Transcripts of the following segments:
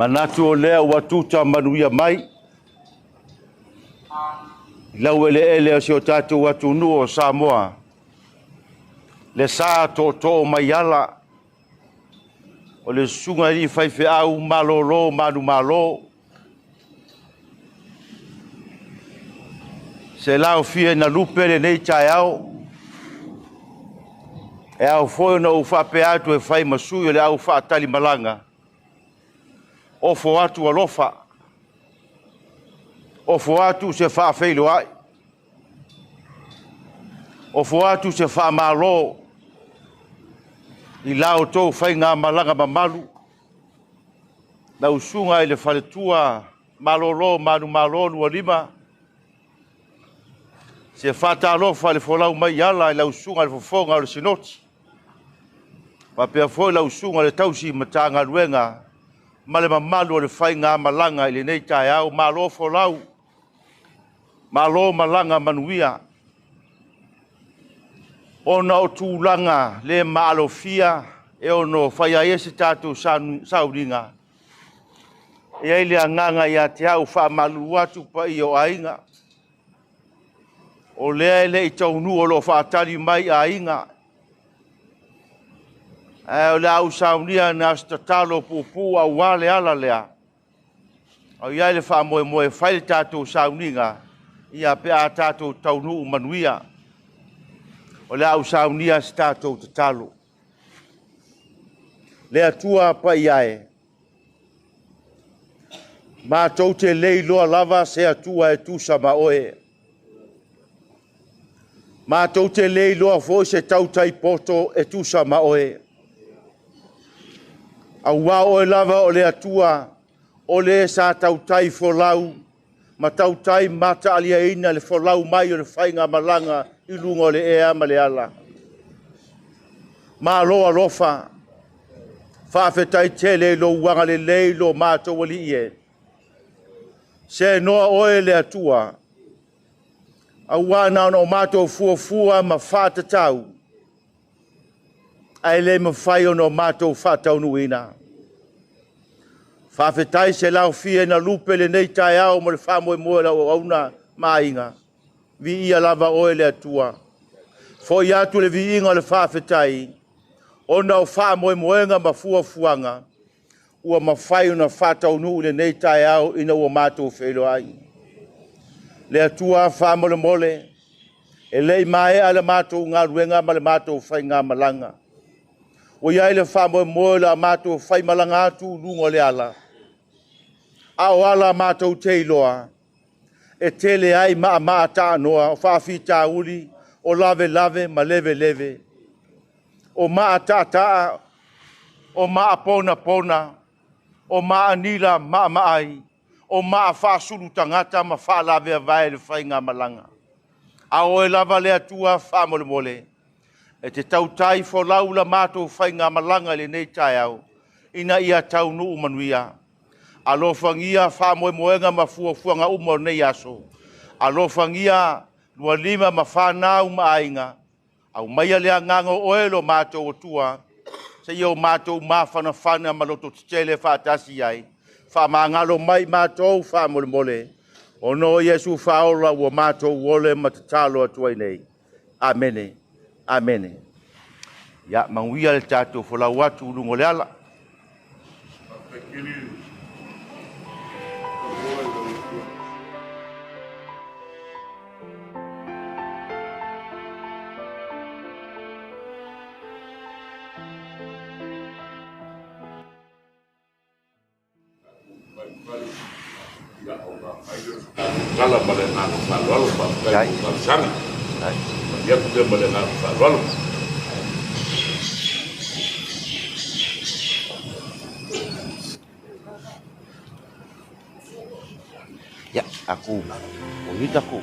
Manatu o lea watu tamanuia mai. Lau ele o si o tātou watu nu o Samoa. Le sā tō mai ala. O le sunga i whaiwhi au Malolo Manumalo. Se lau fie na lupe le nei tai au. E au foi na u whape atu e whai masui o le au whaatali malanga. Ofo atu alofa. Ofo atu se whaafeilo ai. Ofo atu se whaamalo. I lao tō whai ngā malanga mamalu. Na usunga i le whaletua Malolo Manumalo lua lima. Se whata alofa le wholau mai ala i la usunga le fofonga o le sinoti. Pa pia foi la usunga le tausi matanga ruenga. ma le mamalu o le whainga malanga i le nei tai au, malo folau, malo malanga manuia. Ona o tūlanga le maalofia e ono whaia ese tātou sauringa. E ai le anganga ia te au wha malu atu pa i o ainga. O lea ele i taunu o lo whaatari mai a inga. O le au saunia na statalo pupu a wale ala lea. O iai le wha moe moe whaile tātou sauninga. Ia pe a tātou taunu manuia. O le au saunia si tātou te talo. Le atua pa iae. Mātou te leiloa lava se atua e tusa ma oe. Mātou te leiloa fo se tautai poto e tusa ma oe. Au wā oe lava o le atua o le sa tautai fo lau. Ma tautai mata alia ina le fo lau mai o le whainga malanga i lunga o le ea ma le ala. Mā loa lofa. Whawhetai te leilo wanga le leilo mātou ali ie. Se noa oe le atua. Au wana o mātou fua ma whātatau. Ai le ma whai o no mātou whātau nuina. Whawhetai se lau fie na lupe le nei tai au mo le whamoe moe lau auna mainga. Vi ia lava oe le atua. Fo i atu le vi inga le whawhetai. Ona o whamoe moenga ma fuanga. Ua mawhai una whātau nu le nei tai au ina ua mātou whelo ai. Le atua whamole mole, e lei mai a le mātou ngā ruenga ma le mātou whai ngā malanga. O iai le whamoe moe la mātou whai malanga atu lungo le ala. A o ala mātou teiloa, e tele ai maa ta noa, o whawhi tā uli, o lave ma leve. O maa ta, o maa pona, o maa nila ai, o maa whaasulu tangata ma whaalawea vai le whainga malanga. A o e lava le atua whamole mole, e te tautai fo laula mātou whainga malanga le nei tai au, ina ia tau nuu manuia. A lo whangia whamoe moenga ma fuanga umo nei aso. A lo whangia lua lima ma whanau ma ainga, au maia lea ngango oelo mātou o tua, se iau mātou mawhana ma loto tele whaatasi ai. Whamangalo mai mātou whamole mole. O no Yesu whaola ua mātou wole matatalo atuai nei. Amene. Amene. Ya manguia le tātou whalau atu ulungo le ala. Kala male ngānu whālualu pa, kai sanga. Ia kutea male ngānu whālualu. Ya, aku. O hitaku.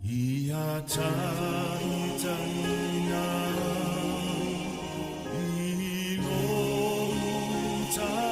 Ia taitanga I lo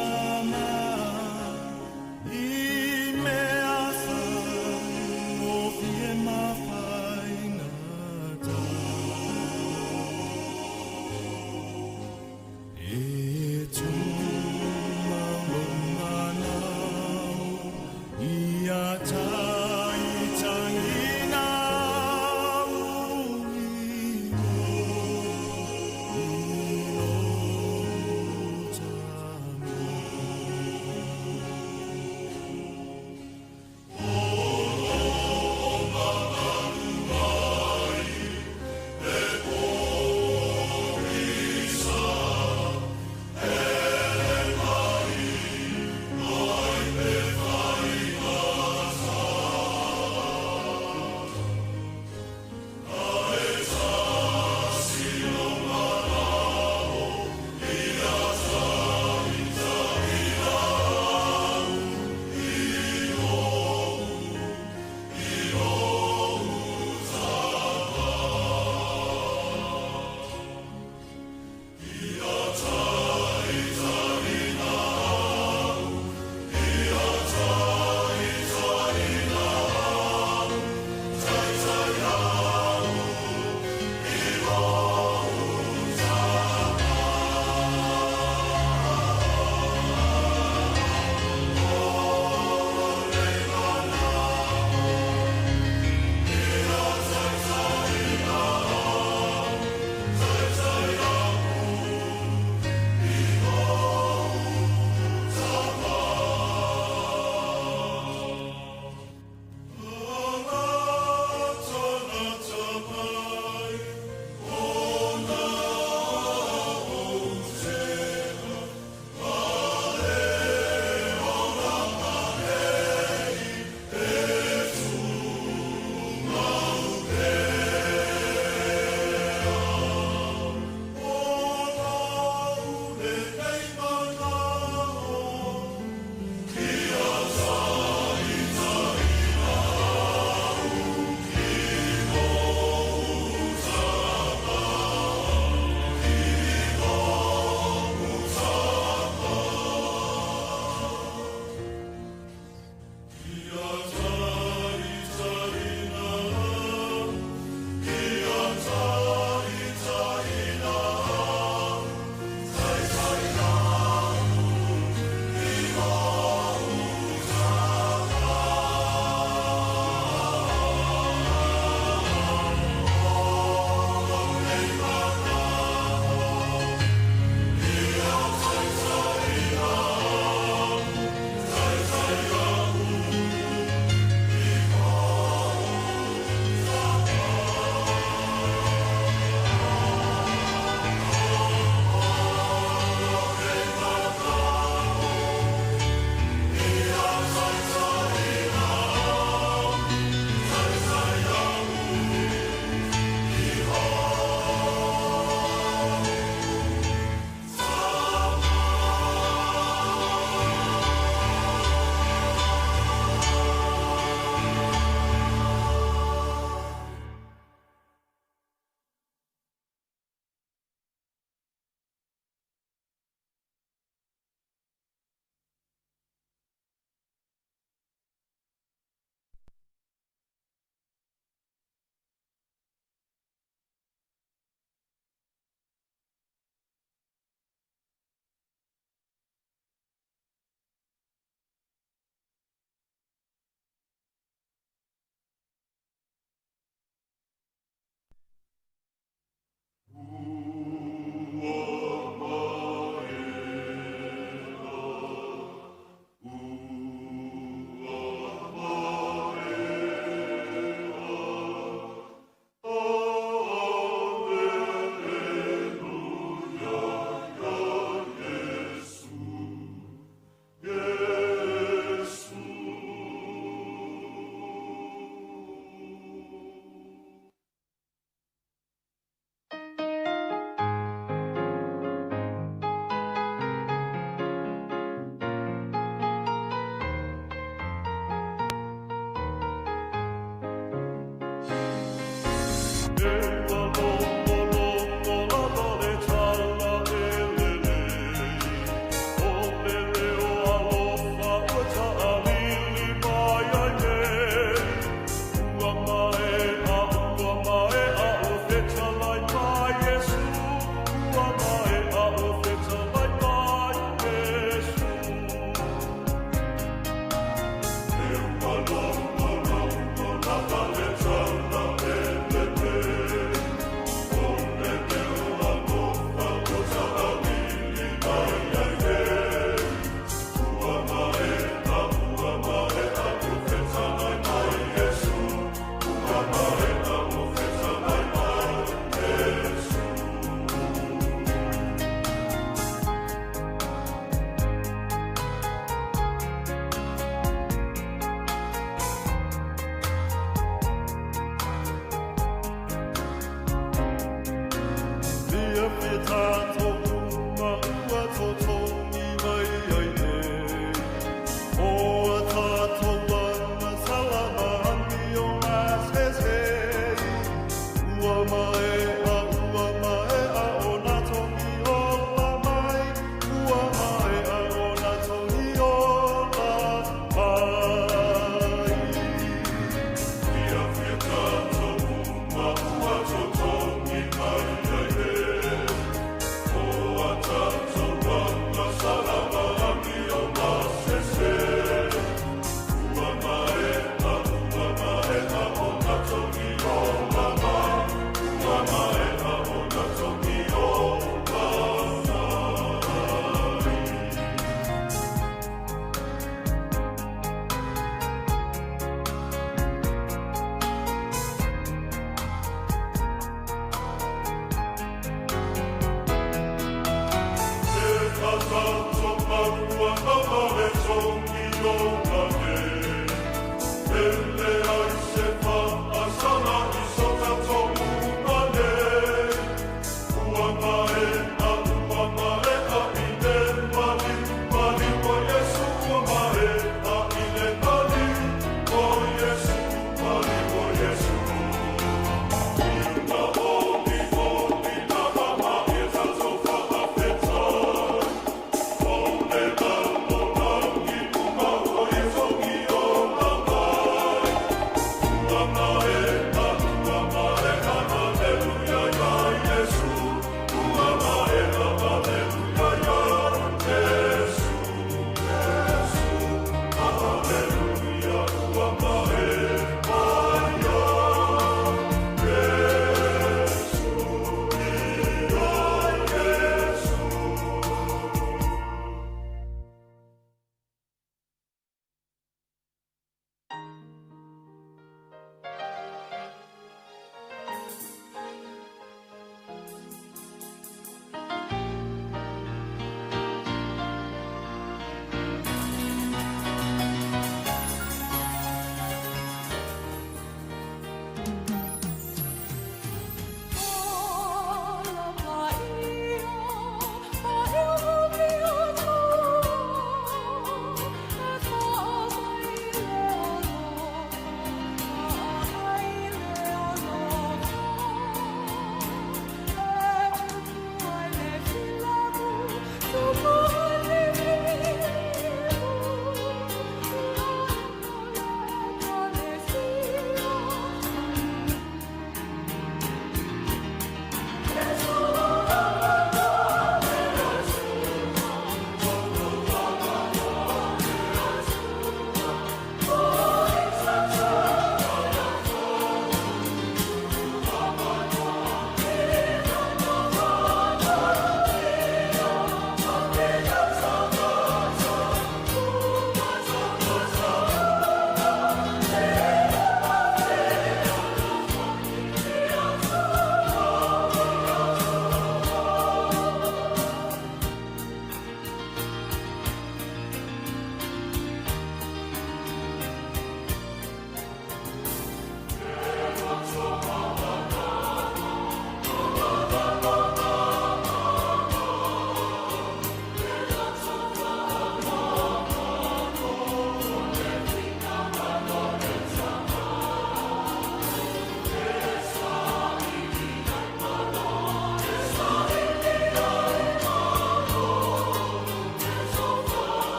o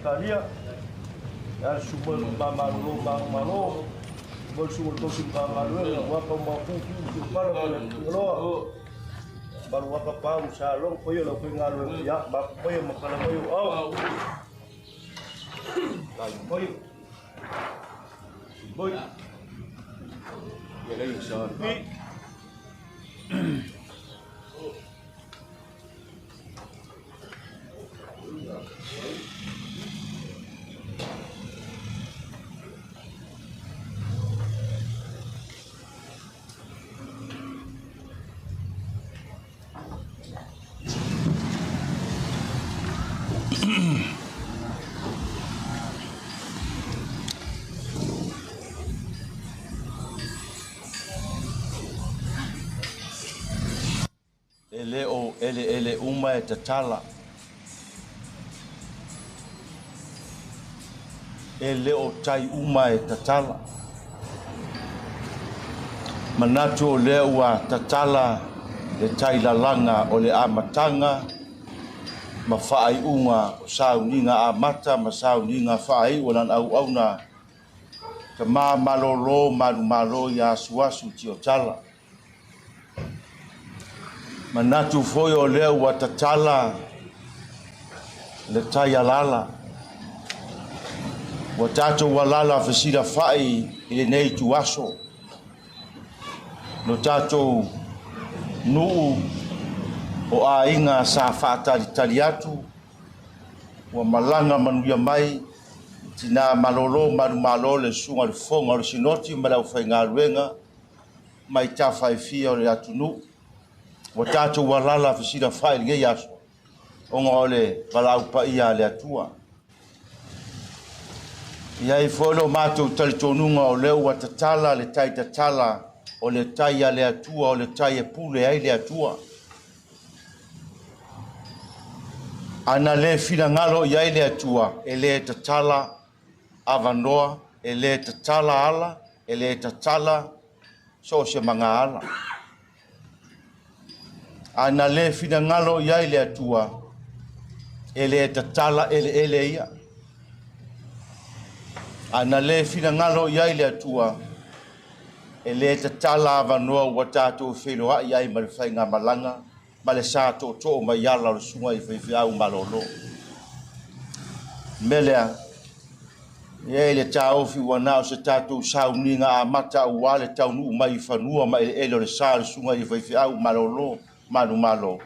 Talia, ya sumber Malolo Manumalo, bersumber tosi Malolo, wapa mafu kepala kalau baru wapa pam salong koyo lo pengalu ya, bap koyo makala koyo au, lagi koyo, boy, ya lagi sahaja. ele uma e tatala. Ele o tai uma e tatala. Manatu o le ua tatala le tai lalanga o le amatanga. Ma whaai unga o Sauniga amata ma Sauniga whaai o lan au auna. Tamā Malolo Manumalo Rev Asuasu Tiotala. Manatu foi o leo wa tatala le tai alala. Wa tato walala fesira fai ile nei tuaso. No tato nuu o a inga sa whaatari tariatu. Wa malanga manuia mai tina Malolo Manumalo le sunga le fonga le sinoti malau whai ngā ruenga mai ta whai fia o le atunu. Wa tato walala fesira fai le yaso. Onga ole walau pa ia le atua. Ia folo mato talitonunga o leo wa tatala le tai tatala o le tai a le atua o le tai e pule ai le atua. Ana le fina ngalo iai le atua e le tatala avanoa e le tatala ala e le tatala so se manga ala. Ana le fina ngalo iai le atua e le tatala ele ia. Ana le fina ngalo iai le atua e le tatala avanoa wa tatou wheloa iai ma le whainga malanga ma le sa to ma iala o le sunga I whaiwhiau malolo. Melea ia le tāofi wana o se tatou Sauniga amata ua le taunu mai whanua ma ele o le sa le sunga I whaiwhiau malolo manumalo.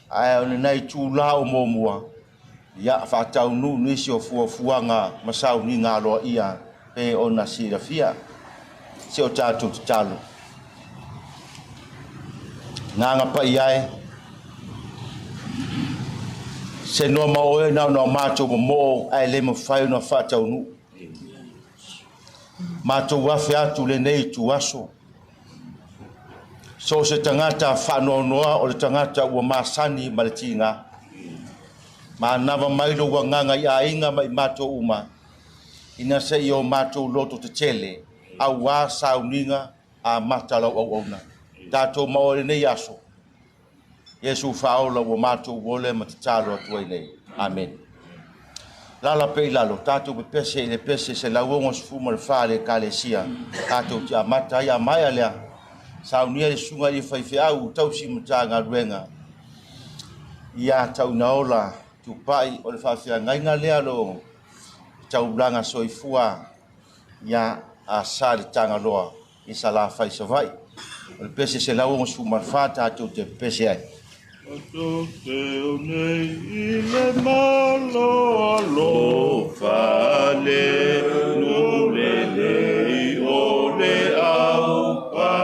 Ai o nei tūla o momua ia whataunu nisi o fuafuanga ma Sauniga aloa ia pe o na sirafia se o tātou talo. Nganga pa iai se no ma oe na no mato mo ai le mo fai no whataunu. Mato wafe atu le nei tu aso. So se tangata whanonoa o le tangata ua masani ma le tinga. Ma nawa mailo wa nganga I a inga mai mato uma. Ina se I o mato loto te tele. A wa Sauniga a matala o ona. Tato maore nei aso. Yesu faola wa mato wole matatalo atu nei. Amen. Lala pe lalo tato be pese le pese se la wongo sfuma le fale kalesia. Tato tia mata ya maya lea. Saunia le sunga I whaiwhiau tausi mutanga ruenga. Ia tau naola tupai o le whawhia ngainga lea lo tau blanga soifua ia a sari tanga loa I sa la whaisawai. O le pese se la wongo sfuma le fata tato te pese ai. Ato te o nei I le malolo fale nulele o le aupa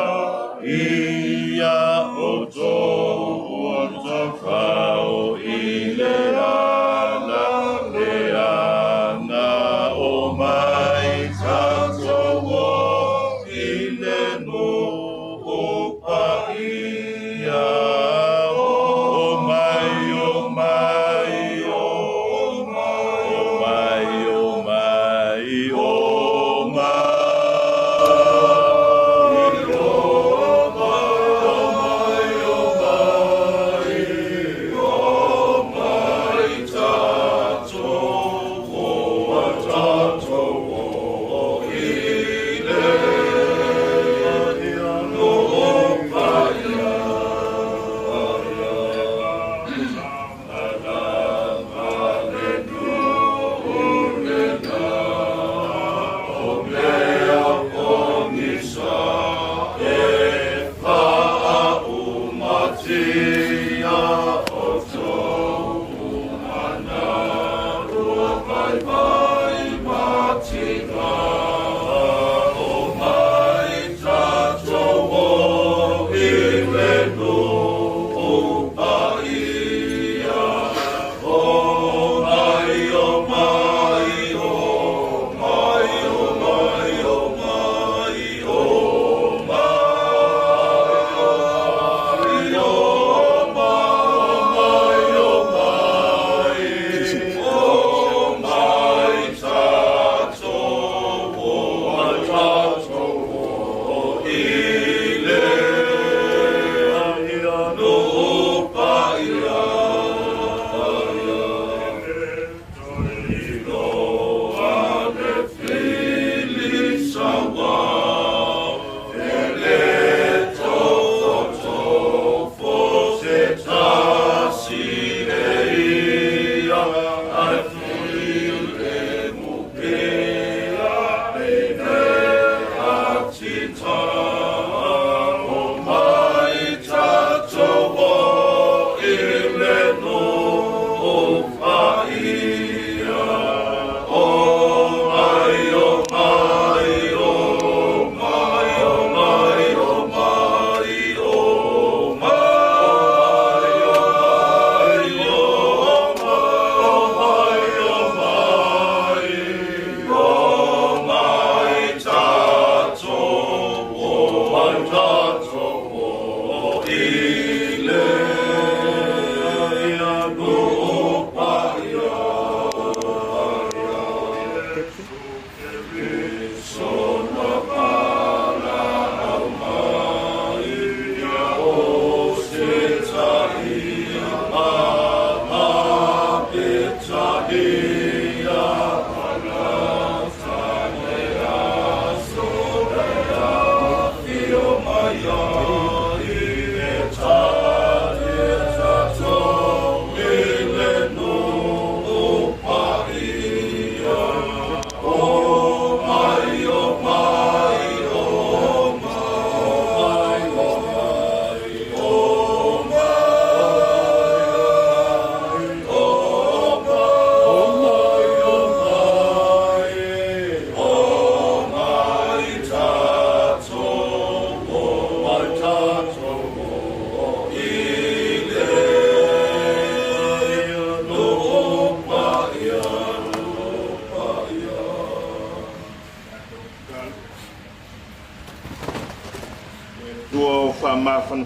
ia o to o tawhao I le ala le anga o mai tatoa I le no o pa ia. Oh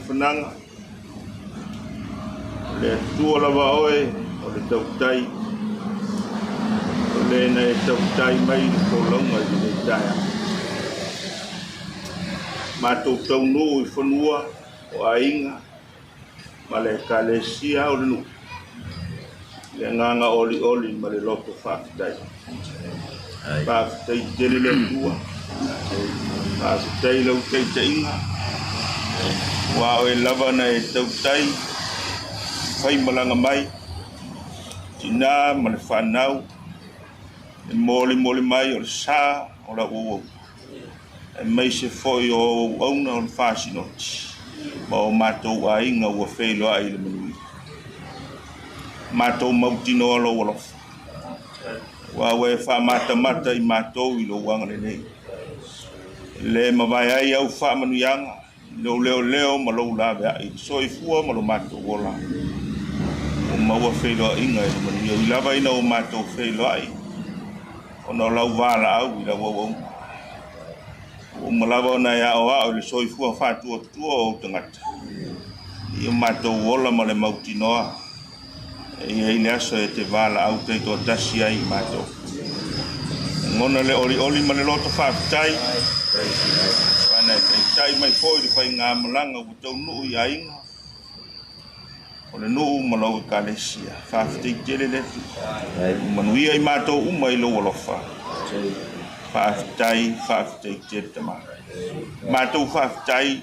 Fananga le tua lava oe o le tautai o le na e tautai mai ko longa i le taia ma tau no i whanua o ainga ma le kalesia o le nu le nganga oli ma le loto whaakitai whaakitai tele le tua whaakitai lau teita inga wa o lava na e tautai fai malanga mai tina ma le whanau e moli mai o le sa o la uo e mai se foi o auna o le whasinoti ma o mātou a inga ua whelo ai le manui mātou mautino alo walofa wa we wha mata i mātou i lo wanga le nei le mawai ai au wha manuyanga lo leo ma lo la va i soi fua ma lo mato wola o ma wa felo inga e ma ni la vai no mato felo ai o no la vala au la wo o ma la va na ya o le soi fua fa tu o tangata i mato wola ma le mautinoa e ile aso e te vala au te to tasi ai mato ngona le oli ma le loto fa tai ana tai mai foi de fai ngā malanga o tau nuu i ainga o le nuu malo kalesia whaaftei tele le manuia i mātou uma i lo alofa whaaftei tele tama mātou whaaftei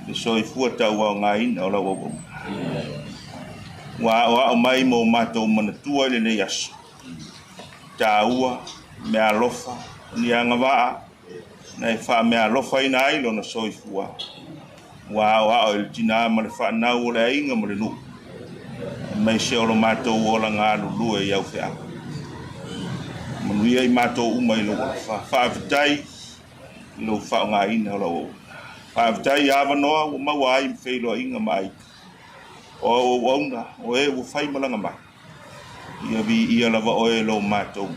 le soi fua tau au ngā ina o la wabu wa o mai mo mātou manatua i le nei aso tā ua me alofa ni anga waa nei fa me alofa ina ai lo na soifua wa o tina ma le fa na o le inga mo le nu mai se o lo mato o la nga lu e ia fa mo ia i mato u mai lo fa tai lo fa nga ina lo fa tai ya va no o ma wa i fe lo inga mai o nga o e o fai malanga ma ia vi ia la va o e lo mato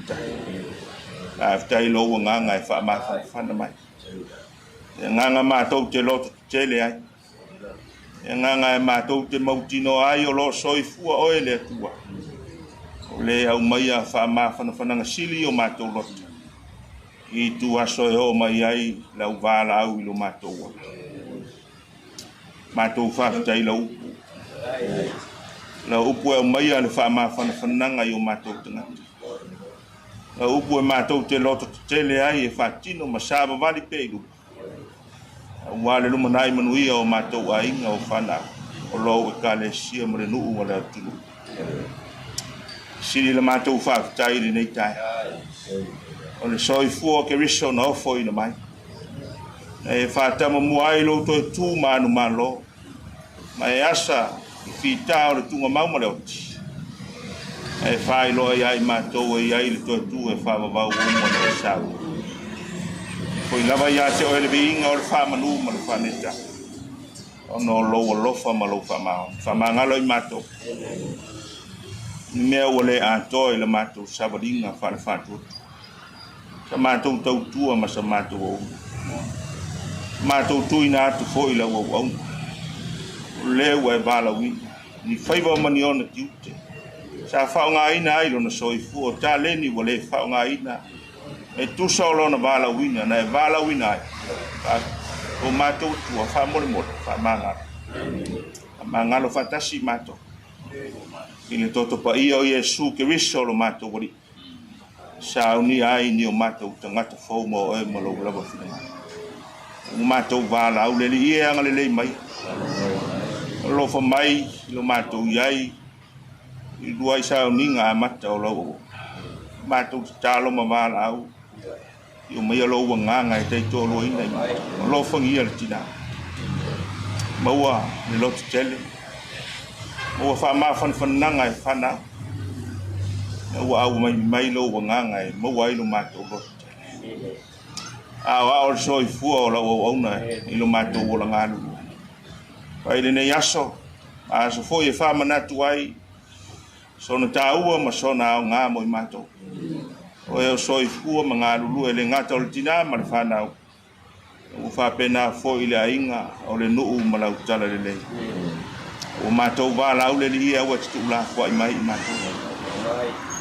fa tai lo nga nga fa ma fa na mai nga mato te lo te le ai nga mato te mautino ai o lo soifua o le tua o le au mai a fa ma fa na sili o mato lo i tu aso e o mai ai la vala au i lo mato fa tai lo la upu e mai a le fa ma fa na i o mato tanga la upu e mato te lo te le ai e fa tino ma sa va vali pelu wale lu manai manui o matou ainga o fana o lo e kalesia mo le nuu o le atulu sili le matou whaafitai le nei tai o le soifua ke riso na ofo ina mai e whaatama muai lo to tu manu malo ma e asa i whita o le tunga mauma le oti e whai loa iai matou e iai le to tu e whaavavau o mo le sau Poi lava ia te o le vinga o le whamanu ma le whaneta. O no lo lofa ma lo whamangalo i mato. Mea o le ato i le mato sabaringa whale whatu. Sa mato tau tua ma sa mato o. Mato tui na atu fo i la o au. Leo e vala wina. Ni whaiva mani ona tiute. Sa whaunga ina ailo na soifu o ta leni o le whaunga ina. E tu solo na vala wina na e vala wina o mato tu a fa mole fa mangalo fantasi mato ile toto pa io Yesu ke riso lo mato wori sauni ai ni o mato tangata fo mo e mo lo lava fina o mato vala o le ia ngale le mai lo fa mai lo mato yai i duai sauni nga mata o lo mato talo ma vala au yo mai lo wanga e te to lo ina lo fangi al tina maua ni lo tele o fa ma fan nanga e fana o au mai lo wanga e maua i lo mato lo a o so i fu o lo ona i lo mato o la ngalu pai le ne yaso a so fo e fa mana tuai so na taua ma so na nga mo i mato o e so i fua mga lulu e le ngata o le tina ma le whanau o whapena fo i le ainga o le nuu ma lau tala le lei o mātou wālau le li ia ua titu la fua i mai i mātou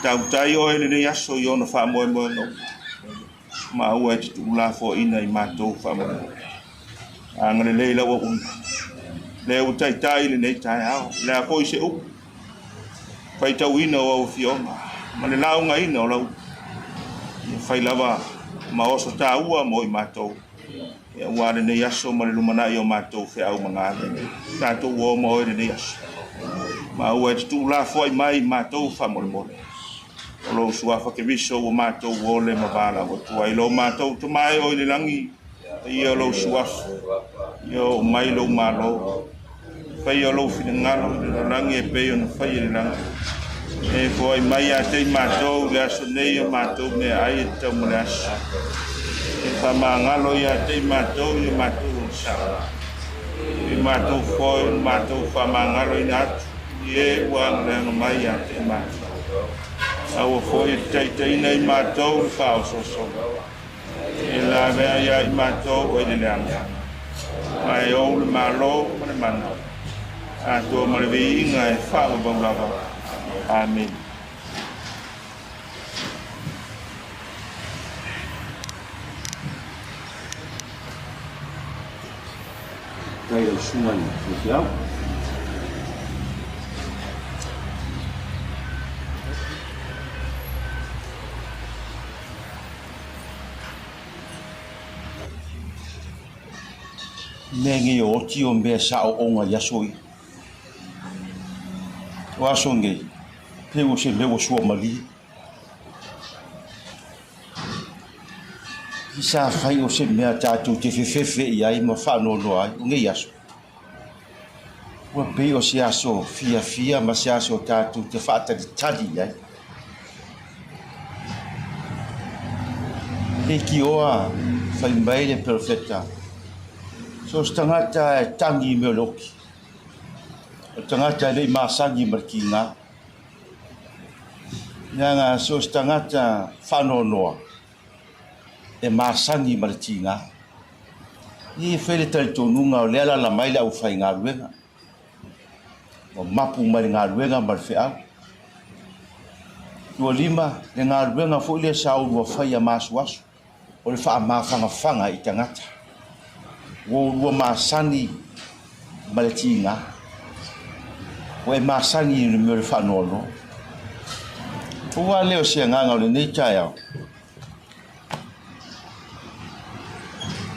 tau tai o e le nei aso i ona wha moe moe no ma ua titu la fua ina i mātou wha moe anga le lei lau un le u tai tai le nei tai ao le a koi se u whai tau ina o au fiona ma le lau nga ina o lau fai lava ma oso ta ua mo i matou e ua le nei aso ma le lumana i o matou fe au mangale tatou o mo le nei aso ma ua e tu la foi mai matou fa mo le mole o lo suafa ke viso o matou o le mavala o tu ai lo matou tu mai o le langi i o lo suafa i o mai lo malo fai o lo finangalo le langi e pe o na fai le langi e foi mai a te matou le aso nei o matou me ai e tau mo le aso e fa mangalo ia te matou i matou sa i matou foi matou fa mangalo i natu i e wang le mai a te matou au foi te nei matou fa o so e la vea ia i matou o le leanga ai o le malo le mana a to mo le vinga e fa o bangava Amen. Đây là xung quanh Phật giáo. Mengi o tio mbe sao onga yasoi. Wasonge. Peu se lewo sua mali. Isa fai o se mea tatu te fefefe i ai ma whano no ai, unge yaso. ua pei o se aso fia ma se aso tātou te whaatalitali ai. E ki oa whai mai le profeta. So stangata e tangi me loki. O tangata le masangi marki ngā. Nga so stangata whanonoa. E masangi marki ngā. Ni whele tali tonunga o leala la maile au whai ngā ruenga. O mapu mai ngā ruenga marwhi au. Tua lima le ngā ruenga fo le sa urua whai a masuasu. O le wha mawhanga i tangata. O rua masani maleti ngā. O e masani i me le whanolo. O wa leo sia nganga o le nei tai au.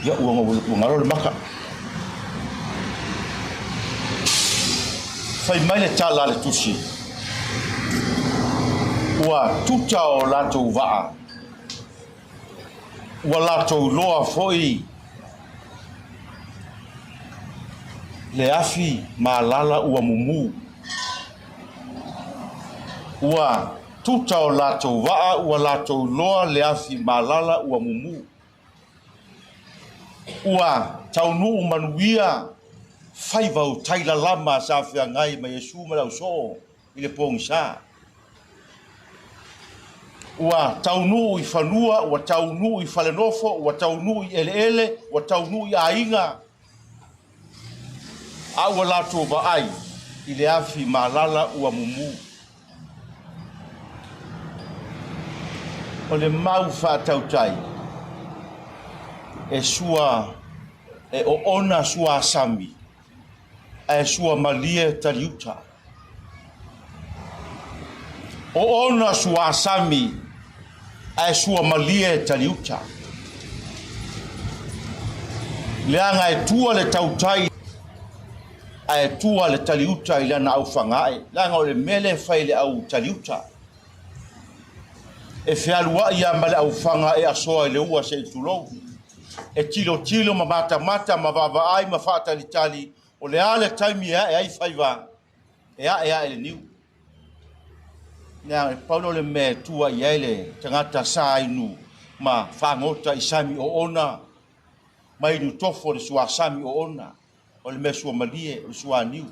Ia ua ngaro le maka. Whai mai le tala le tusi. Ua tuta o latou waa. Ua latou loa foi. Le afi malala ua mumu. Ua tuta o latou waa. Ua latou loa le afi malala ua mumu. Ua taunu manuia fai vau taila lama sa fia ngai ma Yesu ma lau so i le pongsa. Ua taunu i fanua, ua taunu i falenofo, ua taunu i ele, ua taunu i ainga. A ua lato va ai i le afi malala ua mumu. O le mau fa tautai. E sua e o ona sua sami e sua malie taliuta o ona sua sami e sua malie taliuta leanga e tua le tautai e tua le taliuta i lana au whangae leanga o le mele whaile au taliuta e whialua ia male au whanga e asoa i le ua se i tulou e tilo ma mata ma vava ai ma fata litali o le ale taimi e ai faiva e le niu na paulo le me tua i ele tangata sa inu ma fangota i sami o ona mai nu tofo le sua sami o ona o le mesua malie o le sua niu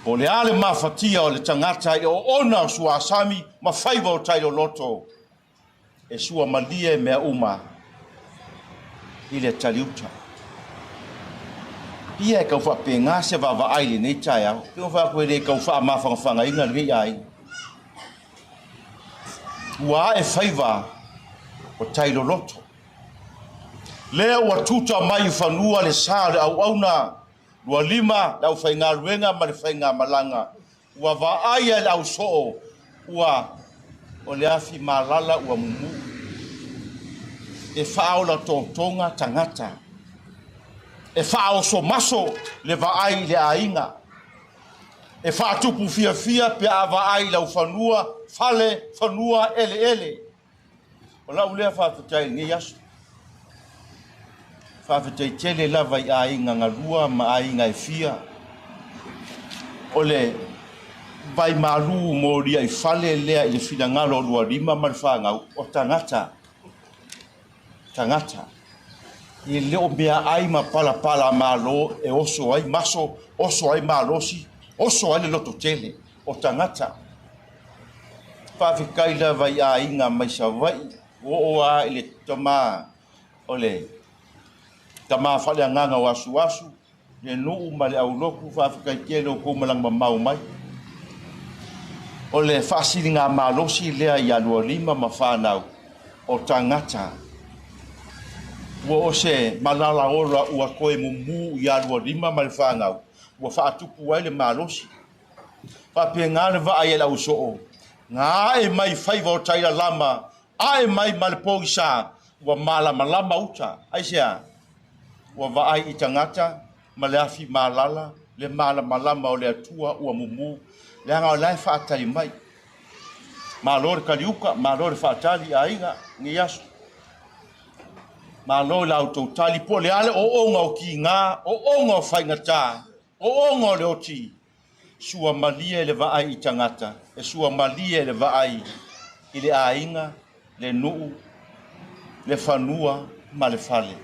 o le ale ma fatia o le tangata i o ona o sua sami ma faiva o tailo loto e sua malie mea uma i le taliuta. Ia e kau wha penga se wawa aile nei tai au. Kau wha koe le kau wha mawhangawhanga inga rei ai. Ua e whaiva o tailo loto. Lea ua tuta mai whanua le saa le au auna. Lua lima lau whainga ruenga ma le whainga malanga. Ua wa aia le au soo. Ua o le afi malala ua mumu. E whao la tonga tangata. E whao so maso le vaai le ainga. E whaatupu fia pe a vaai lau whanua, fale, whanua, ele. O lau lea whawhetai ngi yasu. Whawhetai tele lava i ainga ngarua ma ainga e fia. O le vai malu moria i fale lea i le whina lua rima marwhanga o tangata. I leo mea ai ma pala malo e oso ai maso, oso ai malosi, oso ai le loto tele o tangata. Whawhikai lava i a inga mai sa vai, o a i le Tamā, o le Tamā whale a nganga o Asuasu, le nuu ma le au loku, whawhikai tele o koumalang ma mau mai. O le whaasiri ngā malosi lea i alua lima ma whanau o tangata. Ua o se malala ora ua koe mumu i alua rima ma le whangau. Ua whaatupu ai le malosi. Whapea ngā le waa e lau soo. Ngā e mai whaiva o taira lama. A e mai ma le pōgi sā. Ua malama uta. Aisea. Ua waai i tangata. Ma le afi malala. Le malama o le atua ua mumu. Le anga o lai whaatari mai. Malore kaliuka. Malore whaatari a inga. Ngi yasu. Malo lau tau tali po le ale o onga o ki ngā, o onga o whainga tā, o onga o le oti. Sua malia le vaai I tangata, e sua malia le vaai I le ainga, le nuu, le whanua, ma le whale.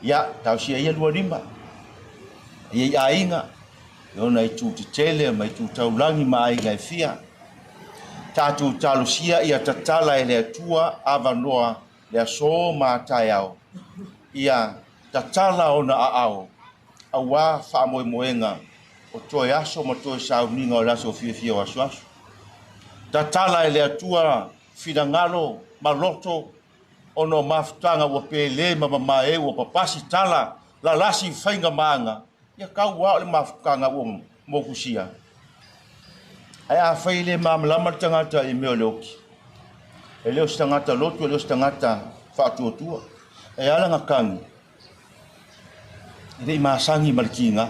Ia, tau sia ia lua rima. Ia ainga, e ona I tū te tele, mai tū taulangi ma ai ngai fia. Tātou talo sia ia tatala e le atua avanoa, le aso mātai au. Ia tatala ona aao. Awa whaamoe moenga o toe aso ma toe Sauniga o laso fia o Asuasu. Tatala e le atua Finangalo maloto ono mafutanga ua pele ma mamae ua papasi tala la lasi whainga maanga. Ia kau wao le mafutanga ua mokusia. Ai a whaile mamalama tangata I meo leoki. E leo stangata lotu, e leo stangata whaatuatua. E ala ngakangi. Rei masangi malkinga.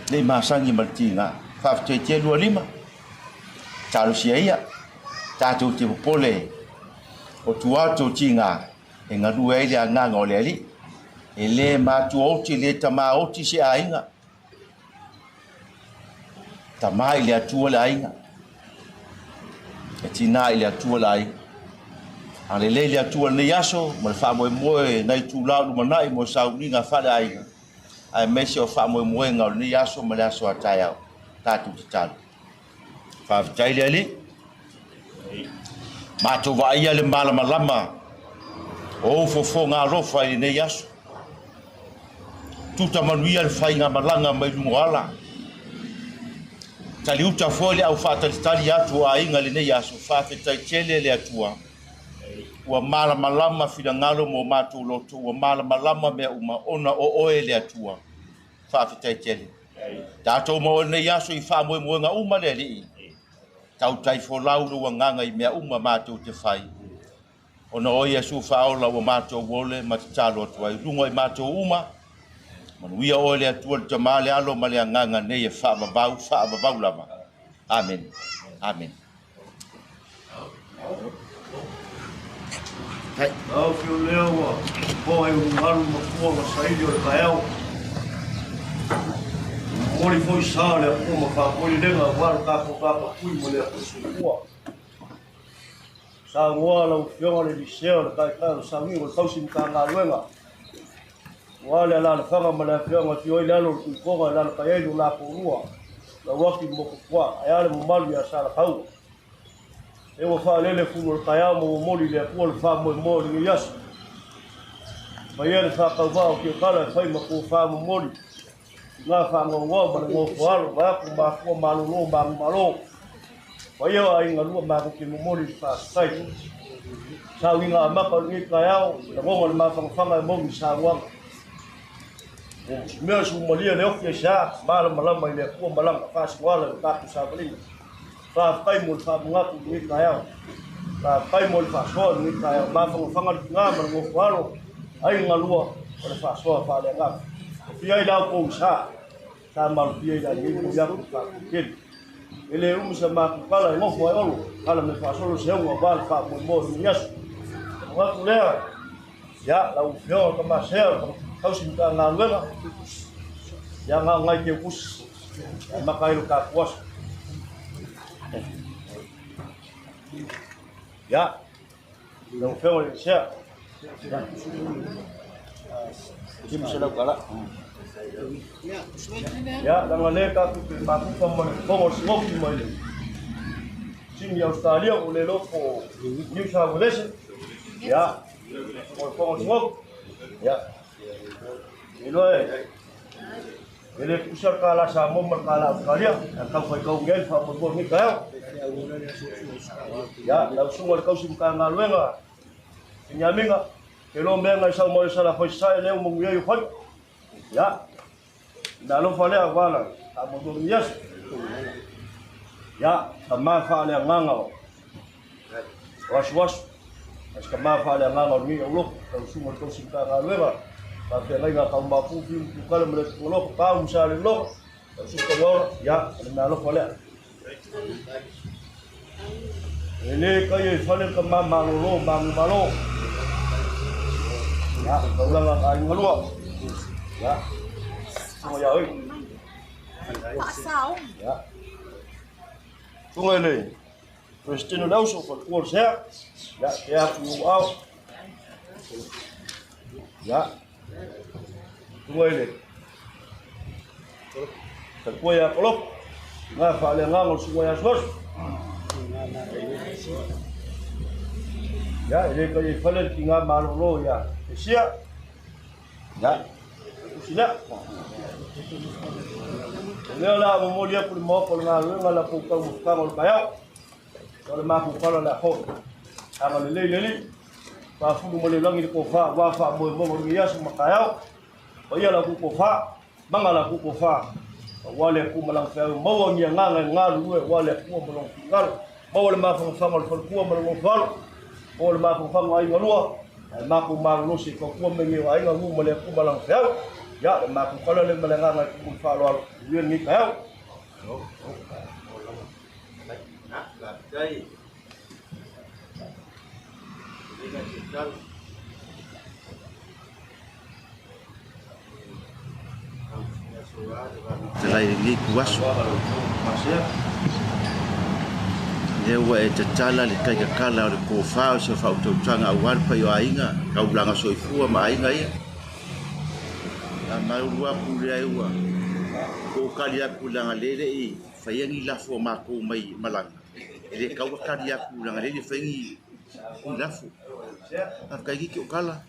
Rei masangi malkinga. Whaafutete lua lima. Talo sia ia. Tātou te popole. O tuato tinga. E ngarua ele a nganga o le ali. E le mātua oti, le tamā oti se ainga. Tamā I le atua le ainga. E tina I le atua le ainga. A le atua le yaso, ma le whaamoe moe nei tūlau lumanai mo Sauniga whale ainga. Ai mese o whaamoe moe ngau le yaso ma le aso a tai au. Tātou te talo. Whaavitai le ali. Mātou wa ia le malamalama. O fofo ngā rofa I nei yaso. Tuta manuia le whainga malanga mai lumoala. Tali uta fole au whaatalitali atu a inga le nei aso whaafetai tele le atua. Ua malamalama Finangalo mo mātou loto. Ua malamalama mea uma ona o oe le atua. Whaafetai tele. Tātou mo nei aso I whaamoe moenga uma le li. Tau tai fo lauru wa nganga I mea uma mātou te whai. Ona oe asu whaola ua mātou wole matatalo atua. I rungo I mātou uma. Manuia ole atua le Tamā le alo ma le anganga nei e whaababau lava. Amen. Amen. Hai. Au fiu leo wa po ai ungaru ma po ma saidi o kaeo. Mori foi sa le po ma ka mori lenga wa ka pui mo le ko sa ngua la fiu le liceo le ka sa mi o tausi ka nga luenga. Wale la fanga mala fianga tio ile lo ko la ka ye la porua la waki mo kwa ayale mo malu ya sala kau e wo fa lele fu mo kaya mo mo le ko fa mo le yas mayele fa ka va ki kala fa mo ko fa mo nga fa ngo ba ngo fa ba ko Malolo Manumalo wayo ai ngalu ma ko ki mo fa sai sa winga ma ka ni kaya mo ma fanga mo sa wa Mea su malia le ofi sa malama le ko malanga fa swala ka tu sa bali fa pai mo fa ngatu ni kaya fa pai mo fa so ni kaya ma fa fanga nga ma mo falo ai ngalua o fa so fa le nga fi ai la ko sa mal fi ai ni mo ya ko fa ke ele sa ma ko kala mo fo ai kala me fa so se mo ba fa mo ni yas wa ku le ya la u fio ka ma se kau simta ngaluenga yang ngai ke kus makai ka kuas ya no feo le sia kim se la kala ya la ngale ka ku ma ku ko mo smoke mo le sing Australia o le loko New South Wales ya ko smoke ya Ilo ele kusar kala sa mo markala Australia ka fa ka ngel fa mo ni ka ya la sunga ka sim ka ngaluenga nyaminga kelo menga sa mo sa la fa sa le mo ngi fa ya na lo fa le agala amo do yes ya kama fa le nganga was kama fa le nganga ni lo ka sunga ka sim ka ngaluenga Tapi lagi kau mampu kalau melihat pulau kau misalnya lo, suka lo ya, mana lo boleh. Ini kayak soalnya Tamā Malolo Manumalo, Ya, kaulang ang ngalua. Ya. Semua ya oi. Ya. Sungai ni. Cristiano Lauso for course ya. Ya, ya pu out. Ya. Sungai ni. Terkuya kolok. Nga fa le ngangol sungai aswas. Ya, ini kaya falen tinga Malolo ya. Sia. Ya. Sila. Lela mo molia por mo por na nga la po ka busca mo kaya. Wala ma ko pala la ho. Ama lele. Pa fu mo le lang ni ko fa wa fa mo ngiya sa makaya. Baya la ko fa. Mangala ko fa. Wale ko malang fa mo ngiya nga lu wale ko mo long tingal. Wale ma fa mo ko mo long fa. Wale ma fa mo ay ngalua. Ma ko Malolo si ko mengi ai ngamu mo le ko malang fa. Ya, mak kalau le melengah ngai pun falol yun ni kau. Nak lai. Ini kan Telah ini kuas. Masih. Dia wa Tiotala le kai kala le ko fa so fa to tanga awal pa yo ainga. Kau blanga soifua ma ainga ia. Malu aku dia wa ko kali aku langa lele I fayangi lafo mako mai malang ele kau kali aku langa lele fayangi lafo afkai ki kala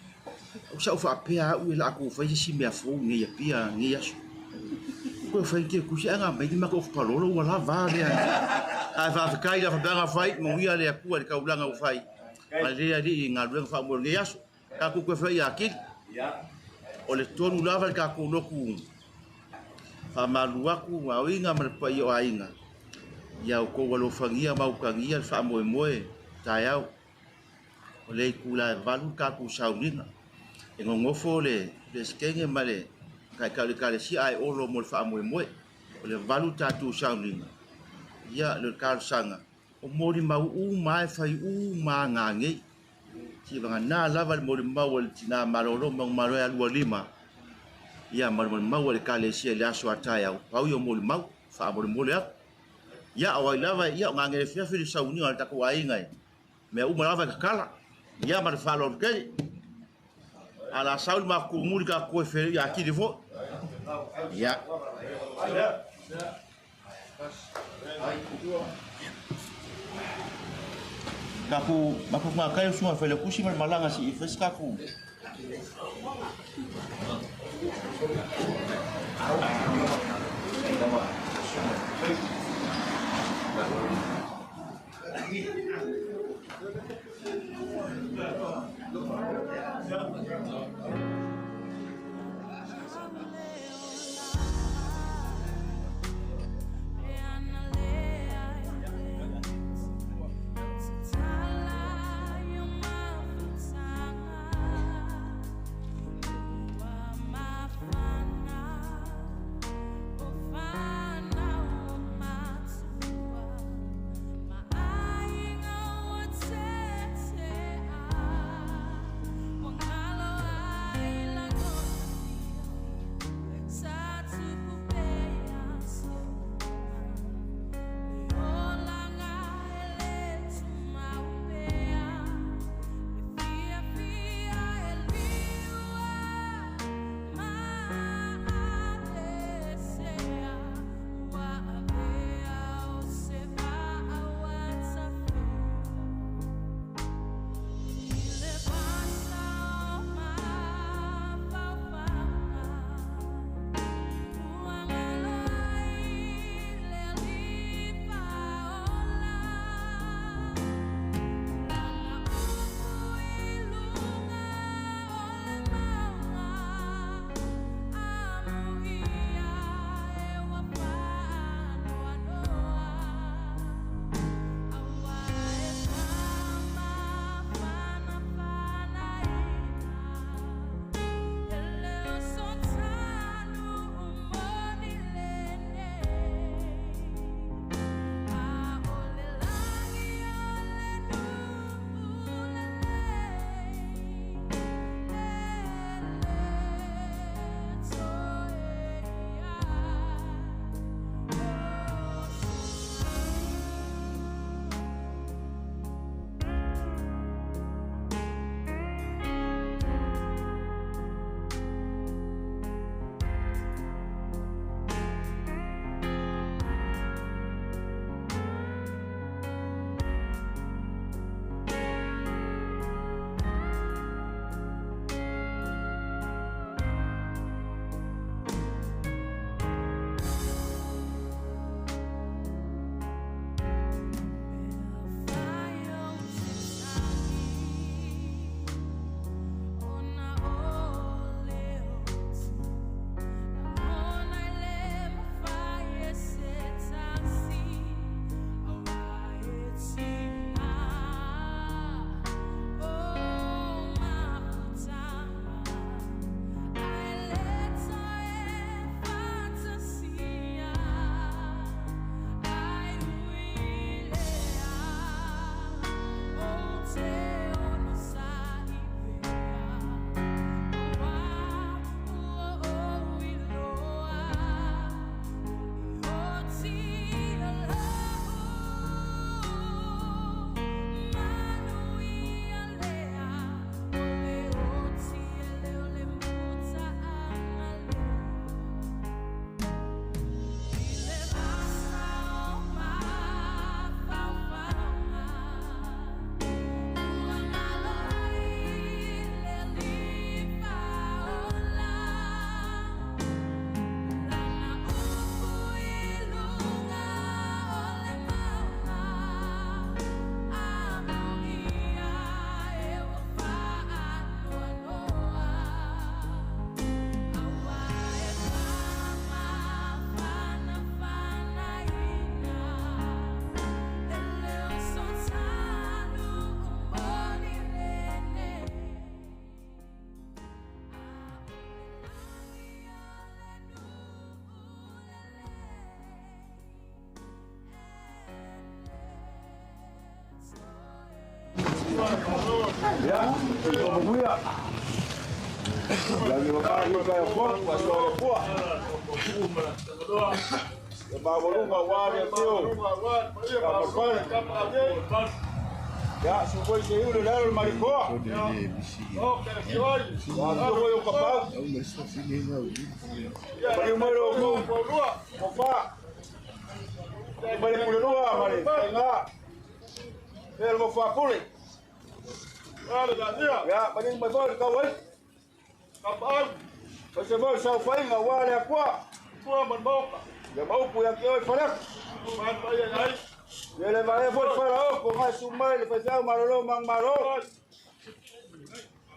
usa ufa pea u la aku fayi si me afo ngi ya pia ngi yaso ko fayi ku si anga mai mako palolo wala va dia a va kai la banga fai mo ia le aku le kau langa u fai ale ali ngalu fa mo ngi yaso ka ku fayi akil ole tonu lava ka ko loku fa malu aku wa inga mar pa yo ainga ya ko walo fangia mau kangia fa moe tayau ole kula valu ka ku Sauniga ngofo le skenge male ka le si ai olo mo fa moe ole valu tatu Sauniga ya le ka sanga o mori mau mai fai ma ngange si banga na lava mo mau le tina Malolo Manumalo alua lima ya mo mau le kale si le aso ataya pau yo mo mau fa mo le ya awai lava ya ngange fia fi Sauniga ta ko ai ngai me lava kala ya mar fa lo ke ala saul ma ko mu ka ko fe ya ki defo ya kaku makai semua fele kusi malanga si ifes kaku Ya, como cuida. Lagi makan ni kaya buat, pasal buat. Lepas baru kawan dia tu. Kapan? Ya, supaya saya udah dalam mariko. Oh, kesian. Waktu yang kapal. Bagi umur dua. Apa? Bagi umur dua, mari. Enggak. Dia mau fakuli. Ya, bagi umur dua kawan. Kapal. Pasal saya fai ngawal aku. Gua menbawa. Ya mau pulang ke Farak. Dia levar por Farao com a sumai ele fazia Malolo Manumalo.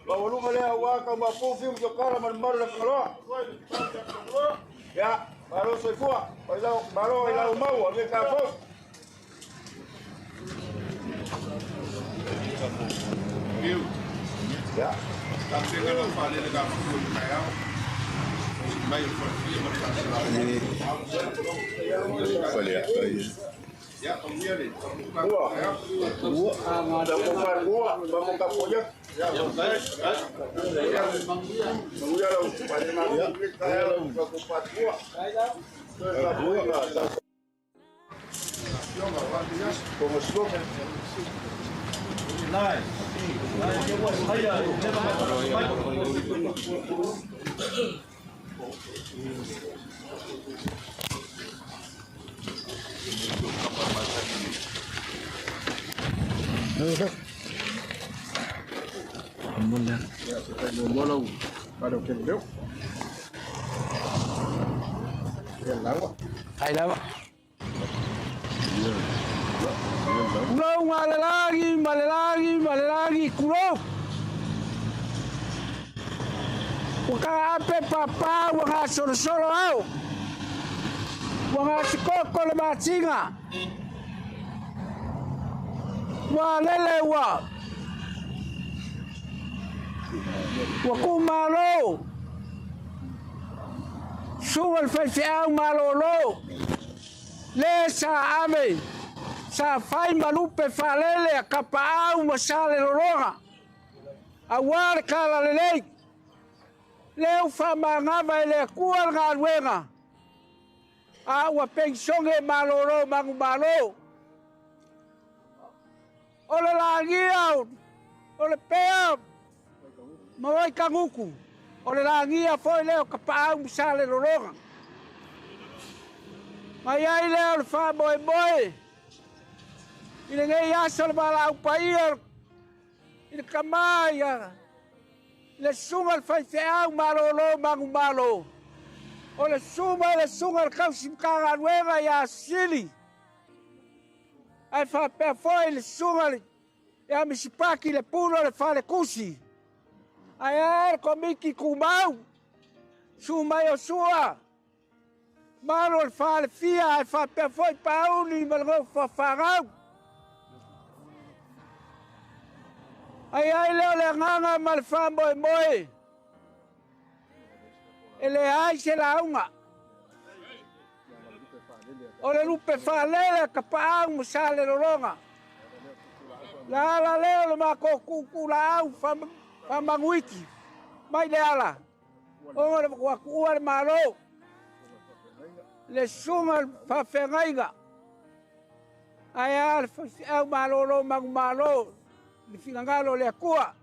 Baru ngale awak ka mapu film jo kala Malumalo le kalo. Ya, baru se fua. Baru ila umau le ka fo. Ya. Tapi kalau fale le ka mapu kaya. Mai fale ya, kemudian gua ada pemain gua bangun kaponya ya kemudian pada nanti saya keempat gua ya kita ngomong pada kebel ya lawa Hay lắm. Kulong malalagi, kulong. Waka ape papa, waka solo au. Waka sikoko le machinga. Wa lele wa. Wakumalo. Suwal fai Malolo. Le sa ame. Sa fai malupe falele a kapaau masale loroga. Awar kala lelei. Leu fa mangava ele kual galwenga. Awa pensonge Malolo Manumalo. Ole langia, ole pea. Mawai kanguku. Ole langia foi leo kapaau masale loroga. Mayai leo fa boy. Ini ngai asal bala upair. Ini kamaya. Le sungal fai feau Malolo Manumalo. Ole sungal kau simkanga nueva ya sili. Ai fa pe foi le sungal ya misipaki le puno le fa le kusi. Ai komiki kumau. Sumayo sua. Malo le fa le fia ai fa pe foi pauli malgo fa farau. Ai leo le nganga mal fa moi. Ele ai se la unga. Ole lupe fa lele kapaa musale loronga. La leo le mako kukula au fa manguiki. Mai le ala. Ole wakua le malo. Le sunga fa fengainga. Ai al fa Malolo Manumalo. Di finangalo le akua.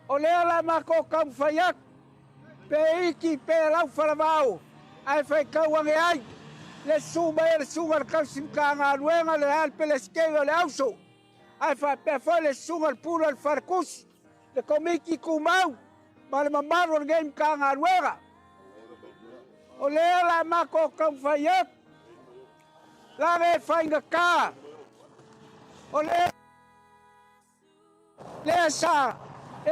Ole ala mako kam fayak. Pe iki pe lau falavau. Ai fai kauange ai. Le sunga kau simkanga luenga le alpe le skega le auso. Ai fa pe fa le sunga puro al farkus. Le komiki kumau. Ma le mamaro game kanga luenga. Ole ala mako kam fayak. La re fainga ka. Ole Lesa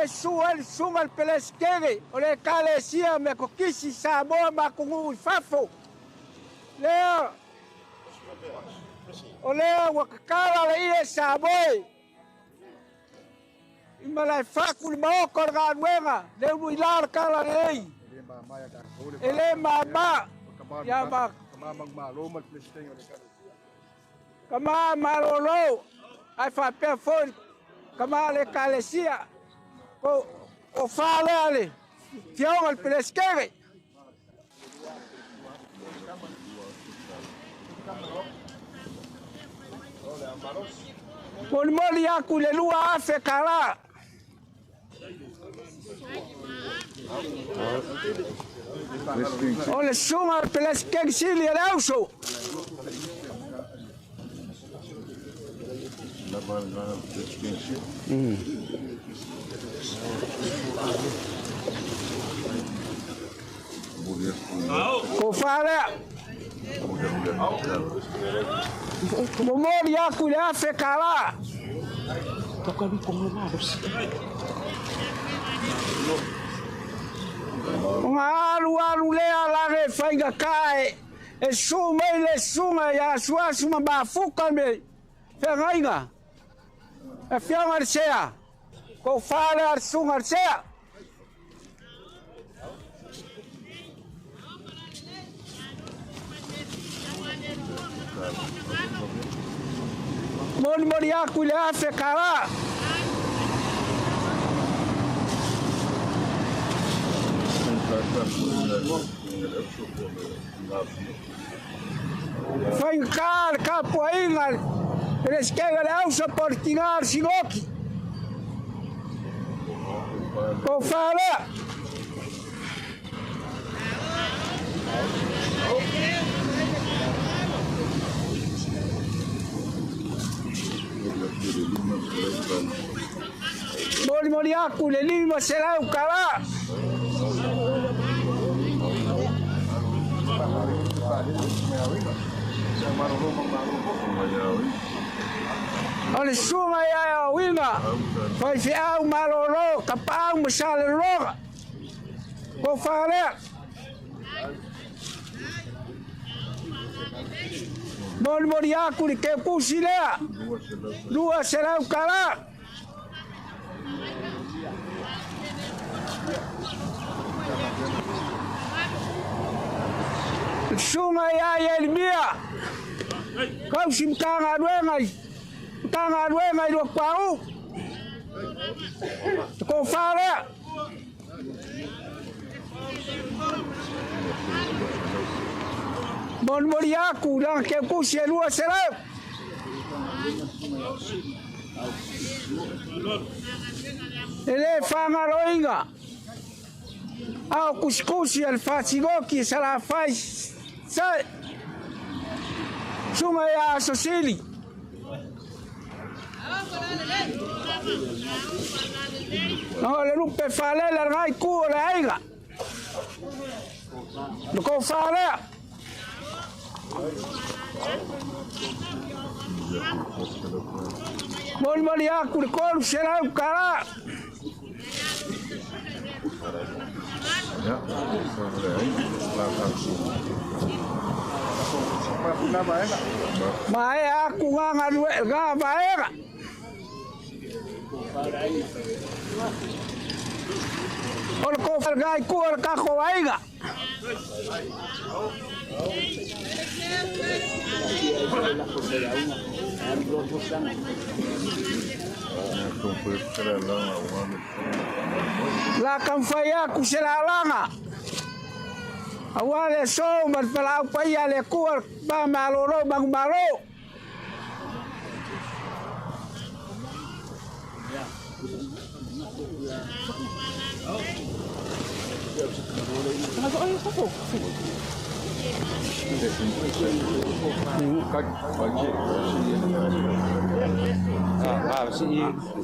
sungal peleskere ole kale sia me kokisi sa mo makungu fafo leo ole wakakala le ie sa boy imala fakul mo korga nuenga le uilar kala lei ele mama ya ba Tamā Malolo ai fa pe foi kamale kalesia o fale ale fiona al peleskere moli aku le lua afe kala ole sunga al peleskere sili al auso ko fale moli aku le afe kala alu lea lage faiga kae e suma ile sunga ya Asuasu mabafuka me fengainga e fianga arsea ko fale arsunga arsea moni aku le afe kala fai car capo ainga resquega le ausa portinar sinoki ko fala moni aku le lima será o cara ole sunga ya winga fai fi au Malolo kapau masale roga ko fare moni aku li ke pusilea dua será o cara sunga ya elmia kau simkanga duengai do pau ko fare moni aku dan ke kusia lua será ele fanga roinga au kuskusi al fasigoki sala faz sai sunga ya sosili no le rupe fale la rai ku la aiga no ko fale moni aku le ko será o cara mai aku nga vaega ol ko gai ku ol ka ko vaiga la kan faya ku selalanga awale so mal pala paya le ku ba Malolo Manumalo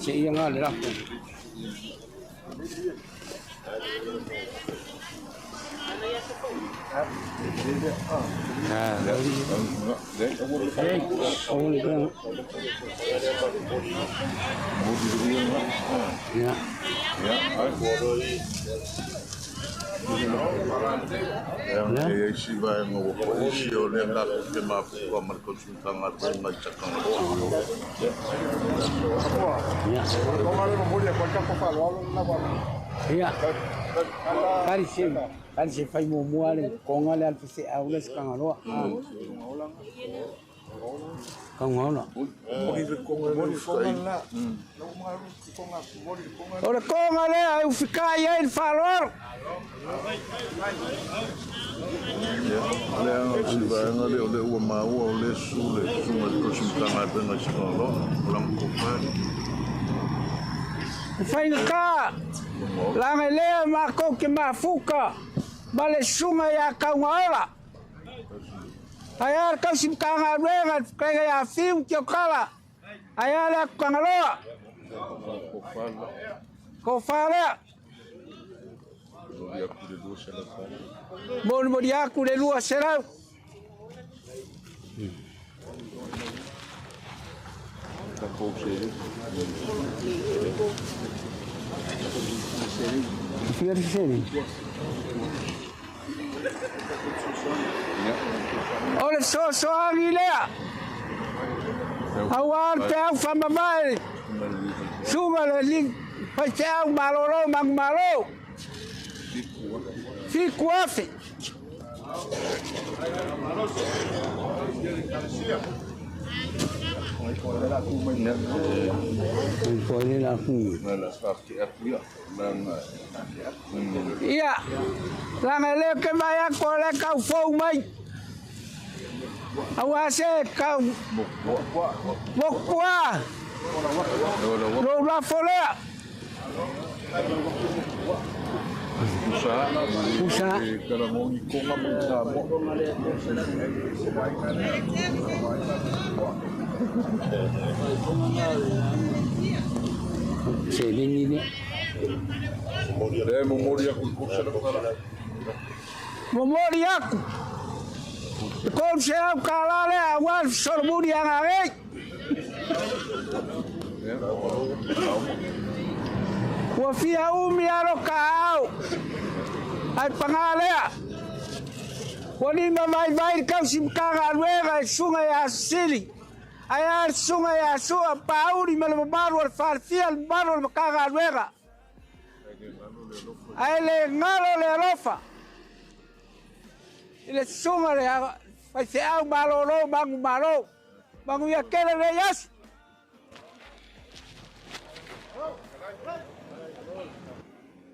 si yang ada lah. Kan si fai mo muale konga le al fise aula skangalo Kaungaona. Ora konga le ai ufikai ai falor. Le ole ua maua ole sule sunga tosimkanga tanga sikolo ulang kopani. Faina ka. Langa le ma ko ke mafuka. Bale sunga ya kaungaona. Ayar kau simkanga renga kaya ya film Tiotala. Ayar kangaloa. Kofala. Bon moriaku de lua será. Olha só a Aguilera. Awal teu fama mai. Suma ali, vai ter Malolo Manumalo. Fico off. Iya, langale ke maya kole kau fou mai. Awase kau bokwa. Lo la folea. Usa. Ini. Memori aku. Kau siapa kalale awal sorbudi yang awet. Wafia umi aro kau. Ay pangalea. Wani mamay kau simkanga ruega sungai asili. Ayar sungai asu pauri malamaru al farfia al maru al makaga ruega. Ay ngalo le rofa. Ile sungai le vai ser au Malolo Manumalo. Mangu ya kele le yas.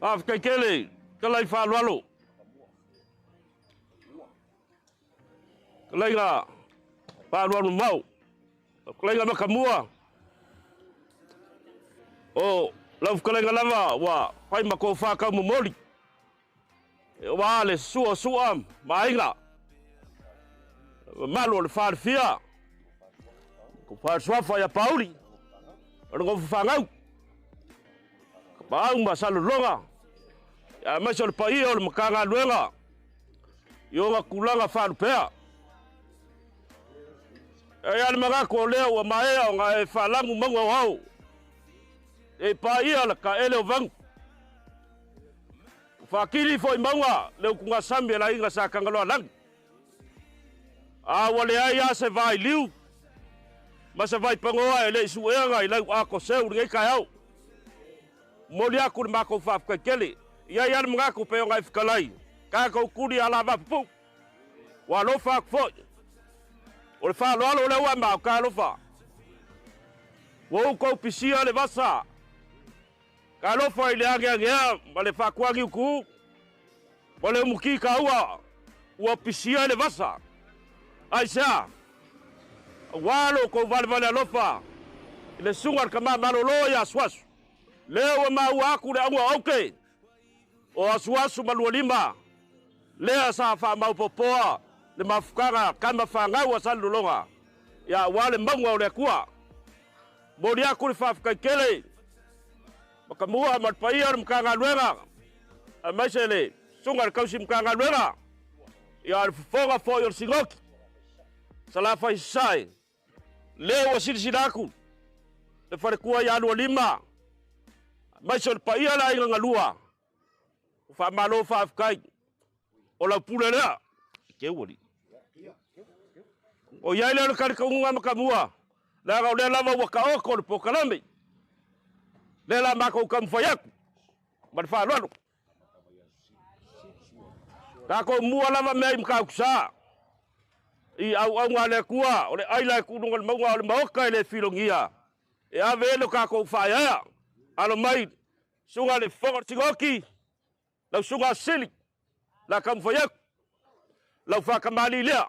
Afka kele kalai falwalo. Kalai ga falwalo mau. Kalai ga makamua. O lau kalai ga lava wa pai makofa ka momoli. Wa le suam mainga. Malo le farfia. Ko farswafa ya Pauli. Ngo fangau. Ba masalo longa. Ya masalo pai o makanga luenga. Yo nga kulanga farpea. Ya maga ko leo wa maea nga falangu mangwa wao. E pai ala ka ele vang. Fakiri foi mangwa leo kunga sambe la inga sa kangalo lang. Wale ai se vai liu. Mas vai pangoa ele suenga ila ako seu ngai kaiau. Molia kur mako faf ka kele. Ia ia mga ko pe ngai fkalai. Ka ko kuri ala va pu. Wa lo fa fo. O fa lo le wa ma ka lo fa. Wo ko pisia le basa. Ka lo fa ile anga male fa kwa gi ku. Male muki ka wa pisia le basa. Aisha. Walo ko vale alofa. Ile sungar kama Malolo ya Asuasu. Leo mau aku le angwa okay. O Asuasu maluolima. Lea sa fa mau popoa. Le mafukanga kama fanga wa salulonga. Ya wale mbangwa ole kuwa. Bodi aku le fafka kele. Makamua matpaia mkanga luenga. Amaisele sungar kausi mkanga luenga. Ya alfonga fo yor singoki. Salafa isai. Leo wasilisilaku. Le farekua ya lima. Maisol paia la inga ngalua. Fa malo fa afkai. Ola pulera. Kewoli. O ya ile karika unga makamua. La ga lava waka oko po kalambe. Lela mako kamfayaku. Barfa lolo. Tako mua lava mai mkausa. I au ngale kua ole ai la ku ngal maunga ole maoka le filongia. E ave lo ka ko faia. Alo mai sunga le fonga tigoki. La sunga sili. La kam faia. La fa kamali le.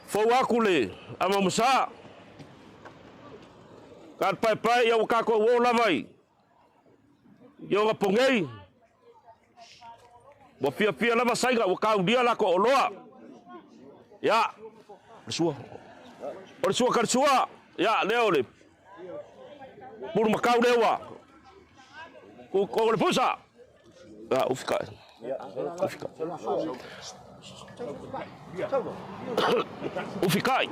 Fo wakule ama musa. Kan pai ya ka ko wo la vai. Yo nga pongei. Bo pia lama sainga o kau dia la ko oloa. Ya. Sua. Ora sua kar sua. Ya leo le. Pur makau dewa. Ko le pusa. Ya ufika. Ufika. Ufikai.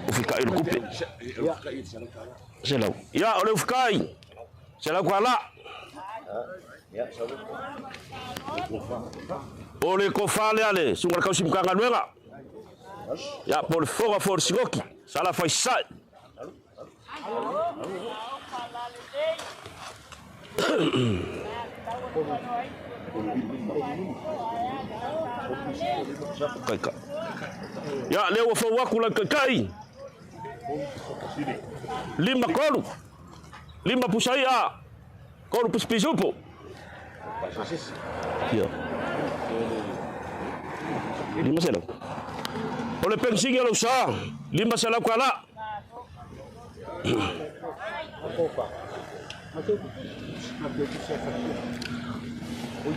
Ufikai le kupe. Selau. Ya ole ufikai. Selau kuala. Ole ko fale ale, sungal kau simkanga luenga. Ya por foga for sigoki. Sala faisal. Kaka. Ya leo fo wakula kai. 5 kolu. 5 pusaya. Kolu pispisupo. Ya. 5 selo. Ole pensing ya lo sa. 5 selo kala.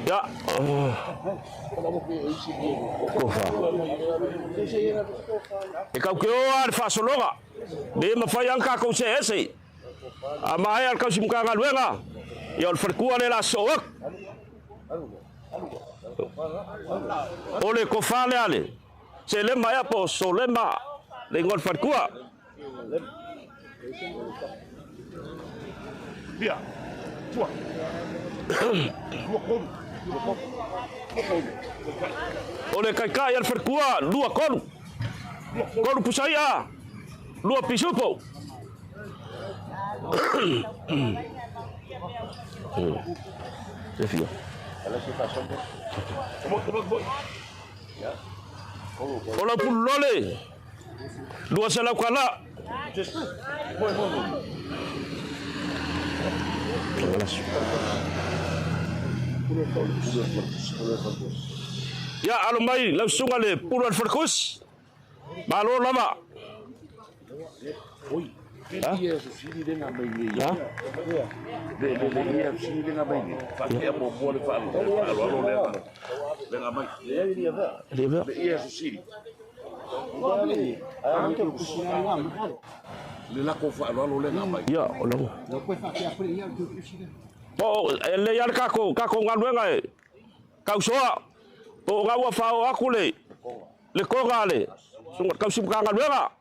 Ya. Kau keluar fasologa. Dia mafayang kau ese. Ama ayal kau simkanga luenga. Ya ol ferkua le la soak. Ole ko fale ale. Se le maya po solema le ngol ferkua. Dia. Tua. Ole kai al ferkua 2 kolu. Kolu pusaya. 2 pisupo. Refio. Ola pulole. 2 sala kala. Ya alumai langsung ale puluhan fokus. Malolo lama. Iya sini dengan bayi. Ya. Iya sini dengan bayi. Pakai apa boleh falu. Lalu dengan bayi. Iya sini. Lila ko fa lalu dengan bayi. Ya, lalu. Oh, le yar kako ngaluenga e. Kau soa. Po ngawa fa aku le. Le ko ngale. Sungat kau sim kanga luenga.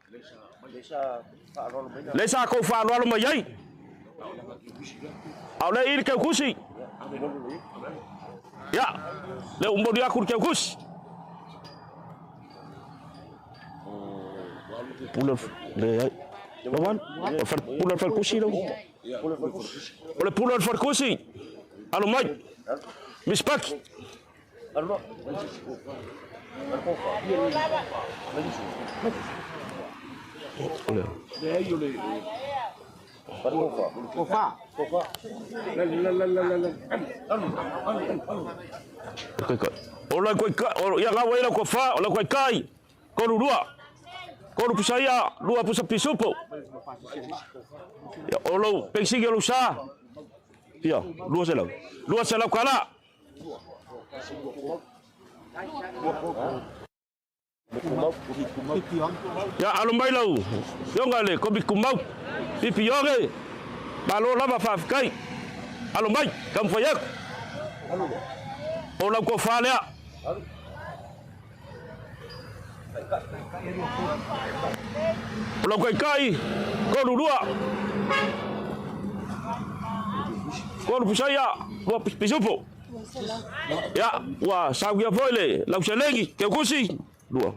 Lesa ko fa lalu mayai. Au le ir ke kusi. Ya. Le umbo dia kur ke kus. Pulau le Lawan, pulau farkusi dong. Oleh pulau farkusi. Anu mai. Mispak. Oleh. Oleh koi yang awal lah kofa, oleh koi kai, kau dua. Kau pusaya 2 pusa pisupo. Ya olo pensing ya lusa. Ya 2 selau. 2 selau kala. Ya alumbai lau. Yo ngale ko bikumau. Pipiyoge. Malo lama fafkai. Alumbai kam fayak. Ola ko falea. Pulau kai kau dua kau pusaya 2 pisupo ya wah sagu ya foile lau selengi ke kusi 2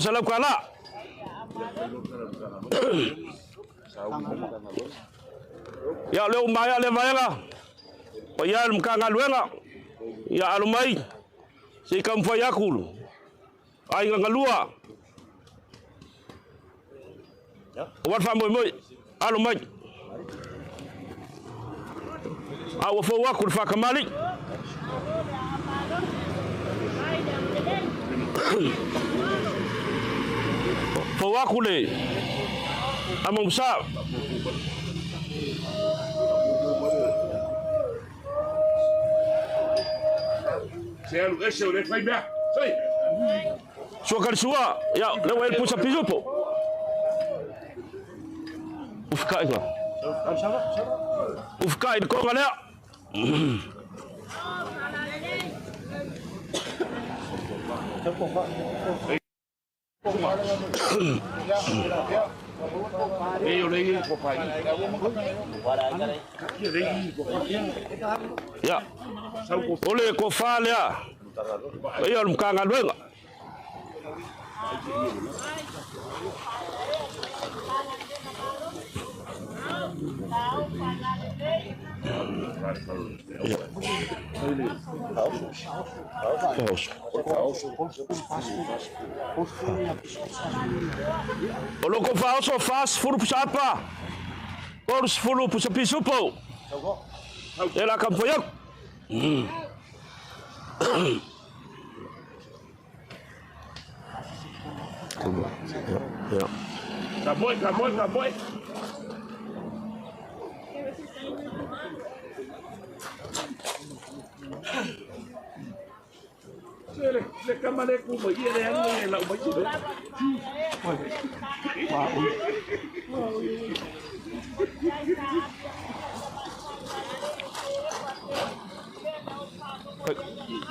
salam kala Ya leo maya le vaenga. O ya mkanga luenga. Ya alumai. Si kamfa yakulu. Ai ngalua. Wat fa moi alumai. Awa fo wakul fa kamali. Fo wakule. Among sa. Sel ese ole fai bia. Sai. Sua sua, ya lewa el pusa pijupo. Ufkai ko. Ufkai ko ngale. Ya. Ole ko falea. Ayo mkanga luenga. Olo ko faoso fas furu pusapa. Kors furu pusapisupo. Ela kampoyak. Ya. Kaboy. Le kamane ku mo yele ani la mo chido.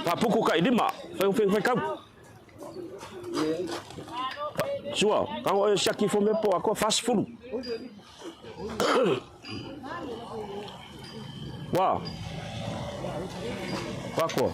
Papuku kai di mak, fai kau. Sua, kau syaki fome po aku fast food. Wah. Pako.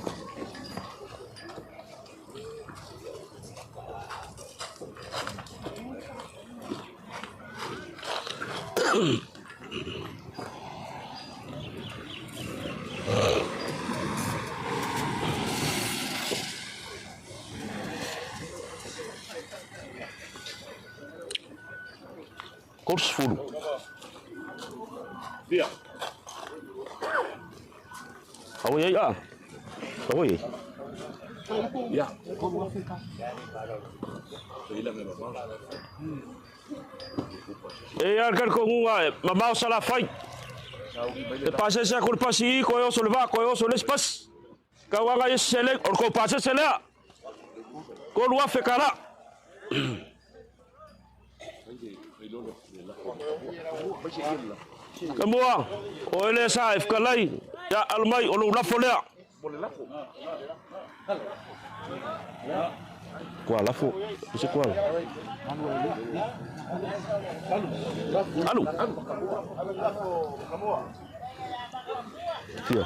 Kurs fulu. Via. Awo ya. Awo ya. Ya. Kan ko ngunga mabao sala fight. Pase sa kur pasi ko yo solva ko yo soles pas. Kawanga is select or ko pase sela. Ko lua fekala. Kamua ole sa ifkalai ya almai olu lafolea. Kwa lafo isi kwa. Alu. Tia.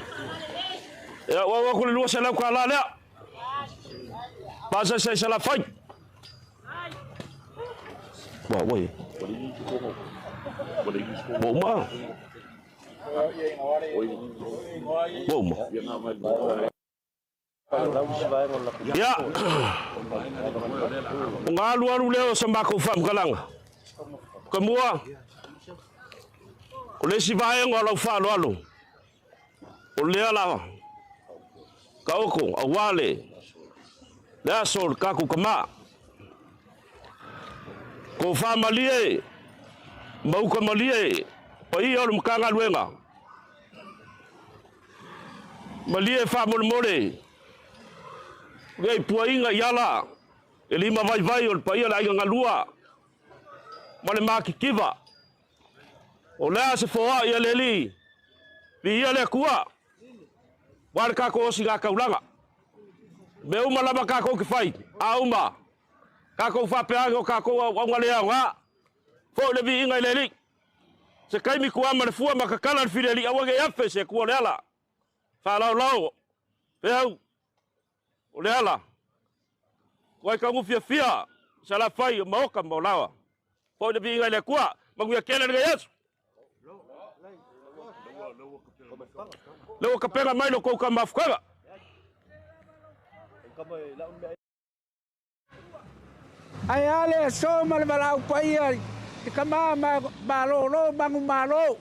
Ya wa kule luwa sala kwa la. Pasa sai sala fight. Wa woi. Boma. Boma. Ya. Ngalu leo sembako fam kalang. Kamua. Ole si vai ngalo fa lo. Ole ala. Kauko awale. Da sol kaku kama. Ko fa malie. Mau ko malie. Pai ol mkanga luenga. Malie fa mole. Gai puinga yala. Elima vai ol pai ala ngalua. Mole maki kiva. Ola se foa ya leli. Bi ya le kuwa. War ka ko singa kaulanga. Meu malama ka ko ki fai. Auma. Ka ko fa peango ka ko ngale nga. Fo le bi inga leli. Se kai mi kuwa marfua makakala fileli awage yafe se kuwa lela. Fa lao. Peu. Oleala. Koi ka ngufia fia. Sala fai maoka maulawa. Po le binga le kua, manguia kele le yesu. Lewa kapenga mai lo kouka mafukanga. Ai ale so mal malau paia te Tamā Malolo Manumalo.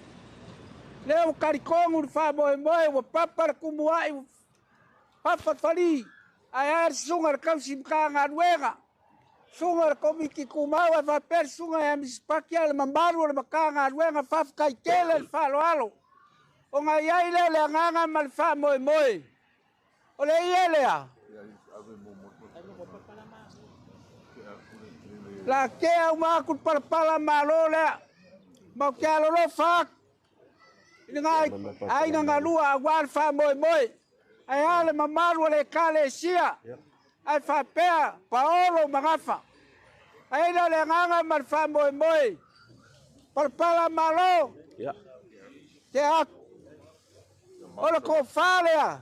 Leo karikongu fa moe moe wa papa kumuai papa fali. Ai ar sunga kausi mkanga ruega. Sunga komiki kumau va per sunga ya mispakia mambaru le makanga ruega fa kai kele fa lo. O nga yaile le nganga mal fa moe moe. O le yele a. La kea uma kut pala malole. Mau kia lo fa. Ngai ai nga lua wal fa moe moe. Ai ale mamaru le kale sia. Ai fa pea paolo magafa. Ai le nganga mal fa moe moe. Pala malo. Ya. Te ak. Ola ko falea.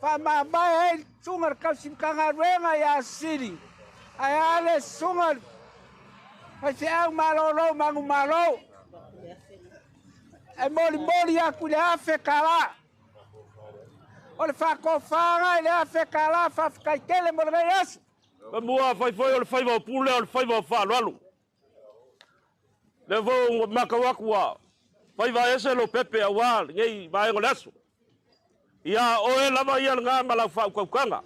Fa ma mai ai sungar kausim kanga renga ya siri. Ai ale sungar. Ai se au malolo manumalo. Ai moli aku le afe kala. Ola fa ko fanga le afe kala fa kai kele mo le yesu. Mua fai o le fai va pule o le fai va fa lo. Le vo makawakua. Fai va ese lo pepe awal ngai va ngo leso. Ia o e lava ia nga mala fa kanga.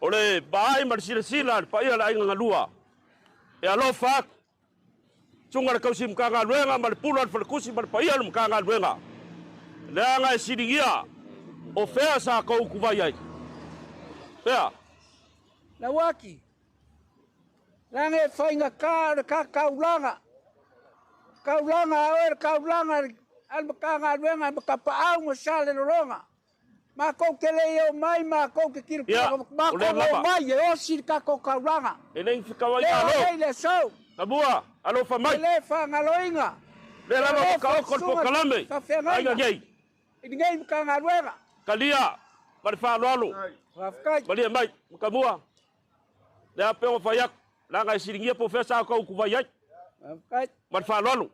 Ole bai mar sila pa ia la nga lua. E alo fa tunga ka sim kanga luenga mal pulan fa kusi mal pa ia lum kanga luenga. Le nga siringia o fea sa ko ku vai ai. Fea. Na waki. Lange fainga ka kaulanga. Kaulanga al makanga luenga makapaa mo sale longa. Ma ko kele yo mai ma ko ke kir ma ko mai yo sir ka ko kaulanga. Ele fica vai alo. Le so. Tabua, alo fa mai. Le fa ngaloinga. Le la ka ko ko kalame. Ai ngai. Ninguém makanga luenga. Kalia, par fa lo. Rafkai. Bali mai, kamua. Le ape o fayak, la ngai siringia po fesa ko ku vai ai. Rafkai. Par fa lo.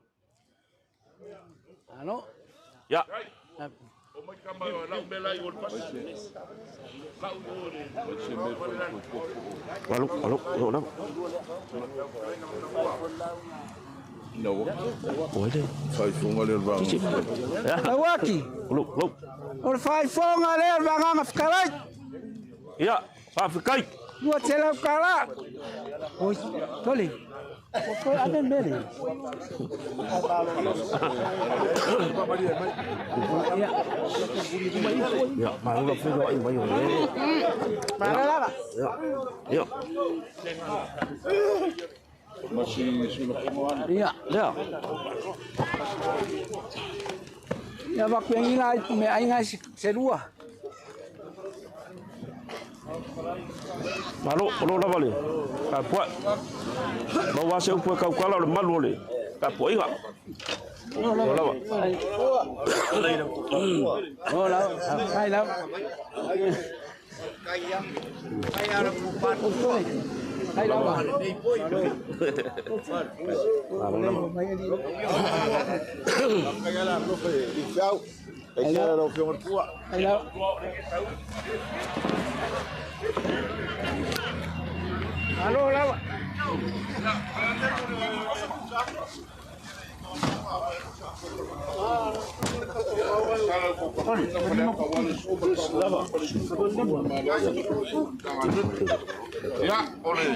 Ano? Ya. O mai kama la mela i ol pas. La Alo, no. no. Olha. Fai funga le vang. Awaki. Lo. Or fai fonga le vanga fkalai. Ya, fa fikai. Dua cela kala. Oi, toli. Ko ada mele. Ya, malu fi lo ai mai ole. Para. Ya. Masih sudah kemuan. Ya. Ya bak pengi lai me ai ngai serua. Malo, lo vale. Ka po. Bawa se upo ka kala le malu ole. Ka po inga. Lo lava. Hola, hai la. Hai la. Hai la. Halo, lawa. Ya, ole.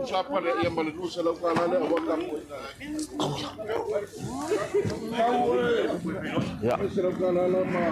Siapa yang Maliu selalu kalah le awak Ya. selalu kalah lama.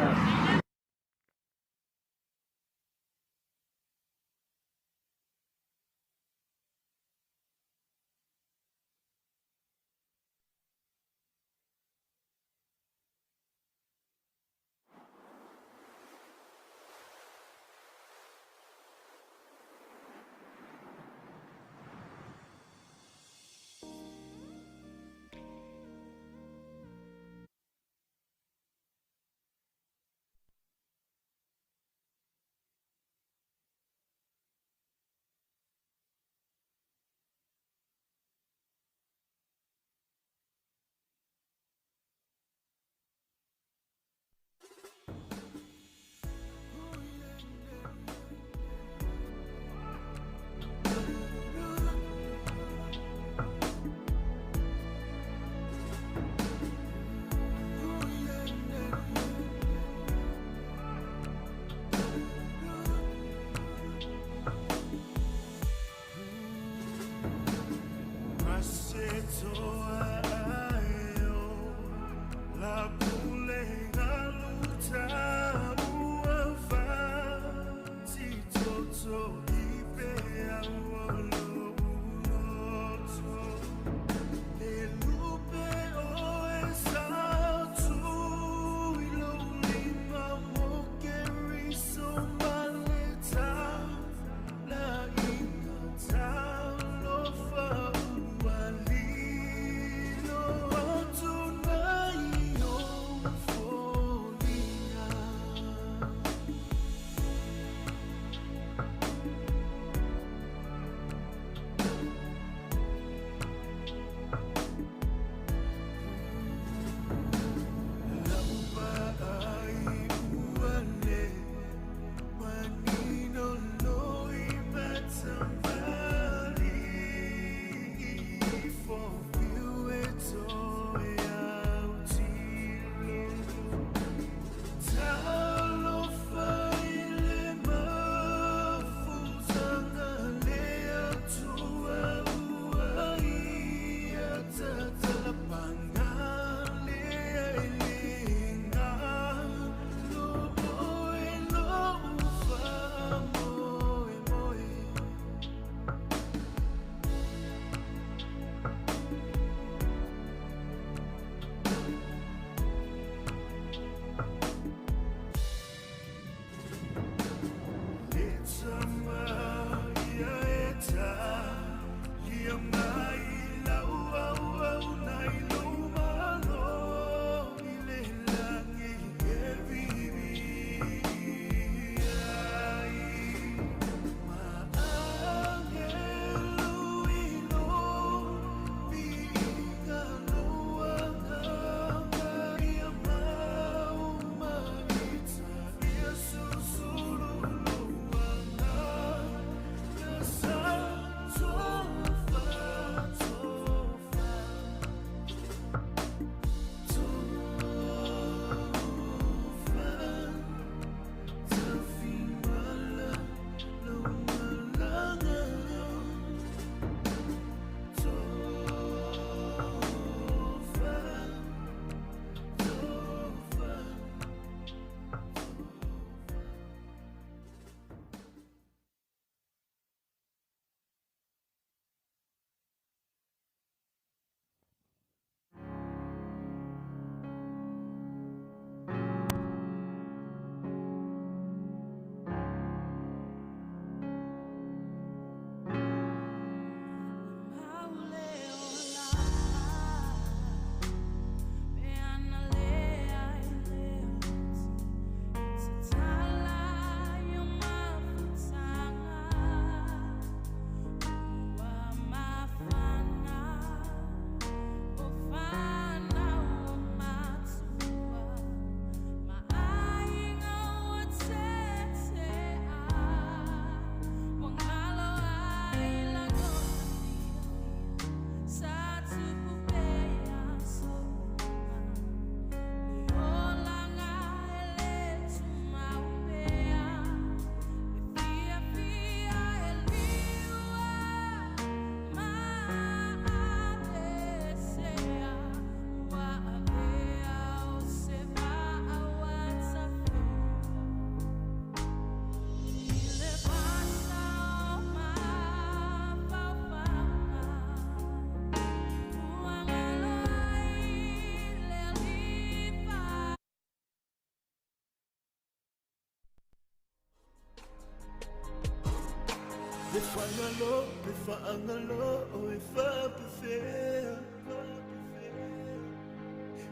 Angalo, e fa pefea,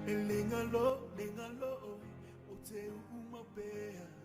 e lingalo, o te uma pea.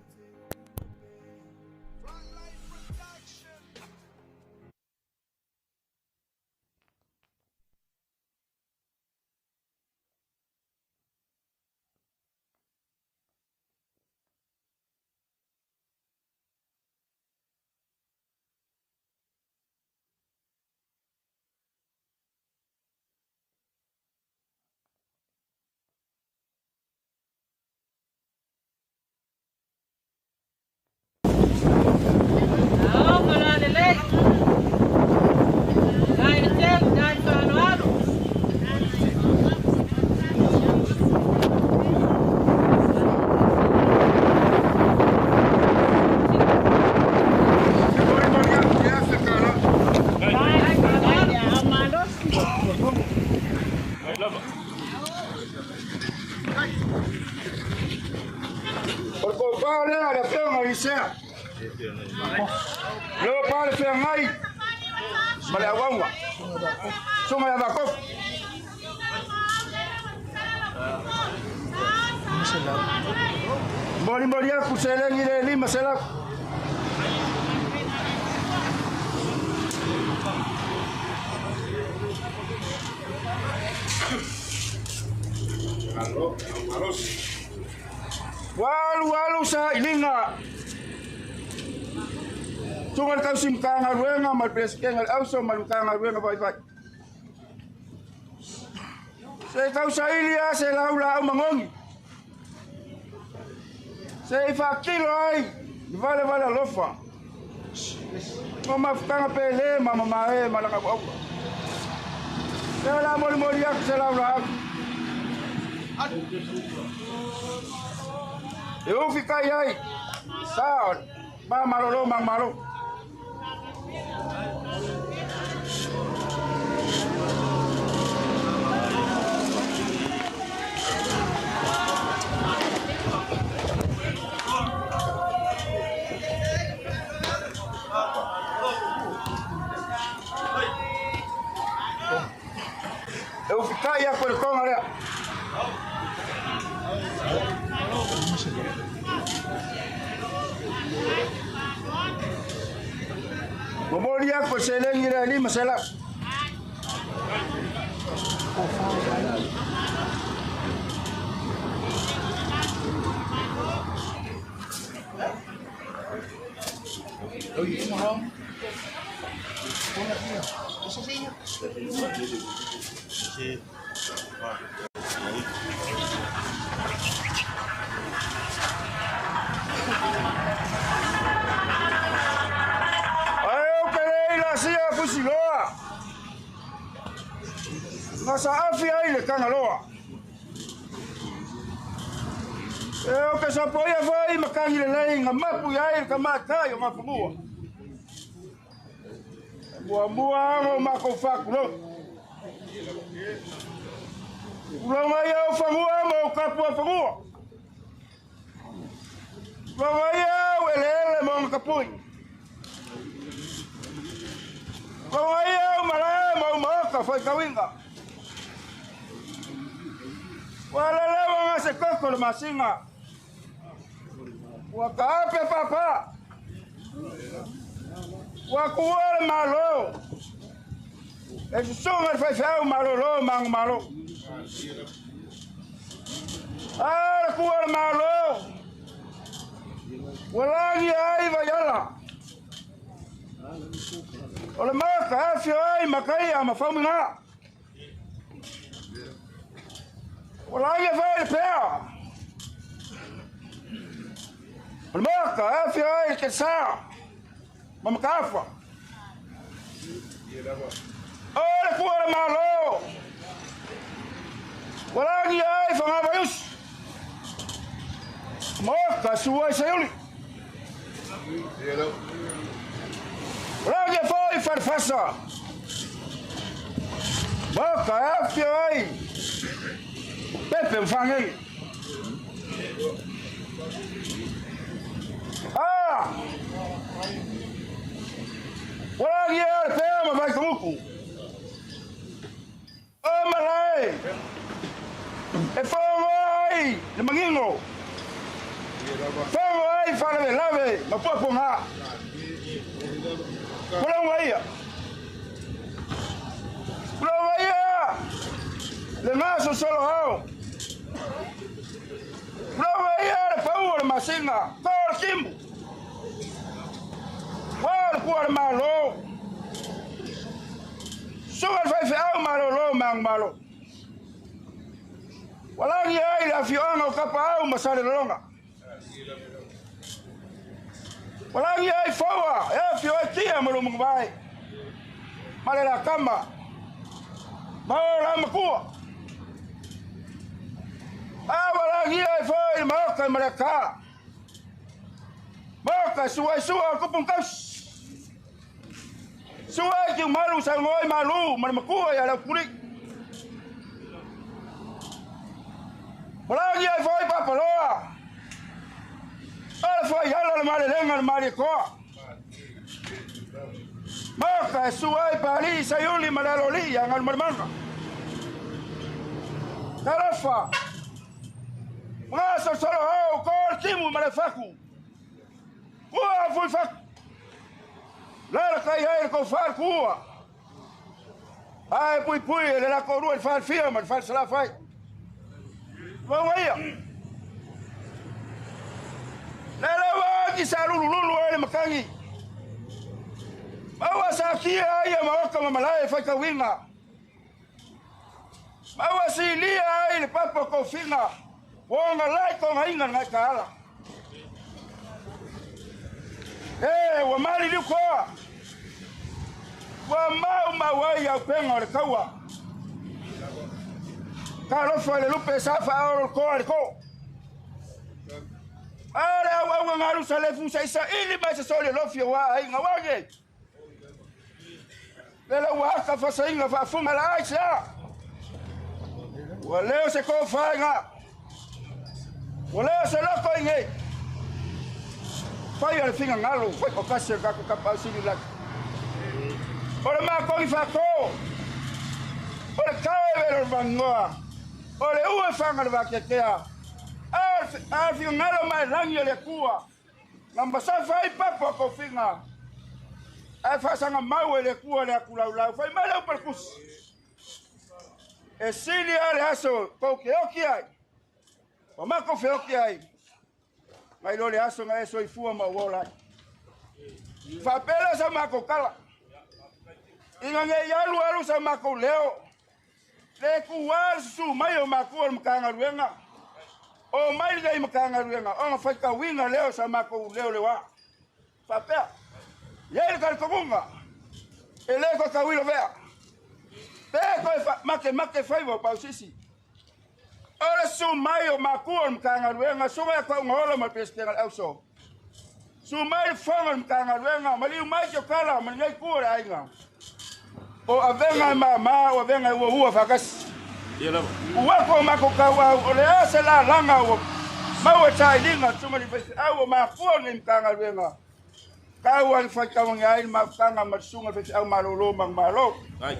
Por pale ada peng ai se. Lo pale peng ai. Bale awangwa. Sunga ya bakop. Mori aku seleng ile lima selak. Walu sa ilinga. Tungal kau simkang arwenga mal preskengal auso malukang arwenga bai. Saya kau sa ilia se laula mangongi. Saya fakilo ai vale lofa. Mama fkanga pele mama mae malanga bau. Saya mori aku se laula. Eu fiquei aí, sabe? Tamā Malolo Manumalo. Eu fiquei aí com o ali. Kemudian perseleng ini masalah. Nasa afya ile kana loa. Eu que só poia vai makangile lai ngamapu ya ile kama tayo mafumua. Mua mo makofakulo. Ulama ya famua mo kapua famua. Ulama ya welele mo kapui. Ulama ya malaya mo maka foi kawinga. Walalewa ngase koko masinga. Wakape papa. Wakuole malo. Esse sonho foi feio Malolo Manumalo. Ah, kuole malo. Walagi ai vayala. Ole maka afyo ai makai amafamu na. Walagi vai pea. Ole maka afyo ai kesa. Mamakafa. Ole kuole malo. Walagi ai fangabayus. Moka suai sayuli. Walagi foi farfasa. Moka afyo ai. Pepe mfangai. Ah! Walagi ai pema vai kumuku. Oh malai. E fawai, le mangingo. Fawai fala lave, ma popo nga. Wala waya. Wala waya. Le naso solo hao. Wala waya le pau le masinga, ko kimbu. Wala ko le malo. Sugal fai fai Malolo Manumalo. Walagi ai la fiona o kapau masale longa. Walagi ai fawa, fio tia mo mbai. Male la kamba. Mala makua. Walagi ai foi maka malaka. Maka suai kupung kas. Suai ki malu sangoi malu makua ya la kurik. Malagi ai foi papaloa. Ala foi ala le male lenga le male ko. Maka suai pali sayuli malaloli yang al marmanga. Tarafa. Masa solo ho ko timu malafaku. Kua foi fak. La kai ai ko far kua. Ai pui le la ko ru el far firma, el far sala fai. Vamos aí. Lelewa ki sarululu ele makangi. Bawa sakia ai maoka mamalai fai ka winga. Bawa silia ai le papa ko finga. Wonga lai ko ngainga ngai kala. Wa mali ni ko. Wa mau ya penga le kawa. Kalo fale lupe safa oro ko. Ara wa ngaru sale fu sa ili ba se sole lo fio wa ai ngawage. Lela wa ka fa sa inga fa funga la aisha. Wa leo se ko fa nga. Wa leo se lo ko inge. Fa ya finga ngalo fa ko kase ka ka pa sili la. Ora ma ko fa ko. Ora ka vero bangoa. Ole ue fanga le vaketea. Alfi ngalo mai rangi le kua. Ngamba sa fai papa ko finga. Ai fa sanga mau le kua le akula fai mai le perkus. E sili ale aso ko ke oki ai. O ma ko fe oki ai. Mai lo le aso ngai so ifua ma wola. Fa pela sa ma ko kala. Inga nge yalu sa ma ko leo. Le kuar su mai o makua mkanga ruenga. O mai dai mkanga ruenga. O fa ka winga leo sa mako leo lewa. Fa pe. Yele ka komunga. Ele ko ka wilo vea. Pe ko fa make fa ibo pa sisi. Ora su mai o makua mkanga ruenga su mai ko ngolo ma peskenga auso. Su mai fonga mkanga ruenga mali mai jo kala mali kura ainga. O avenga mama o avenga wo fakas. Yela. Wako makokawa ole asela langa wo. Mawe tailinga tumali pesi awo mafoni mkanga wenga. Kawa faka wangai mafanga masunga pesi au malolo Manumalo. Ai.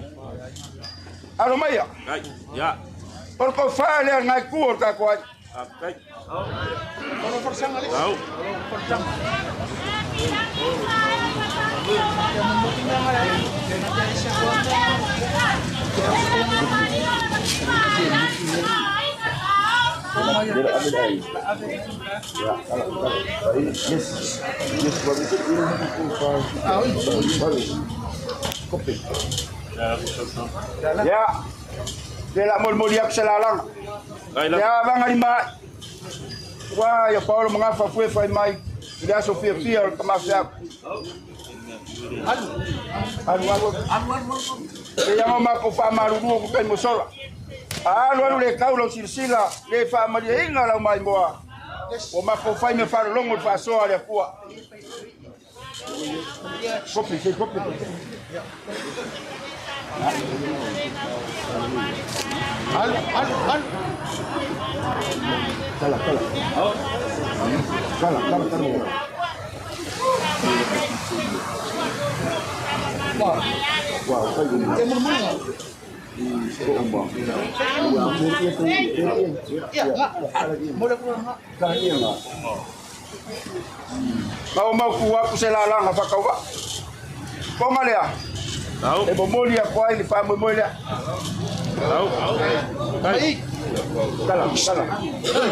Alomaya. Ai. Ya. Por ko fale ngai kuo ka ko. Ai. Ono forsang ali. Au. Forsang. Ya, de la molmoliak selalang. Ya, bang lima. Wah, ya Paulo mengafa fue fai mai. Dia Sofia Pia kemafia. Anu. Dia ngoma ko fa maru ko pen musola. Anu le kaulo silsila le fa maria inga la mai moa. O ma ko fa me fa longo fa so ale kwa. Kopi. Al. Kala. Wow, Kau mau kuat selalang apa kau pak? Kau malia? Tahu. Bomoli ya kau ini faham bomoli ya? Tahu. Baik. Kalah.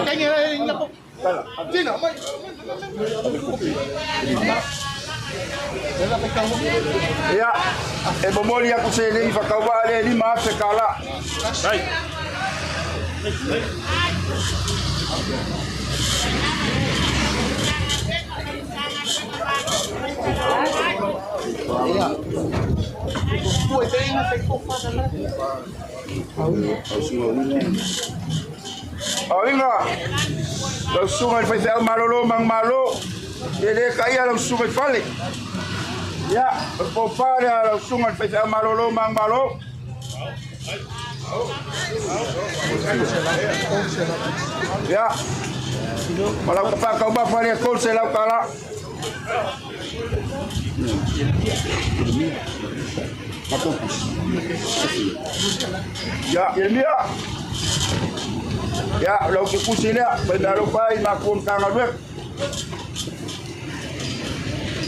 Kayaknya ini apa? Kalah. Cina apa? Ya, bomoli aku sini kau balik ini maaf sekala. Baik. Iya. Kue tadi nak tekuk pada lah. Oh inga, langsung ay Tamā Malolo Manumalo, ele kaya langsung ay fali. Ya, pagpapara langsung ay Tamā Malolo Manumalo. Ya. Malau ka kau ba pare ko se la kala. Ya, Ilmia. Ya, lau ke kusinya, benda lupa ina kum kangal wek.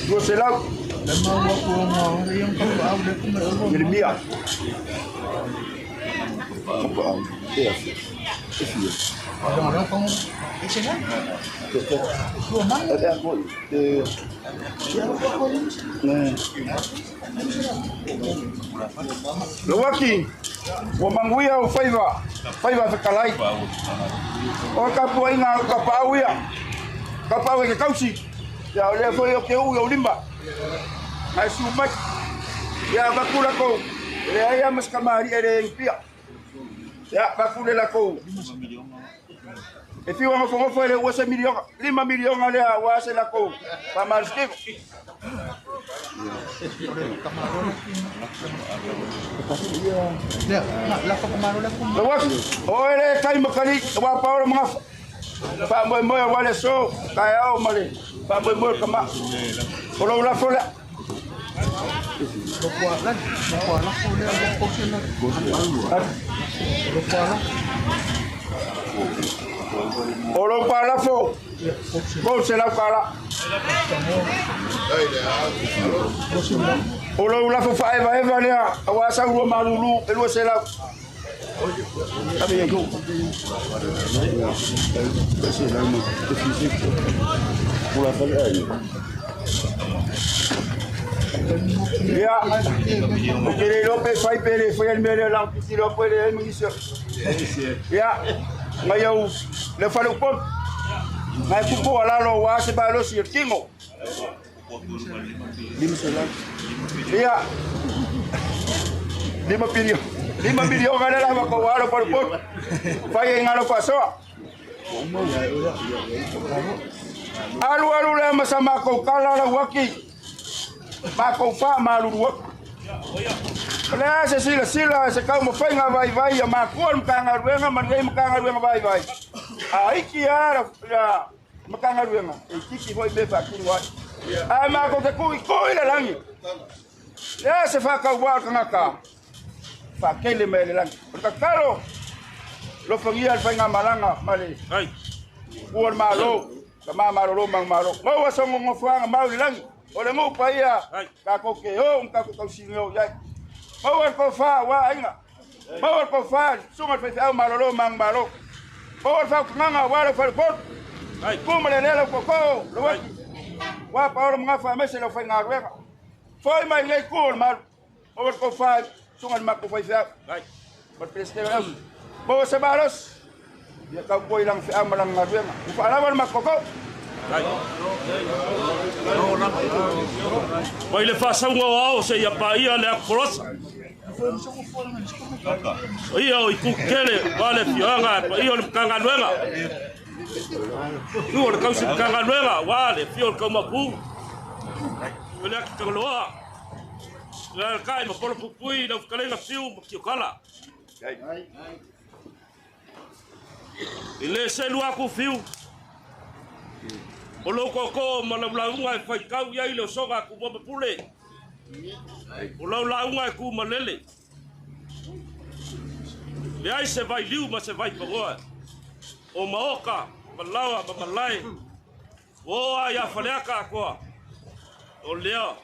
Dua selau. Ilmia. Lawaki, wamangwia o faiva fekalai. O kapua inga kapauia, kapau ke kausi. Ya ole foi o ke u limba. Ai sumat. Ya bakula ko. Le aya mas kamari ere impia. Ya bakule la ko. E fi wanga fongo foi le wasa milion, 5 milion ale wasa la ko. Pa marske. Oleh kali makali apa orang mengaf. Pak boy boy wale so kaya male. Pak boy boy kama. Kalau la fola. Orang pala fo. Kau sela kala. Orang la fo fa eva ni awasa ru malulu elu sela. Tapi yang tu. Ya, mungkin Lope fai pele foi el mere lang si Lope le mengisio. Ya, ngayau le falu pon. Ngai kupo ala lo wa se ba lo si kingo. Ya. 5 milion ada lah mako walo falu pon. Fai ngalo paso. Alu le masama ko kala la waki. Mako fa malulu. Lah sila se kau mo fai vai ya mako mkangaruenga mangai mkangaruenga vai. Iki ara ya mkangaruenga. Iki foi be fa kinwa. Mako ke ko ile langi. Ya se fa ka wa kangaka. Fa kele mele langi. Kalo lo fangia fa ngamalanga male. Hai. Buon malo. Tamā Malolo Manumalo. Mau wasongo ngofuanga mau langi. Ole mo paia ka ko ke o ka ko singo ya. Mau ko fa wa inga. Mau ko fa sunga fa Malolo Manumalo. Mau fa nganga wa fa ko. Ai ko malele ko ko. Lo wa pa ora mga fa mese lo fa ngarwe. Foi mai ngai ko mal. Mau ko fa sunga ma ko fa fa. Ai. Por prestero. Mau se balos. Ya ka ko ilang fa malang ngarwe. Fa alawan makoko. Mai le fasaunga o se ia pa ia le akorosa. Ia o ikukele wale fianga pa ia le kangaluenga. Tu o kausi kangaluenga wale fio ko mapu. Ole ki toloa. La kai mo polo pupui na kalenga fiu mo kiokala. Ile se lua ku fiu. O loko ko malaulaunga fai kau ia ile soga ku mo pule. O laulaunga ku malele. Le ai se vai liu ma se vai pagoa. O maoka malawa mamalai. O ai afaleaka ko. O leo.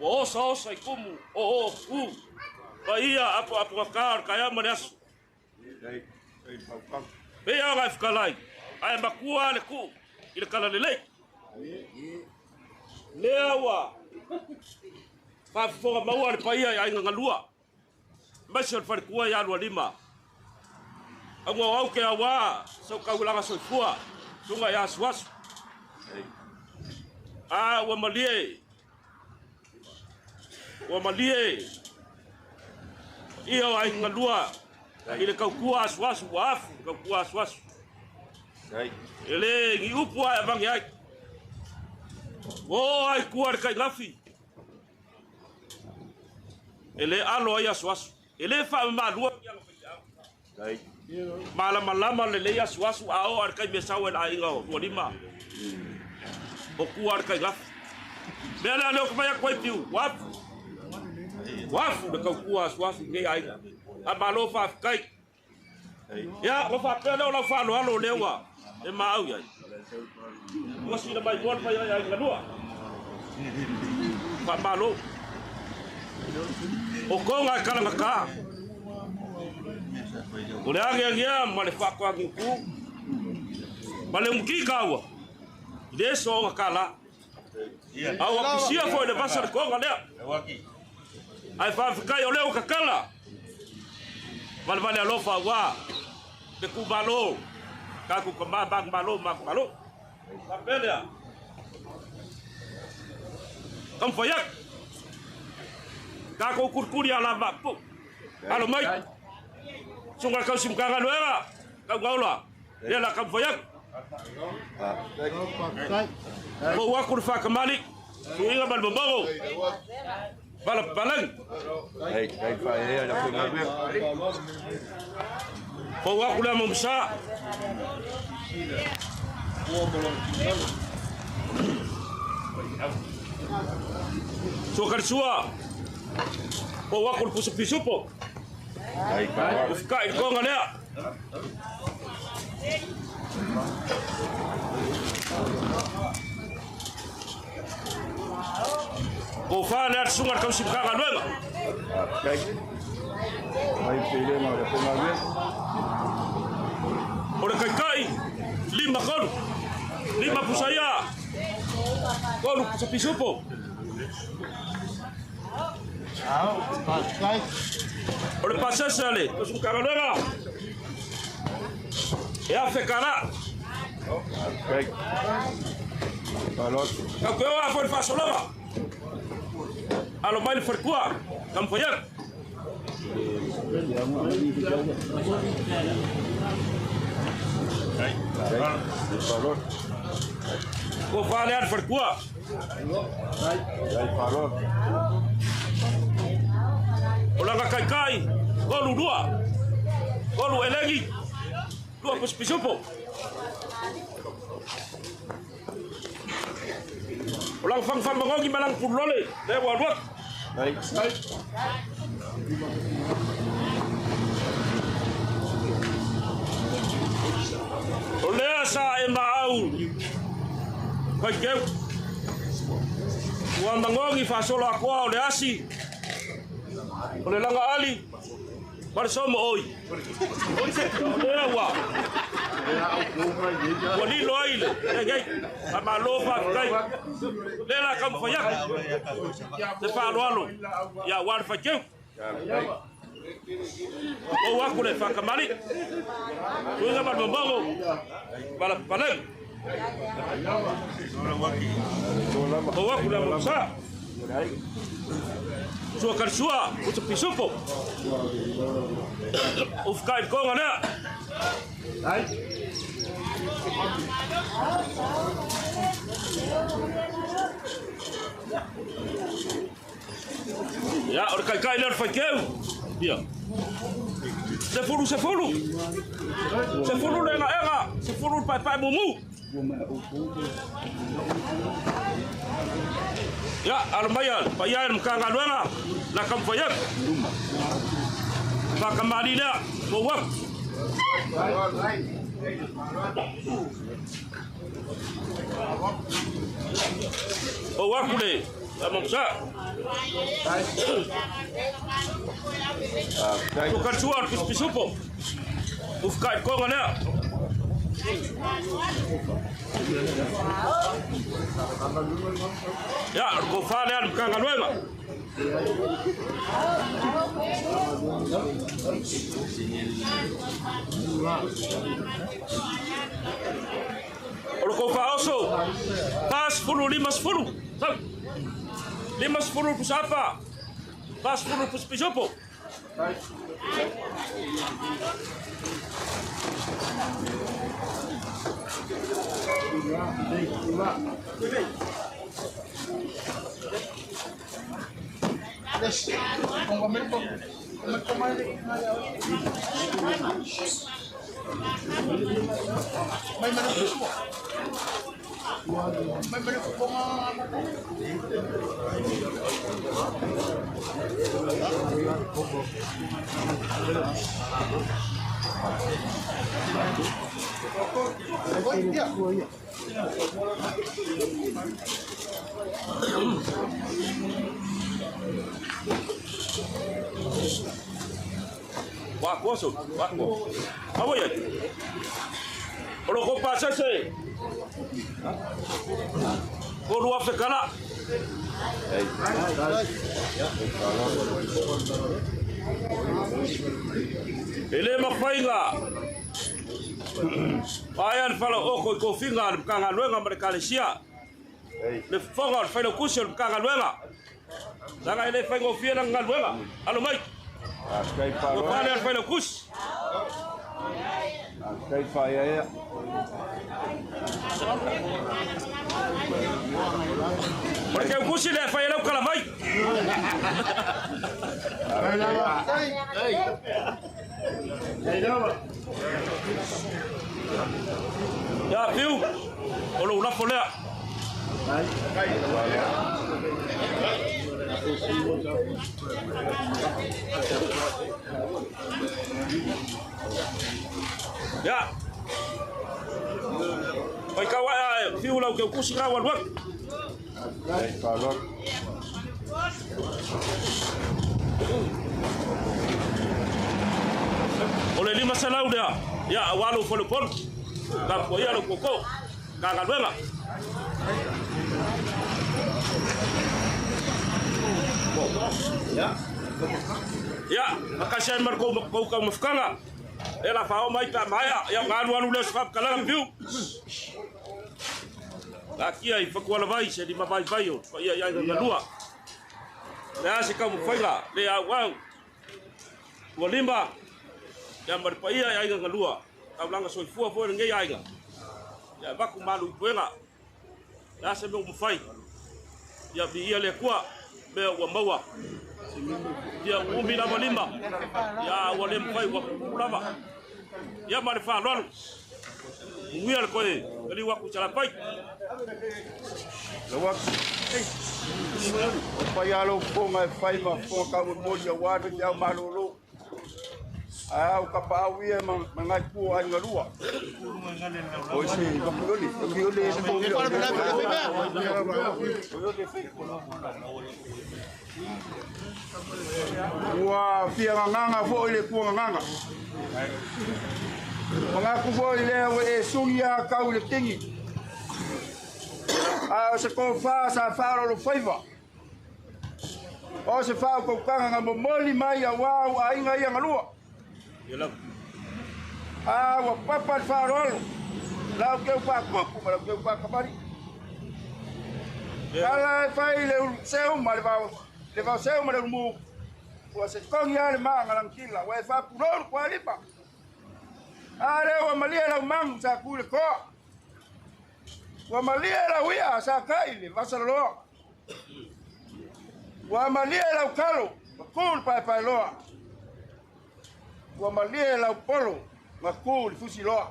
O so ikumu o ku. Baia apo kar kaya manas. Bea ga fkalai. Ai makua le ku. Ile kala lele. Lewa. Fa fo maua le paia ai ngalua. Masol fa kua ya lua lima. Angwa au ke awa so ka ulanga so fua. Sunga ya Asuasu. Wa malie. Wa malie. Iyo ai ngalua. Ile ka kua Asuasu wa afu ka kua Asuasu. Ele ngi upu ai bang ai. Wo ai kuar kai lafi. Ele alo ai Asuasu. Ele fa malua yang Baik. malama le le asuasu ao ar kai mesau el ainga o lima. O kuar kai gaf. Bela le o mai ko piu. Waf de kau kuar asuasu ngai ainga. A malo fa kai. Ya, o fa pele o la fa lo lewa. E mau ya. Wasi da mai bon fa ya ngadua. Fa malo. O konga kala ka. O le age ma le fa ko agi ku. Ma le mki kawa. Le so kala. Au akusia foi le pasar konga le. Ai fa kai o le o kakala. Vale alo fa wa. De ku balo. Ka ku kamba bang malo mak malo. Ka pele. Kam fayak. Ka ko kurkuri ala ba pu. Alo mai. Sunga kau simkanga luera. Kau gaula. Dia la kam fayak. Ko wa kur fa kamali. Suinga bal bombo. Balap balang. Baik, fa ya da ko ngabe. Ko wa kula momsa. Sokar sua. Ko wa kul pusupo. Baik, Pak. Ufka ko ngale. Ko fa na sungar kau simkanga luenga. Baik. Baik, pilih mau da ko ngabe. Ora kai 5 kolu. 5 pusaya. Kolu pusupo. Ora passa sale, kau simkanga luenga. Ya fekara. Baik. Balot. Kau apa fa solava. Alo mai farkua, kam fayak. Balot. Ko fa le farkua. Baik, balot. Ola kai. Golu dua. Golu elegi. Dua pusupo. Ulang fang mangogi malang pulole. Lewa dua. Baik. Ole sa e mau. Kau Wa mangogi fa solo akwa ole asi. Ole langa ali. Mar somo oi. Lewa. Wali loile. Gai. Ama lo fa kai. Lela kam fayak. Se fa lo. Ya war fa keu. O wa kule fa kamali. Kuinga ba bombo. Bala palang. O wa kule mo sa. Sua sua, pusupo. Ufka ko ngana. Ya, ora kai ler fakeu. Dia. Se fulu. Se fulu le na era, se fulu pai mumu. Ya, almayal, payan mkanga luenga, la kam fayak. Fa kamali da, ko wak. O wakule, amamsa. Tukar suar pisupo. Ufka ko ngana. Ya, ko fa le mkanga luenga. Ora ko fa oso. Pas 5 Sab. 5 pusapa. Pas 10 puspisopo. Wako so, wako. Awo ya. Olo ko pasa se. Ko lu afekala. Ele mafainga. Ayan fala oko ko finga kanga luenga merkalesia. Le fonga fala kusel kanga luenga. Sanga ele fainga fiena ngaluenga. Alo mai. Askai Ko paro. pale fala kus. Askai faya. Porque o kusi le fala kala mai. Ya viu? Olo la folea. Ya. Oi kawa viu la o kusi ra wa. Askai paro. Ole lima salau dia. Ya walu folo pol. Ka po ya lo koko. Ka galwela. Ya, makasih marko ko ka mafkanga. Ela fa o mai ta maya, ya ngalu le sfap kala viu. Aqui aí, foi com a vai, se ele vai vai, ia na lua. Né, se como foi lá, le uau. O limba. Ya mar pa ia na lua. Au langa soi fua ngai ai. Ya ba ku malu puenga. Ya se me fai. Ya bi ia le kwa be o maua. Ya umi na limba. Ya o lim fai wa lava. Ya mar fa lolo. Muia ko ele wa ku chala pai. Lawak. Payalo ponga fai ma foka mo molia wadu ya malolo. O kapau ia mangai pu ai ngarua. O si kapiole Wa fia nganga fo ile pu nganga. Mangaku fo ile e suia kau le tingi. Se ko fa sa faro lo faiva. O se fa ko kanga mo moli mai wa ai ngai ngalua. Yelam. Wa papa farol. La que pa ko la que pa kabari. Ala fai le seu mal le va seu mal mu. Wa se ko ya le ma ngalang kila wa fa puror kwa lipa. Ale wa malia la mang sa ku le ko. Wa malia la wia sa kai le va sa lo. Wa malia la kalo ko pa lo. Wa malia la polo makul fusi loa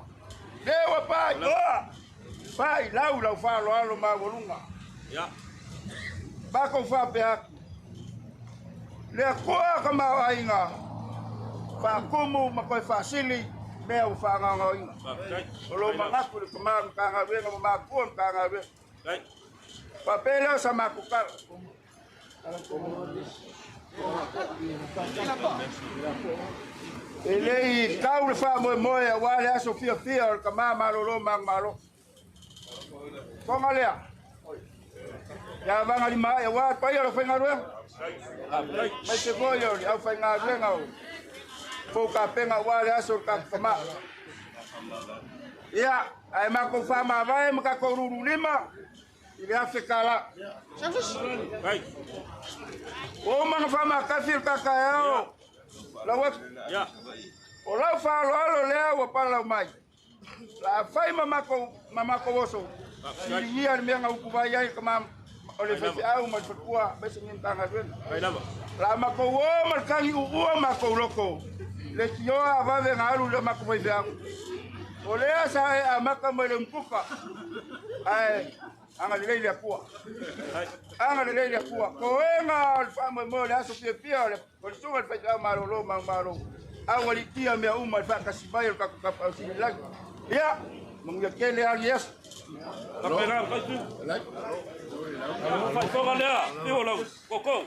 lewa pai loa pai lau fa lo alo ma volunga Ya. ba ko fa pe le ko ka ma ainga fa komu ma ko fa sili me u fa nga nga lo ma ngakul ko ma ka nga we nga ma ko ka nga we Kai. pa pelo sa ma ku ka Ele kau le fa mo mo ya wale aso fia fia Tamā Malolo Manumalo. Konga lea. Ya vanga lima ya wa pa yo fa ngarwe. Mai se go yo ya fa ngarwe ngau. Fo ka penga wale aso ka Tamā. Ya, ai ma ko fa ma vai ma ka ko ruru lima. Ile afekala. Kai. O ma fa ma ka fil ka ka yo. La wa Ya. o la fa lo alo le wa pa la mai la fai mama ko woso ni ya me nga ku ba ya ka mam o le fa au ma fa ku ba se ngin tanga ren Kai lava. La mako o markangi ua mako loko. Le tioa avave ngaru le mako mai veang. O lea sa e a maka mai le mpuka. Ai, anga le leile apua. Anga le leile apua. Ko e ngā alfama mo le aso pia pia le polisunga le whaitau Malolo Manumalo. Awa li tia mea uma le whakasibai le kakukapa o sini lagi. Ia, manguia kele ali aso. Kapena, kaitu. Fai tonga lea, iho lau, koko.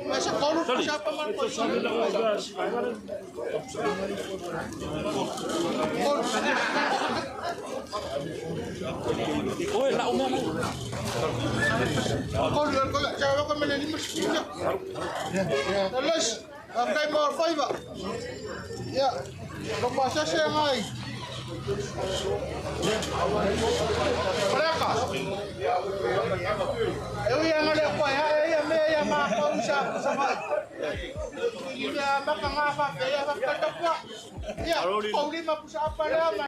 Mas kalau siapa Oi, la umum. Kau cakap kau mana ni mesti. Terus, angkai mau five. Ya, lepas saya ngai. Mereka. Yang ada apa ya? Yang yang apa usah sama. Ini apa ngapa? Ya apa kata. Ya, kau ni mau usah apa ya?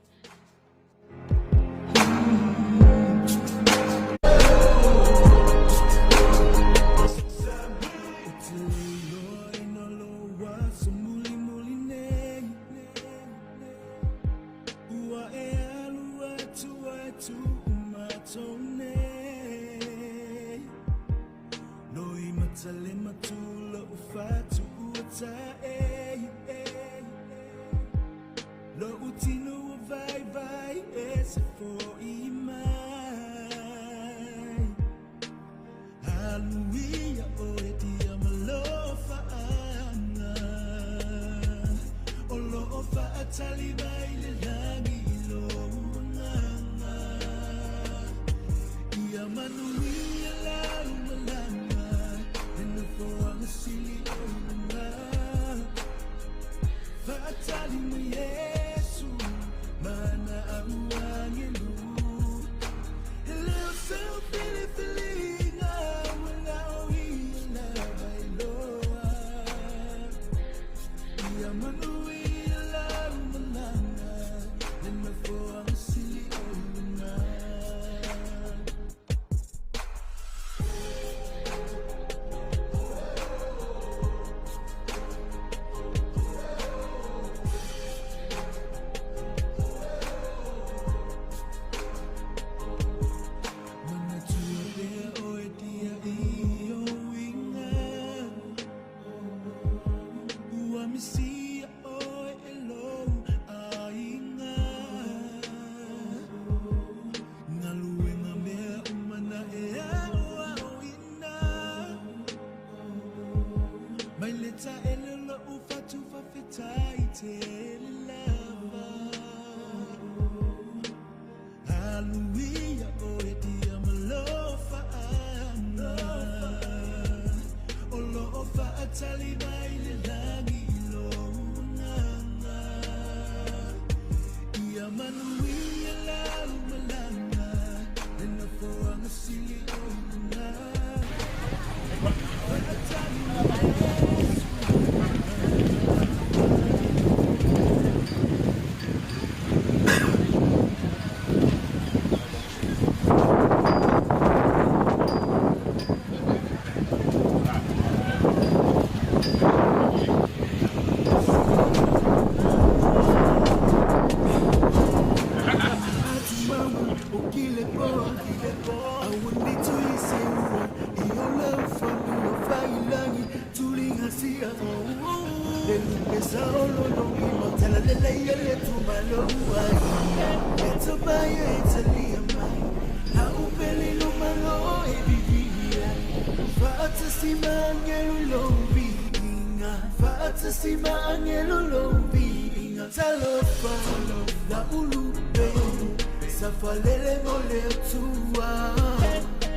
Safalele mole tua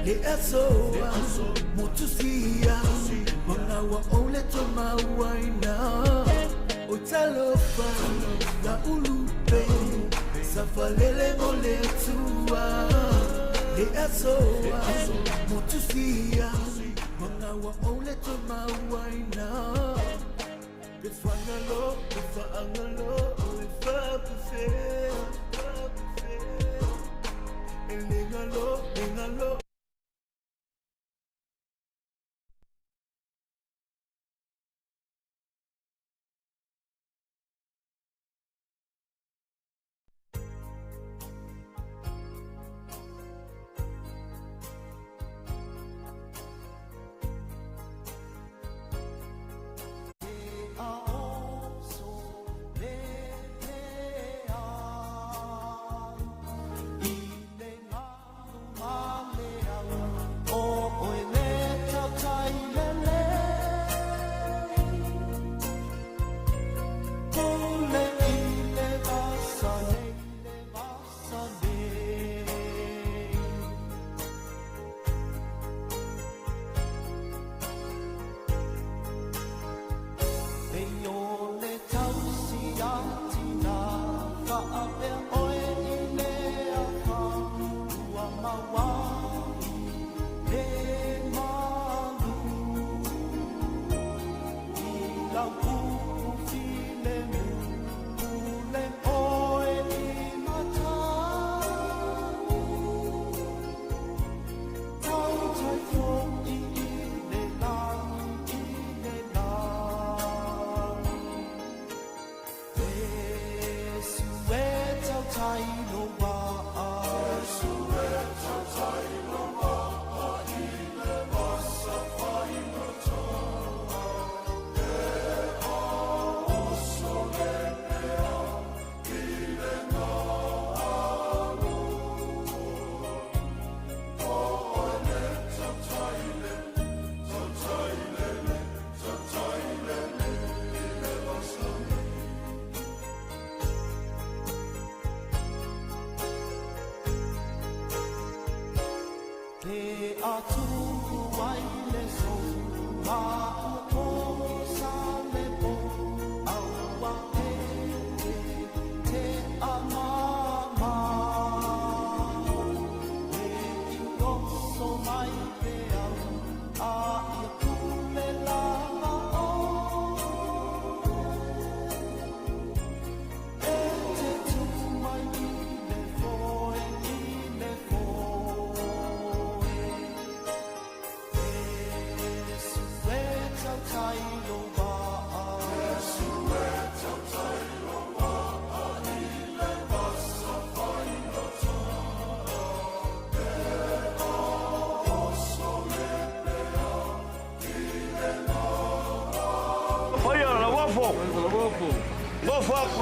le asoa mutusia mona wa ole Tamā waina otalofa la ulupe safalele mole tua le asoa mutusia Mana wa ole Tamā waina Be whangalo, be whaangalo, be whapuwhe E lingalo, lingalo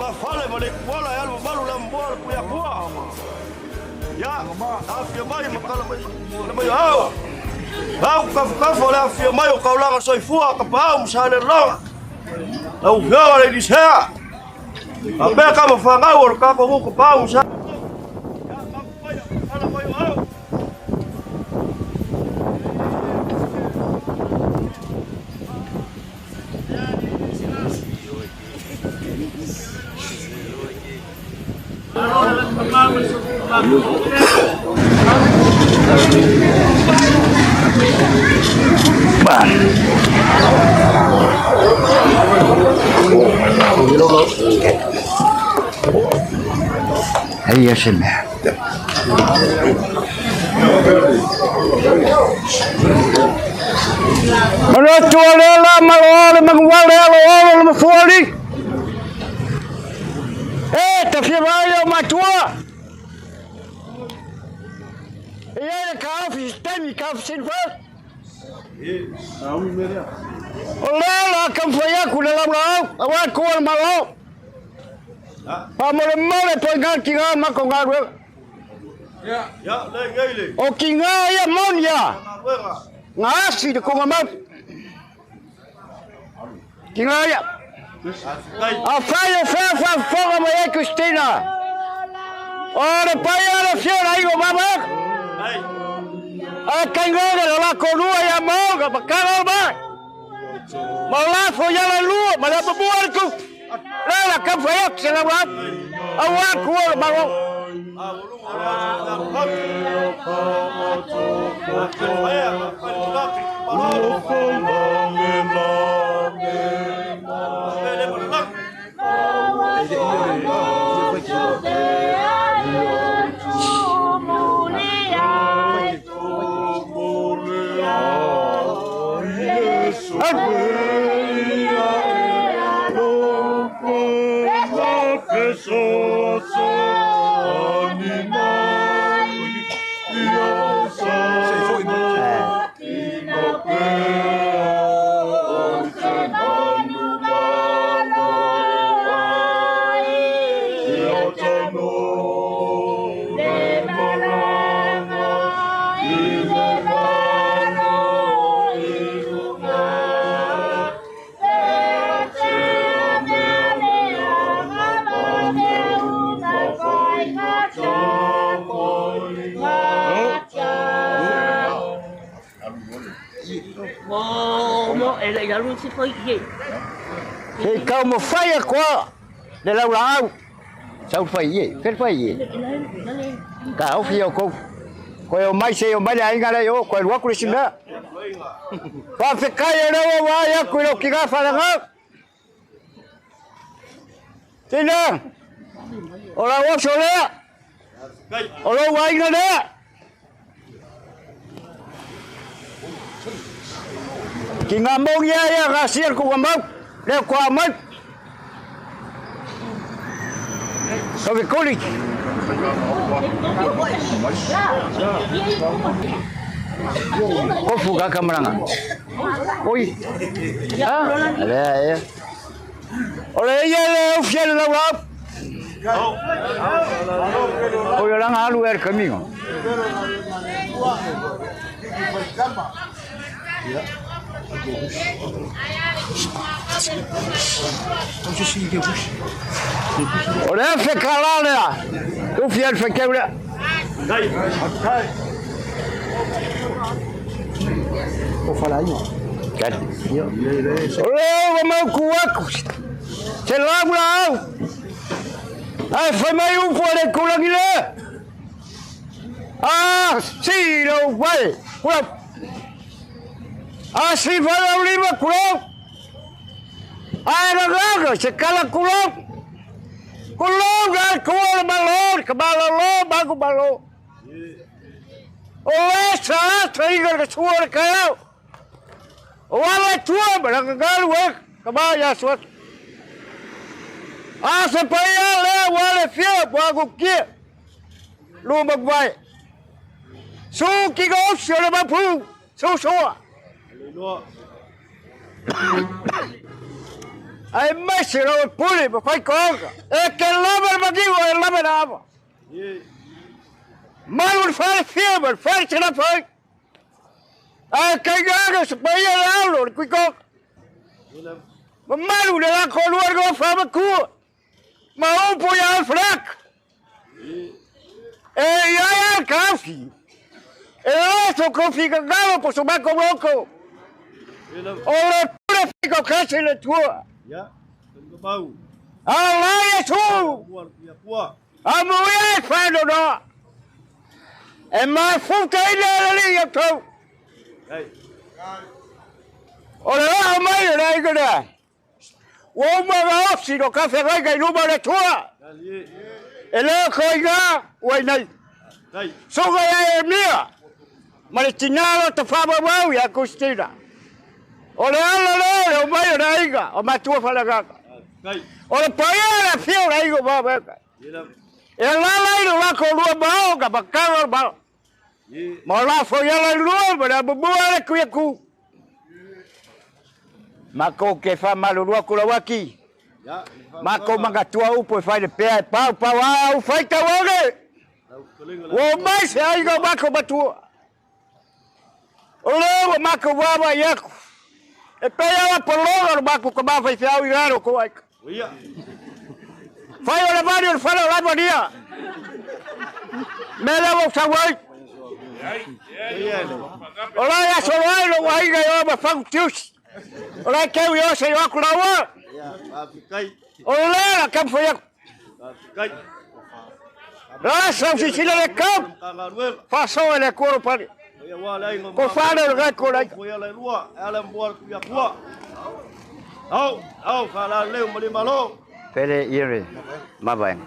La fale male kuala ya malu la mbora kuya kuwa ya afya mai makala mai hao kaf la afya mai kaulanga soifua kapau msale longa na ugawa le disea abe kama fanga wor ka ko kapau msale هيا سمع Maliu ole Tamā Malolo Manumalo te whiawai o matua. E ele kaofi sistemi kaofi sinfa. O lela kam foi aku na lau awa ko malo. Pa mole po ngal kinga mako ngal. Ya le gele. O kinga ya monia. Ngasi de ko mamat. Kinga ya. Afai fa foga mai Cristina. Ora pai ala fiora aí o mama. A kangoga la konua ya moga bakara ba. Mala fo ya la lua, mala buar ku. La ka fa ya se la wa. Awa ku ba. Thì câu một phây qua để lâu lâu sao phây gì phết phây gì cả ông phiêu cũng quay ông mai xe ông mai này ngay đây ô quay luộc đi xin đó và phải cái ở đâu mà ya quay luộc kia phải là ngốc thế nào ở đâu luộc số đấy ở đâu vậy ngay đấy chỉ ngắm bông ya gà xiên cũng ngắm bông đeo qua mất sao việc cố đi có phụ cả camera ôi đây ôi ya official đâu đâu ôi orang halu air kami kok olha fica lá né o fiel fica lá vou falar aí quer olha o meu cuaco sei lá não ai foi meio fora com aquilo ah sim não vai asli vala lima kulong ai nagaga sekala kulong kan kuala balon ke Malolo bagu balo ole sa trailer ke suara kau wala tua barang galu ke baya suat supaya le wala fia bagu kia lu magwai su ki go sura bapu su so ai mai se lo puli ma fai cosa e che lava ma dico e la menava ma non fare film fare ce la fai a cagare se poi l'aulo qui co ma non la con luogo fa ma cu ma un po' al frac e ya cafi e adesso configuravo posso ma con loco ole pure fico cazzo le tue ya tengo bau allora tu a morire fanno no e ma futa lì io tu ora mai lei che dai ma ofsi do caffè che il numero tua e le coiga vuoi nei so che è mia ma le tinalo te fa bau ya costina ole alla o mai raiga o ma tua fa la gaga ole poi la fio raigo va bene e la la con lo bao ga bakaro ba ma la fo ya la lu ba bu ala ku ma ko che fa male lo con la waki ma ko manga tua upo fai le pe pau au fai ta wole o mai se ai go ma ko batua ole ma ko wa ya e pega por loro ma ko ma fai fiao iraro ko ai fai ora vario fai la bonia me la vou sawai ora ya solo ai lo ai ga yo ma fa tius ora que eu sei o ku lawa ora la kam foi La sau si sila le kap. Fa so le koro pare. Ko fa le ga ko la. Ko ya le lua, ala mbuar ku ya kwa. Au, fa la le mo le malo. Pele ire. Mabang.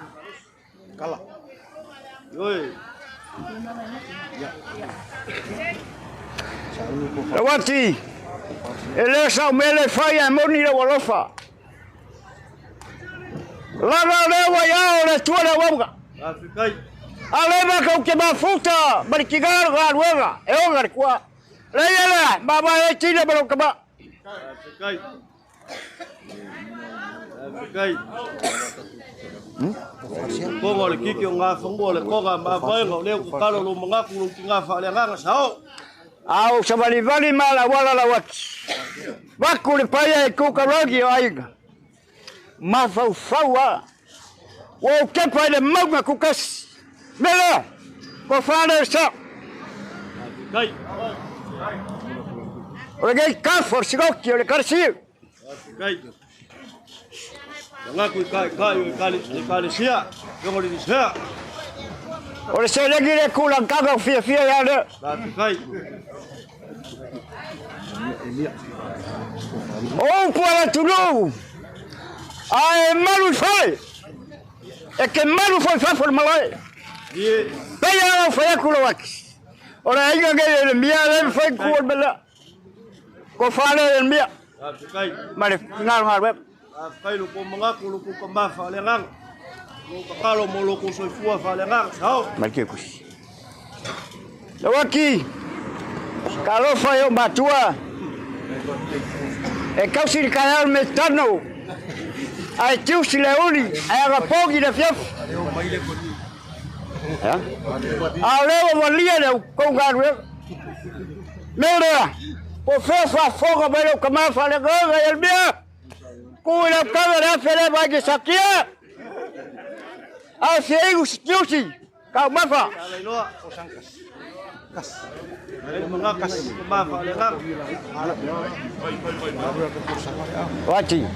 Kala. Yoi. Lawati. Ele sa mele fa ya moni le wolofa. La le wa ya le tua le wanga. Afrikai. Alema ka ke mafuta barikigar ga luega e ongar kwa le yala baba e tine balo ka ba Afrikai. Afrikai. Ko ngol kiki nga fongo le ko ga ma ba ngo le ku kalo lo manga ku tinga fa le nga sao au sabali vali mala wala la wat baku le paya e ku ka rogi aiga ma fa fa o ke pa le manga ku kas mela ko fa le sa kai o ge ka for sigokki o le karsi kai nga ku kai sia ngo le sia o le se le gire ku la ka fia ya le kai o para tulu ai malu fai e che malu fai fa for malai paya o fa ku lo wak ora ai ga le mia le fai ku bela ko fa le mia kai male ngal web kai lu ko manga ku lu ko ma fa le ngang lu ka kalo mo lu ko so fu fa le ngang sao malke ku lo waki kalo fa yo matua e causi il canal metano ai chiusi le uli ai agapogi le fiaf levo valia le con garwe mira po fa fogo belo kama fa le goga el mia ku la camera fele va que sakia a fiego chiusi ka mafa Wati,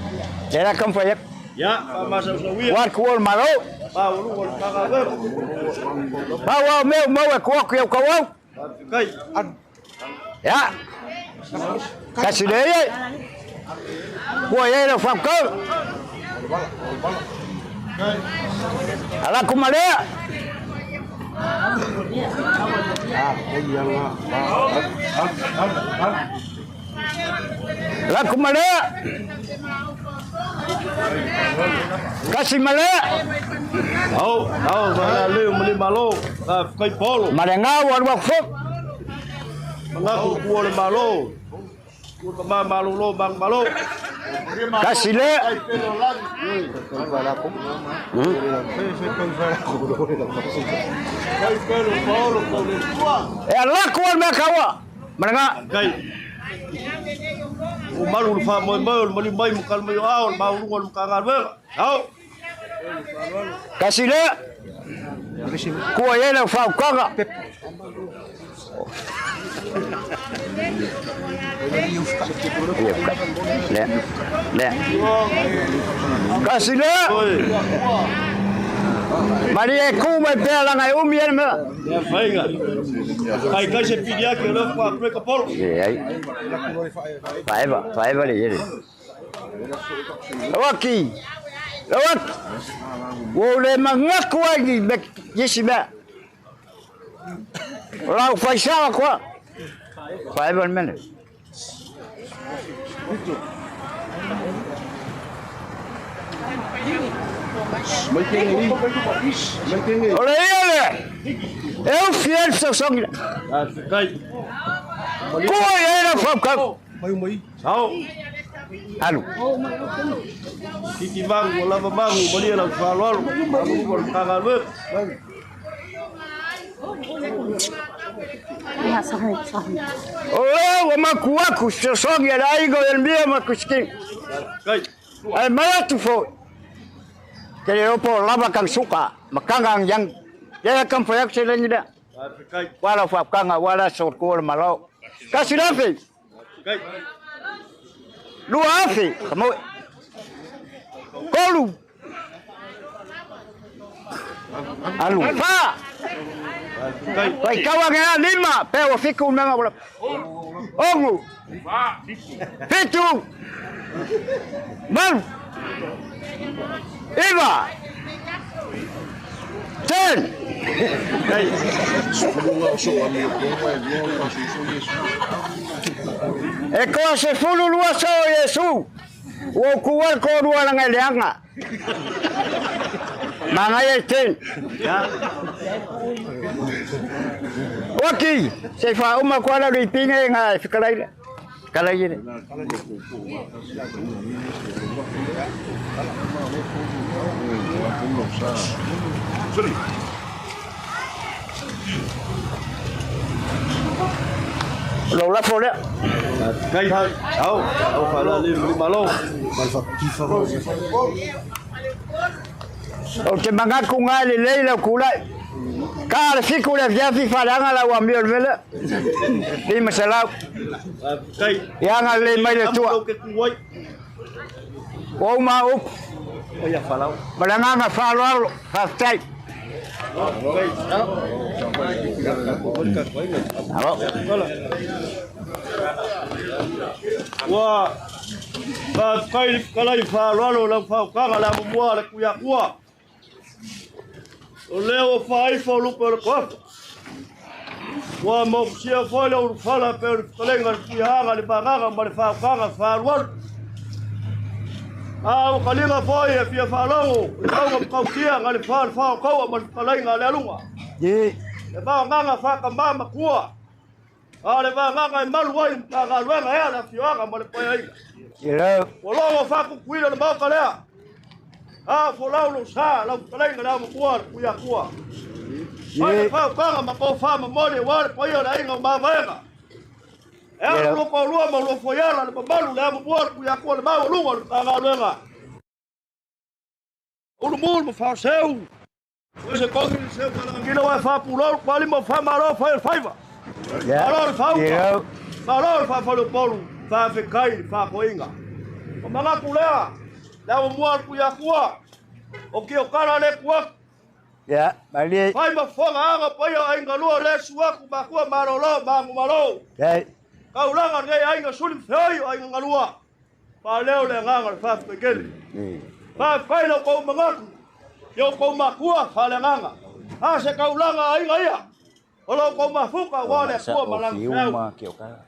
era campo ya. Ya, masa usawi. War kuol malo. Ba lu wol kaga. Ba wa meu ko ya ko wa. Kai. Ya. Kasi de ye. Ko ye le fam ko. Ala kumale. La kumale. Kasi male. Ba le mo le malo. Kai polo. Marenga wa wa fo. Manga ku le malo. Ku Tamā Malolo Manumalo. Kasi le. E ala ko me kawa. Marenga. Kai. O malu fa mo mai mo kalmo yo ao ma lu ngol ka ngalwe. Au. Kasi le. Ko ye le fa kaga. Le. Kasi le. Maria kuma pela ngai umi ele me. Ya fainga. Kai se pidia que lo fa pre kapol. Ai. Vai le ele. Waki. Wo le mangaku ai be yesiba. Lá faz sala qua. Vai ver menos. Olha ele! Eu fiel seu sangue. Kai. Como ele foi cá? Mai. Sao. Alô. Kiki bang wala bang bali la fa lo. Ngol ka ngalwe. Olha, makuaku seu sangue era aí go el mio makuskin. Kai. Ai mala tu foi. Kaya po lava kang suka, makangang yang dia kan proyek selanjutnya. Kai. Wala fa kanga wala sor ko malo. Kasi lafi. Kai. Lu afi, kamu. Kolu. Alu. Fa. Pai kawa ngea lima. Peo fiku nanga wala. Ongu. Fitu. Man. Iva. Ten. E ko se fulu lua so Yesu. Wo kuwal ko lua lang eleanga. Mangaya ten. Waki, se fa uma kwala ri pinge nga fikalai. Kalai ni. Lo la fole. Kai hai. Au fa la le malo. O te mangaku nga le leila kulai. Ka le fiku le via fi falanga la wa miol vele. Di masala. Kai. Ya nga le mai le tua. O ma o. O ya falau. Balanga nga falo fa tai. Wa ba kai kalai fa lo la fa ka la mo la ku ya kwa o leo fa fo lu per ko wa mo sia fo le ur fa la per kolenga ku ya ga le ba ga ma le fa ka fa lo au kalinga fo ya fi fa lo ko kia ga le fa ko ma kalenga le lunga Ye. le ba nga fa ka ma kuwa ale ba nga malu wa ka ga lo nga ya la fi wa ga ma le po ya Ira. Wala fa ku kuila na ba kala. Fo lo sa la kala ngala mo kuwa ku ya kuwa. Ye fa ka ma ko fa ma mo le wa po yo la inga ma va. Lo ko lo mo lo fo ya la ba malu la mo ku ya kuwa ba lo ngo ka ga lo nga. O mo fa seu. O se ko ni seu ka ngila wa fa pu lo kwali mo fa ma lo fa fa. Ya. Ira. Malo fa lo polu. Fa fe kai fa ko inga o manga kulea la mo ku ya kuwa o ki o kara le kuwa Ya, bali. fai ma fonga anga pa yo ainga lu le suwa ku ba kuwa marolo ba malo Dai. ka ulanga ngai ainga sulim fei ainga ngalua pa leo le nganga fa fe kele fa kai lo ko manga yo ko ma kuwa fa le nganga se ka ulanga ainga ia o lo ko ma fuka wa le kuwa malang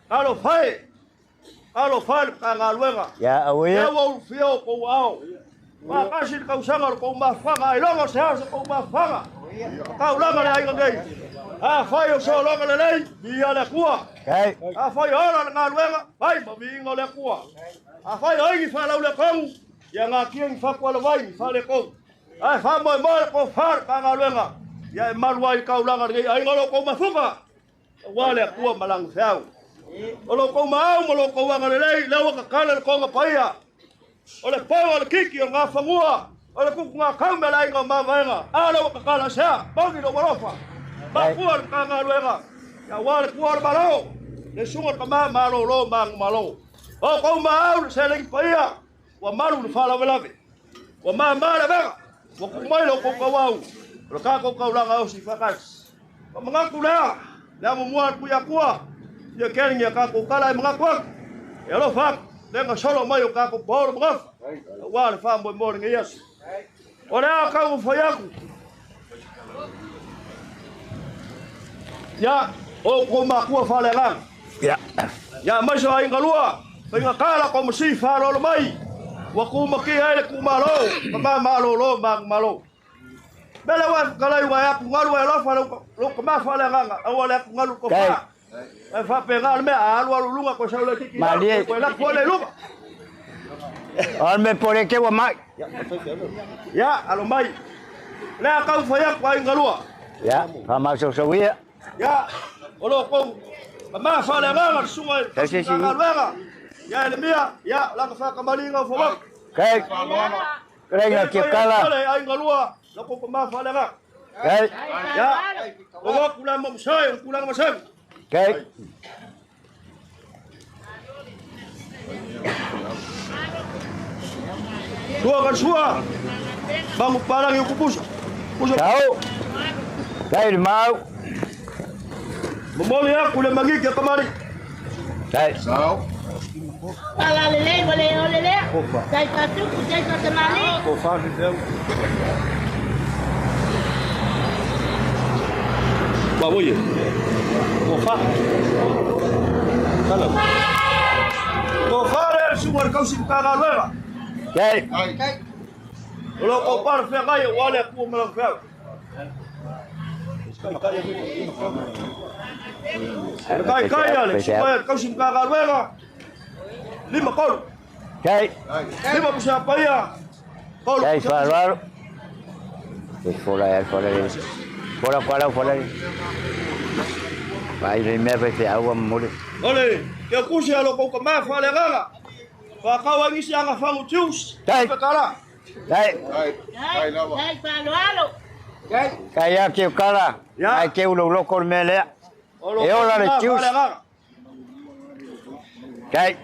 alo fai alo fal ka luega ya awe ya wo fio ko ao ma kasi ka usanga ko ma fanga ilongo se ko ma fanga ka ulanga le ai ngai fa yo so longa le lei dia le kuwa kai fa yo la luega vai ma vingo le kuwa fa yo ai fa la le kong ya nga kien fa ko le vai fa le kong fa mo ko far ka luega ya malwai ka ulanga ngai ai ngolo ko ma fanga wa le kuwa malang sao Olo ko mau mo ko wa ngale lei lawa ka kala ko nga paia. Ole pa ole kiki nga fangua. Ole ku nga kambe lai nga mama. Ala ka kala sa. Bogi do morofa. Ba kuar ka nga luega. Ya wal kuar malo. Le sunga ka ma Malolo Manumalo. O ko mau se le paia. Wa malu fa la velave. Wa ma mala ba. Wa ku mai lo ko ka wau. Lo ka ko ka ulanga o si fakas. Wa mga kula. La mo muat ku ya kuwa. Ya kering ya kako kala mga kwak. Ya lo fak. Denga solo mayo kako bor mga. Wala fa mo mo ngi yes. Ora ka u fayaku. Ya o ko ma ku fa le lang. ya Ya ma so ai ngalua. Penga kala ko msi fa lo mai. Wa ku ma ki ai ku malo. Tamā Malolo Manumalo. Bele wa kala wa ya ku ngalu lo fa lo ko ma fa le lang. Awala ku ngalu ko fa. Fa pegar me a algo lunga ko sa lo tiki. Mali. Ko la ko le lunga. Al me pore ke wa mai. Ya, alo mai. La ka fa ya kwa ngalua. Ya, fama so so ya. Ya, olo ko. Ma fa le nganga sunga. Si. Ya le mia, ya la ka fa ka malinga fo wa. Kai. Krenga ke kala. Ai ngalua, la ko ma fa le nganga. Kai. Ya. O kula mo sai, kula mo sai. Kai. Tua kan sua. Bangu parang yung kupuso. Tahu. Dai mau. Mamoli aku le magi ke kamari. Dai. Sao? Ala lele ole le. Dai patu, dai patu mali. Ko fa fi deu. Ba boye. Ko fa. Kala. Ko fa le suar kau sim ka galera. Dai. Lo ko par fe gai wale ku melang fe. Kai ale suar kau sim ka galera. 5 kol. Dai. 5 pusa pa ya. Kol. Dai falar. Fora. Fora. Vai le me vai te agua mole. Ole, ke kusi alo ko ma fa le gala. Fa ka wa ngisi anga fa ngutius. Dai. Kala. Dai. Dai palo. Kaya ke kala. Ai ke ulo loco mele. E ora le tius. Dai.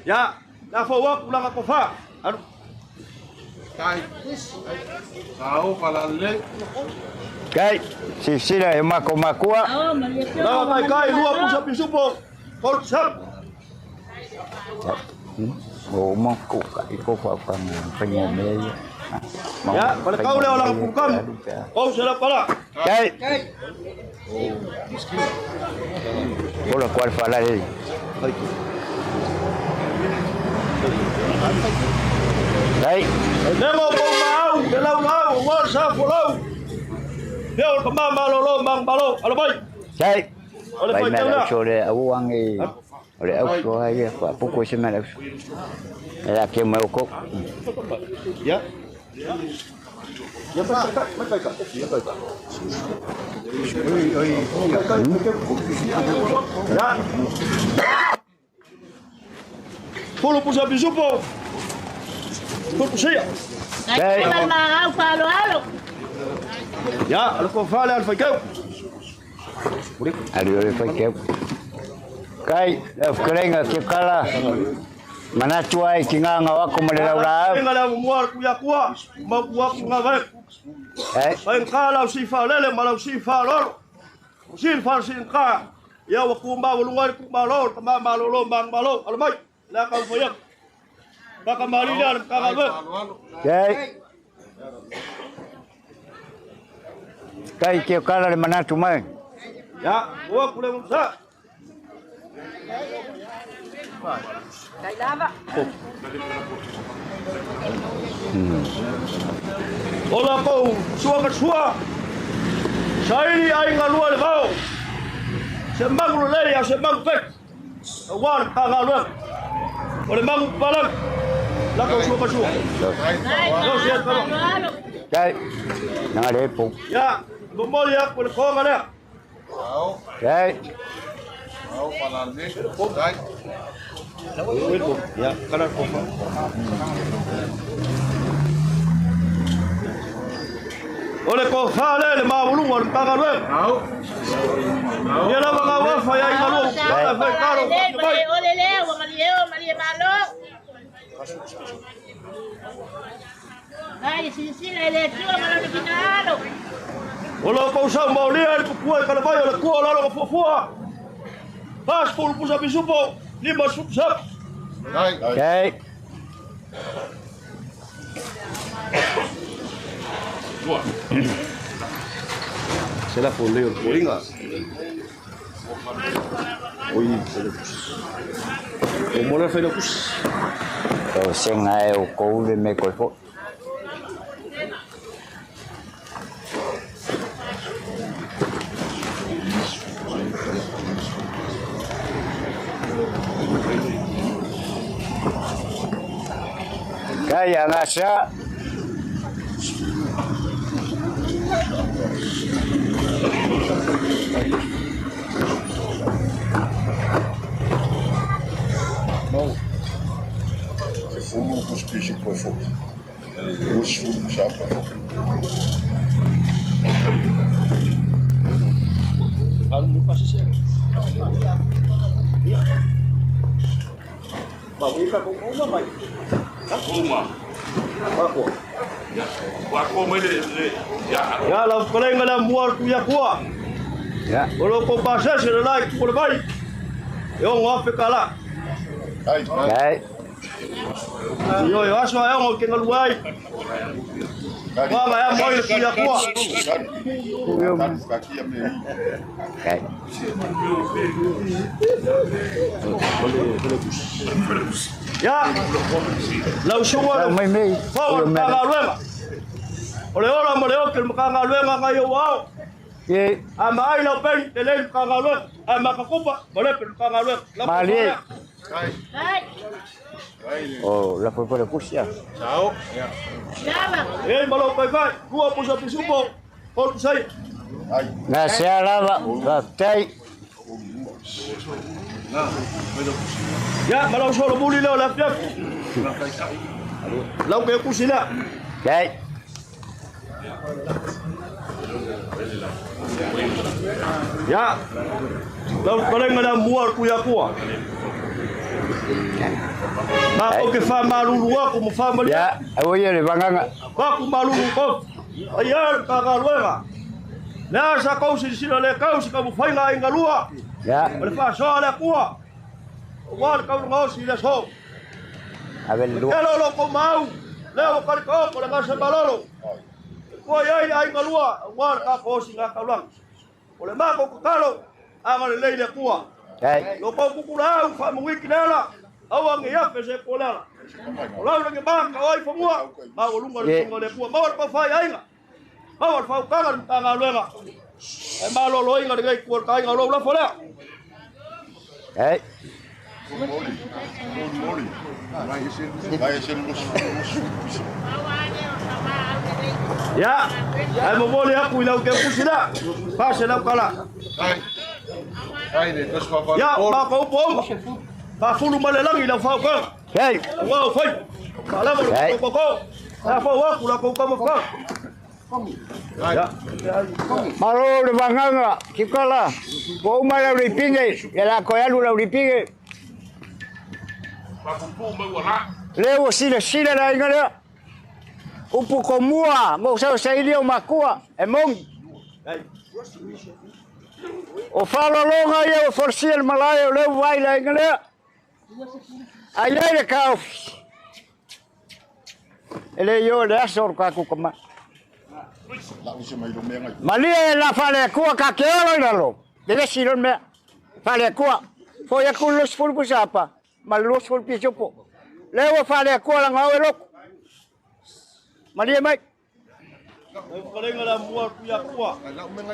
Ya, na fa wa kula ka fa. Anu. Kai. Sao palale. Kai. Sila e mako makua. Oh, Maliu. Na kai lua pusa pisupo. Kol sap. Oh, mako ka iko fa pengomel. Ya, pada kau le orang pukam. Kau sela pala. Kai. Hola, cuál fue la ley. Dai. Nemo ko mau, lau, wa sa fulau. Dia Tamā Malolo Manumalo. Alo bai. Dai. Ole Bai bai me tela. la chore abuang e. Ole au so ai fa pouco se me la. Era que meu co. Ya. Ya bai ka. Ya. Polo pusa bisupo. Polo pusa. Dai palo. Ya, alo ko fale al fakau. Ali ole foi que. Kai, eu krenga que kala. Mana tuai kinganga wako malela ula. Ngala muar ku ya kuwa. Ma kuwa ku ngave. Ai kala si fa lele malau si fa lor. Si fa sin ka. Ya wa ku ma ulungai ku malor Tamā Malolo Manumalo. Alo bai. La ka foyak. Ba ka mali la ka ngave. Kai. Kai que kala le mana tu mai. Ya, wa ku le musa. Dai lava. Ola ko sua. Sai ai ngalua le kau. Sembang lu le ya sembang pek. Wan ka ngalua. Ole mang palang. La ko sua. Dai palo. Kai. Nang ada pu. Ya, bomol ya ku le ko ngale. Kai. Sao palale. Dai. Ya, kana ko. Ole ko fale le mabulu ngor ka ngalua. Sao? Ya la ba wa fa ya ngalu. Ya fa karo. Ole le, Maliu Malo. Dai sila le tua malo kinalo. Ola ko sa maulia ku kuai kana bai ole ku ola ko fofua. Pas pul pusa bisupo 5 sub. Dai. Kai. Será foleo poringa. Oi, o mola foi no cus. Eu sem ai o coule me corpo. Kaya ngasa. Não. Se fumo com os peixes por fogo. Os fumos já para fogo. Não passa sério. Mas vou ficar com uma, mãe. Uma. Wa ko mai le ya. Ya la kolenga la muar ku ya kwa. Ya. Olo ko pasa se la ku le bai. Yo ngofe kala. Kai. Yo aso ya ngo kengal wai. Wa ya moi ku ya kwa. Kai. Ya. La ushuwa. Mai mai. Fa ka luema. Ole ora mo leo ke mkanga luenga ngayo wao. Ye. Ama ai la pen tele mkanga luenga. Ama kakupa bole pe mkanga luenga. Mali. Oh, la fue por el curso. Chao. Malo pai pai. Kuwa pusa pusupo. Por sai. Gracias lava. Tai. Ya, malo solo muli leo la fiak. Lau ke kusila. Kai. Ya. Lau kolenga la muar ku ya kwa. Ma ko ke fa malulu ko mo fa mali. Ya, oye le banganga. Ba ku malulu ko. Ayar ka ga luega. Na sa ko si sila le kau si ka mo fa nga ingalua. Ya. Ole fa so le kwa. Wal ka ngo si le so. A ver, lu. Elo lo ko mau. Leo ka ko ko le sa malolo. Ko yai ai ngalua, wal ka ko si nga ka lang. Ole ma ko kalo. Anga le le kwa. Kai. Lo ko ku la fa mo wiki la. Awang ya pese kola. Ola nge ba ka oi famua. Ma o lunga le kwa. Ma ko fa ai nga. Ma fa ka nga luenga. E malolo inga de ku ka nga lo la fola. Kai. Ya, ai mo mole aku ila ke kusila. Pa se la kala. Ya, ba ko bom. Ba fulu male lang ila fa ka. Kai. Wow, fai. Kala mo ko. Fa wa ku la ko ka mo fa. Ya. Malo le banganga. Kikala. Ko mala le pinge. Ya la ko ya lu la pinge. Leo sila na ingala. Upu komua, mo sa ilio makua, e mong. O falo longa ia o forsia el malayo leo vai la ingala. Ai le ka. Ele yo le asor ka ku kama. Malia la fale ku ka ke lo lo. Deve silo me. Fale ku. Foi a ku los ful busapa. Malos ful pichopo. Leo fale ku la ngau lo. Maria mai. Kolenga la muar ku ya kwa.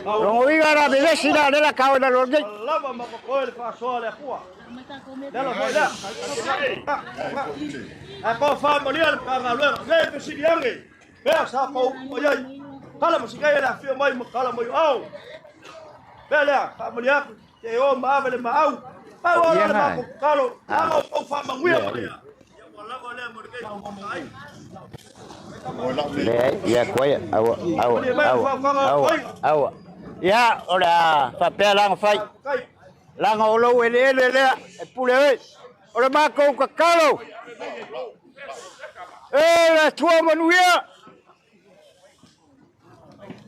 Lo igara bebe sila de la kawa da lorge. Lava ma ko el fa so le kwa. Dalo moda. A ko fa molial ka nga lo. Le ke si yange. Be sa ko mo yai. Kala mo sigai la fio mai mo kala mo au. Bela fa molial ke o ma vele ma au. Pa wa la ma ko kalo. Amo ko fa ma ngui. Ya wala ko le mo ke ai. Ya kuya awa. Ya ora papel lang fai. Lang olo ele e pule. Ora ma ko ka kalo. La tua manuia.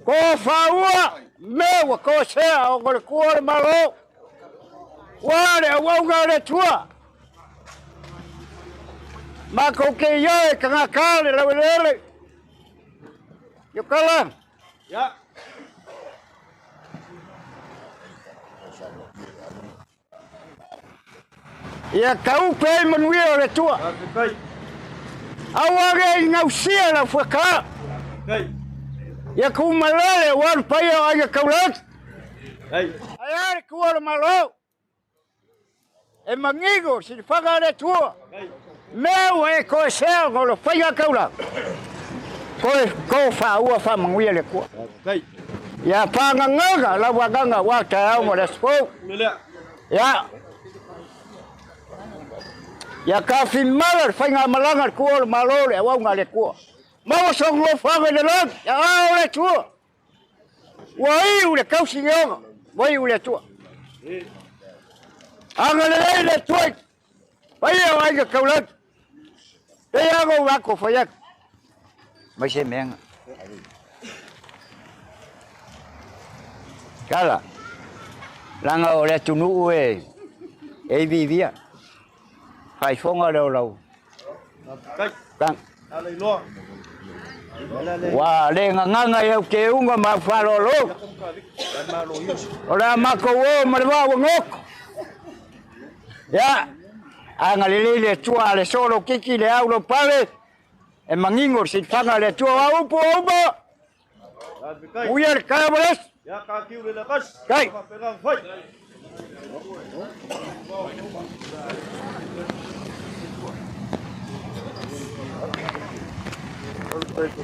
Ko faua me wa ko se o ko malo. Wa ngare tua. Ma ko ke yo ka ngakale la wele. Yo kala. Ya. Ya kau pe Maliu ole tua. Awage ngausia la faka. Ya ku malale war pa yo ai kaulat. Ai ku ole malo. E mangigo si faga le tua. Meu e ko sel ko lo fai kaula. Ko fa ua fa Maliu ole ku. Ya pa nganga la waganga wa ta mo le spo. Ya. Ya ka filmar fai nga malanga ku ole malo le wa ngale ku. Mau song lo fa le lo. Ya ole tu. Wai ule kausi yo. Wai ule tu. Angale le tu. Vai ai kaulat. Te hago va ko fa ya. Mấy xe miệng. Cái là lang ở đây chú nụ ấy vì phải phong ở đâu đâu. Căng. Wah, dia nganga yang keu ngama falolo. Ora makowo marwa ngok. Ya, angalili le chua le solo kiki le aulo pale. E mangingo si fanga le chua upo upo. Uyar kaboles. Ya kaki udah lekas. Kai. Pegang fight.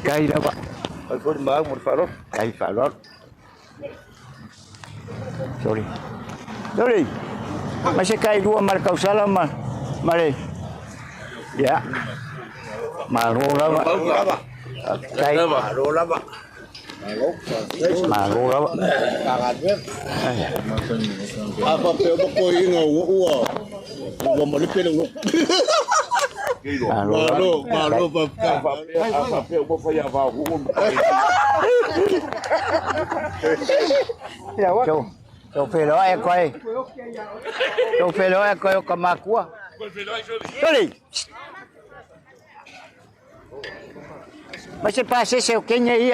Kai dah pak. Aku mau berfarok. Kai falot. Sorry. Masih kai dua markau salam mah. Mari. Ya. Malolo pak. Kai. Malolo pak. Malolo pak. Apa peo ko ingo uo. Uo mo lipe ngo. Malo pa. Apa peo ko ya va hu. Châu phê đó em quay. Châu phê đó em quay cầm mạc quá. Sorry. Mas pa se seu quem aí?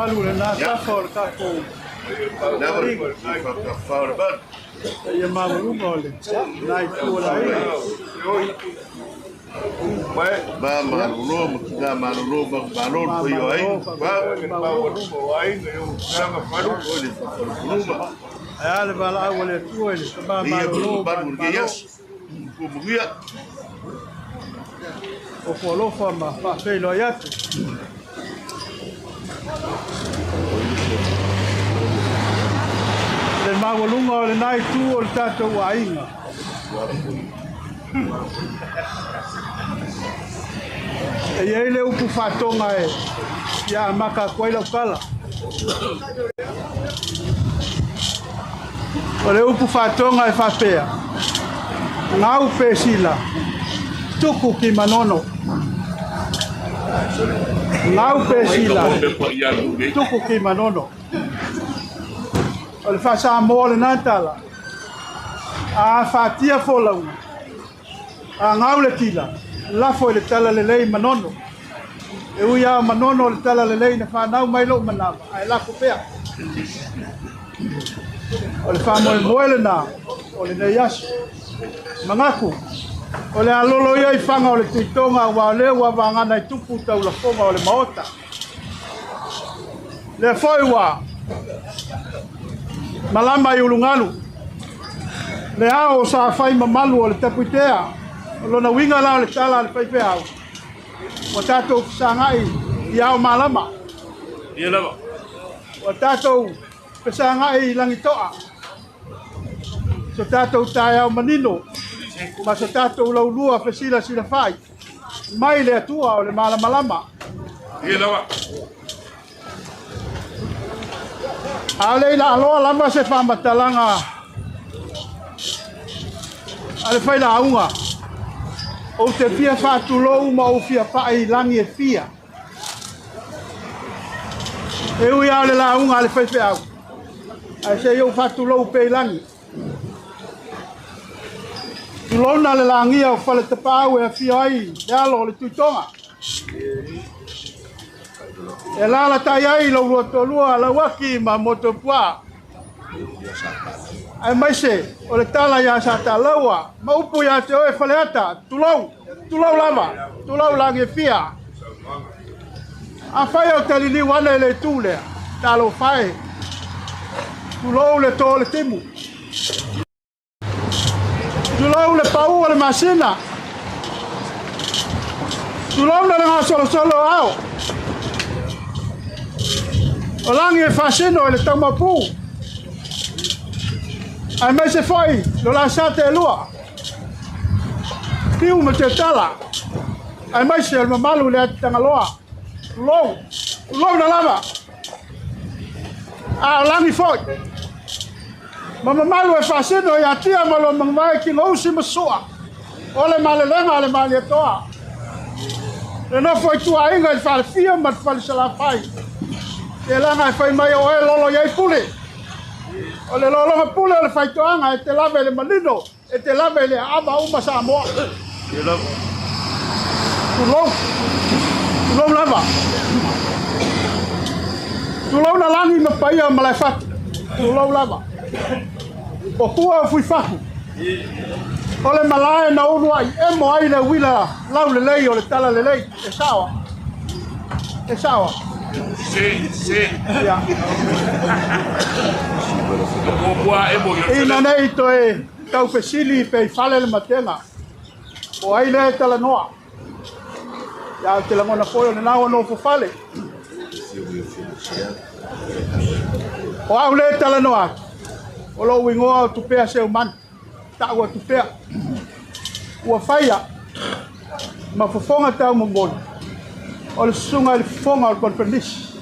malu le na tafa o le kako. Ia mamalunga o le nai tuolai. Ba Malolo makita Malolo Malolo ko yo ai ba Malolo ai no sama faru ko le faru Ai le bala o le tuole ba Malolo ba yes ko mugia o folo fama pa pelo yatu le mamalunga o le nai tu o le tato wainga e ia le upu fatonga e ia maka koe lau kala o le upu fatonga e whapea ngau pesila tuku ki manono ngau pesila tuku ki manono o le whasa mo le nantala a whatia folaunga a ngau le tila lafo le tala le lei manono e uia manono le tala le lei na whanau mai lo manama ai lako pea o le whamoe moele na o le nei asu mangaku o le alolo ia i whanga o le tuitonga wa leo wa wangana i tupu tau la fonga o le maota le foi wa malama i ulungalu le ao sa whai mamalu o le tapuitea lona winga la le tala le paipe au o tatou sangai i au malama Ia lava. o tatou sangai langi toa so tatou tai au manino ma so tatou laulua fesila sila fai mai le atua o le malama lama Ia lava. a leila aloa lama se whamatalanga a le whaila aunga o te fia whātulou ma o fia whae langi e fia. E ui au le launga ale whaife au. Ai se iau whātulou pe langi. Tulona le langi au whale te pāu e fia ai, e alo le tuitonga. E lala tai ai lau lua tolua la waki ma motopua. Ai mai se, o le tala ia sa ta laua, ma upu ia te oe whaleata, tulau lava, tulau langi fia. A whai au talili wana le tūlea, talo whai, tulau le tō le timu. Tulau le pau o le masina. Tulau le nga solo au. O langi e fasino e le taumapu. Ai mai se foi, lo la sa te lua. Piu me te tala. Ai mai se le malu le tangaloa. Lo na lava. A langi foi. Mama malu e fasino ya tia malo mangmai ki lo si masua. Ole malelenga le mali toa. Le no foi tu ainga il fa fia ma fa sala fai. E langa fai mai o e lolo ye pule. O le lolo pule le fai toanga e te lave le malino e te lave le ama uma sa moa. Tulou lava. Tulou na langi me paia ma le fat. Tulou lava. O kua fui faku. O le malae na unu ai e mo ai le wila lau le lei o le tala le lei. E sawa. E sawa. Si. Ia. Moa e mo yo. Ina nei to e tau pesili pe fale le matenga. O ai le tala noa. Ya te la mona foi le nawa no fale. O au le tala noa. O lo wingoa tu pea se man. Ta ua tu pea. Ua faia. Ma fofonga tau mongol. O le sunga le fonga o konfendis.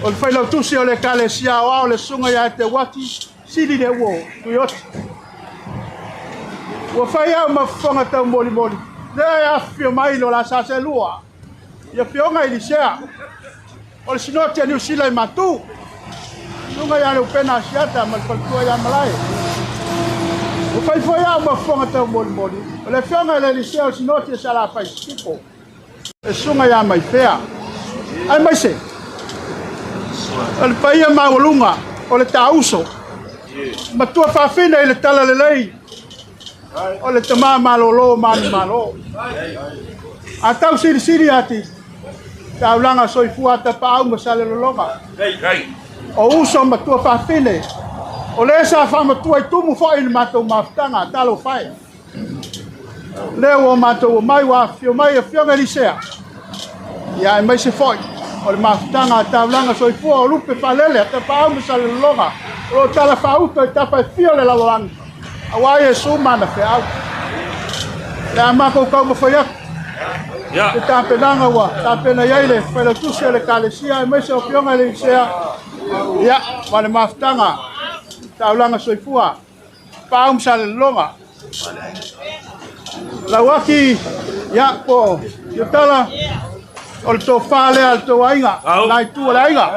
O le faila tusi o le kale sia o le sunga ya te waki sili de wo tu yot. Ua faia ma fofonga tau moli. Le ya fio mai lo la sa se lua. Ya fionga i sea. O le sinoti a New Zealand matu. Sunga ya le pena siata ma paltua ya malai. O fai foia ma fofonga tau moli. O le fionga le liceo sinoti sa la fai tipo. E sunga ya mai fea. Ai mai se. O le paia maualunga o le tauso. Matua whawhina i le tala lelei. O le Tamā Malolo Manumalo. A tau siri ati. Tau langa soifua ta pāu masale lolonga. O uso matua whawhine. O le sa whamatua i tumu whai ni matou mawhtanga. Talo whai. Leo o matou o mai wa fio mai a fionga li sea. Ia e mai se whai. O le mawhtanga tau langa soifua o lupe whalele. Ta pāu masale lolonga. O tala whauto i tapa e fio le lalolangi. Awai e sumana fe au. Le amako kau mawhaiak. Te tāpenanga wa, tāpena iaile, whaila tusia le kālesia, e meise o pionga le isea. Ia, wale mawhtanga, taulanga soifua, pāum sa le longa. Lawaki, ia, po, Tiotala, o le tō whālea, le tō ainga, nai tū le ainga.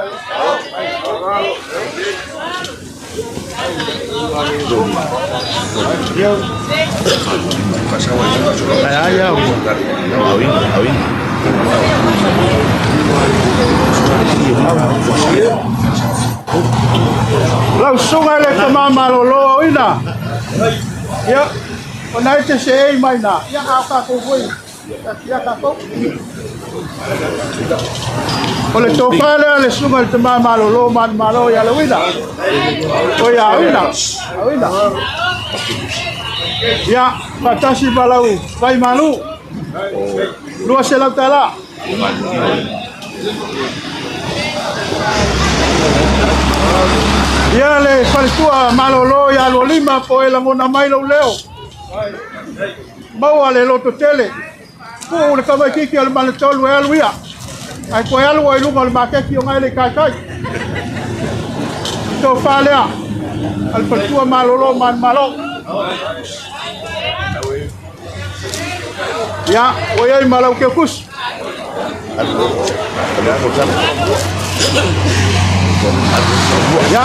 Lau sunga le Tamā Malolo ina. Ia, o nai te se ei mai na. Ia ka ko voi. Ia ka ko. O le tō whālea le sunga le Tamā Malolo Manumalo ia le wina. O ia wina. Wina. Ia, patasi balau, vai malu. Lua se lau tala. Ia le whalitua Malolo ia lo lima po e langona mai lau leo. Maua le loto tele. Ko le kawai kiki al manatolu e alu ia. Ai koe alu ai lunga le makeki o ngai le kai. Tō whālea. Al whalitua Malolo Manumalo. Ya, oye malau ke kus. Ya,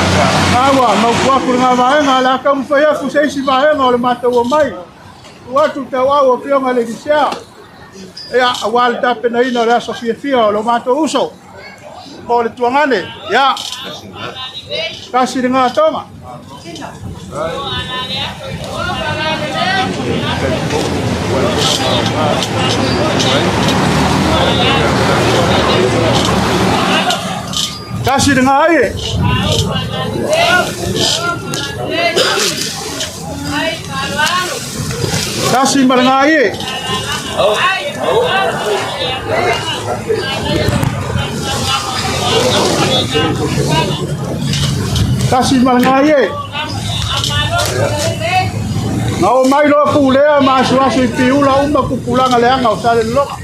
awa mau kuaku ngā vaenga la ka mwhaya kuseisi vaenga o le matau o mai. Watu te wau o pionga le disea. Ea, awal tape na ina rea sofia o lo matau uso. Mo le tuangane, ya. Kasi di ngā tonga. Kasi dengan air. Kasi dengan air. Kasi dengan air. Ngau mai lo pulea ma Asuasu Tiotala uma kupulanga leanga o sale loka.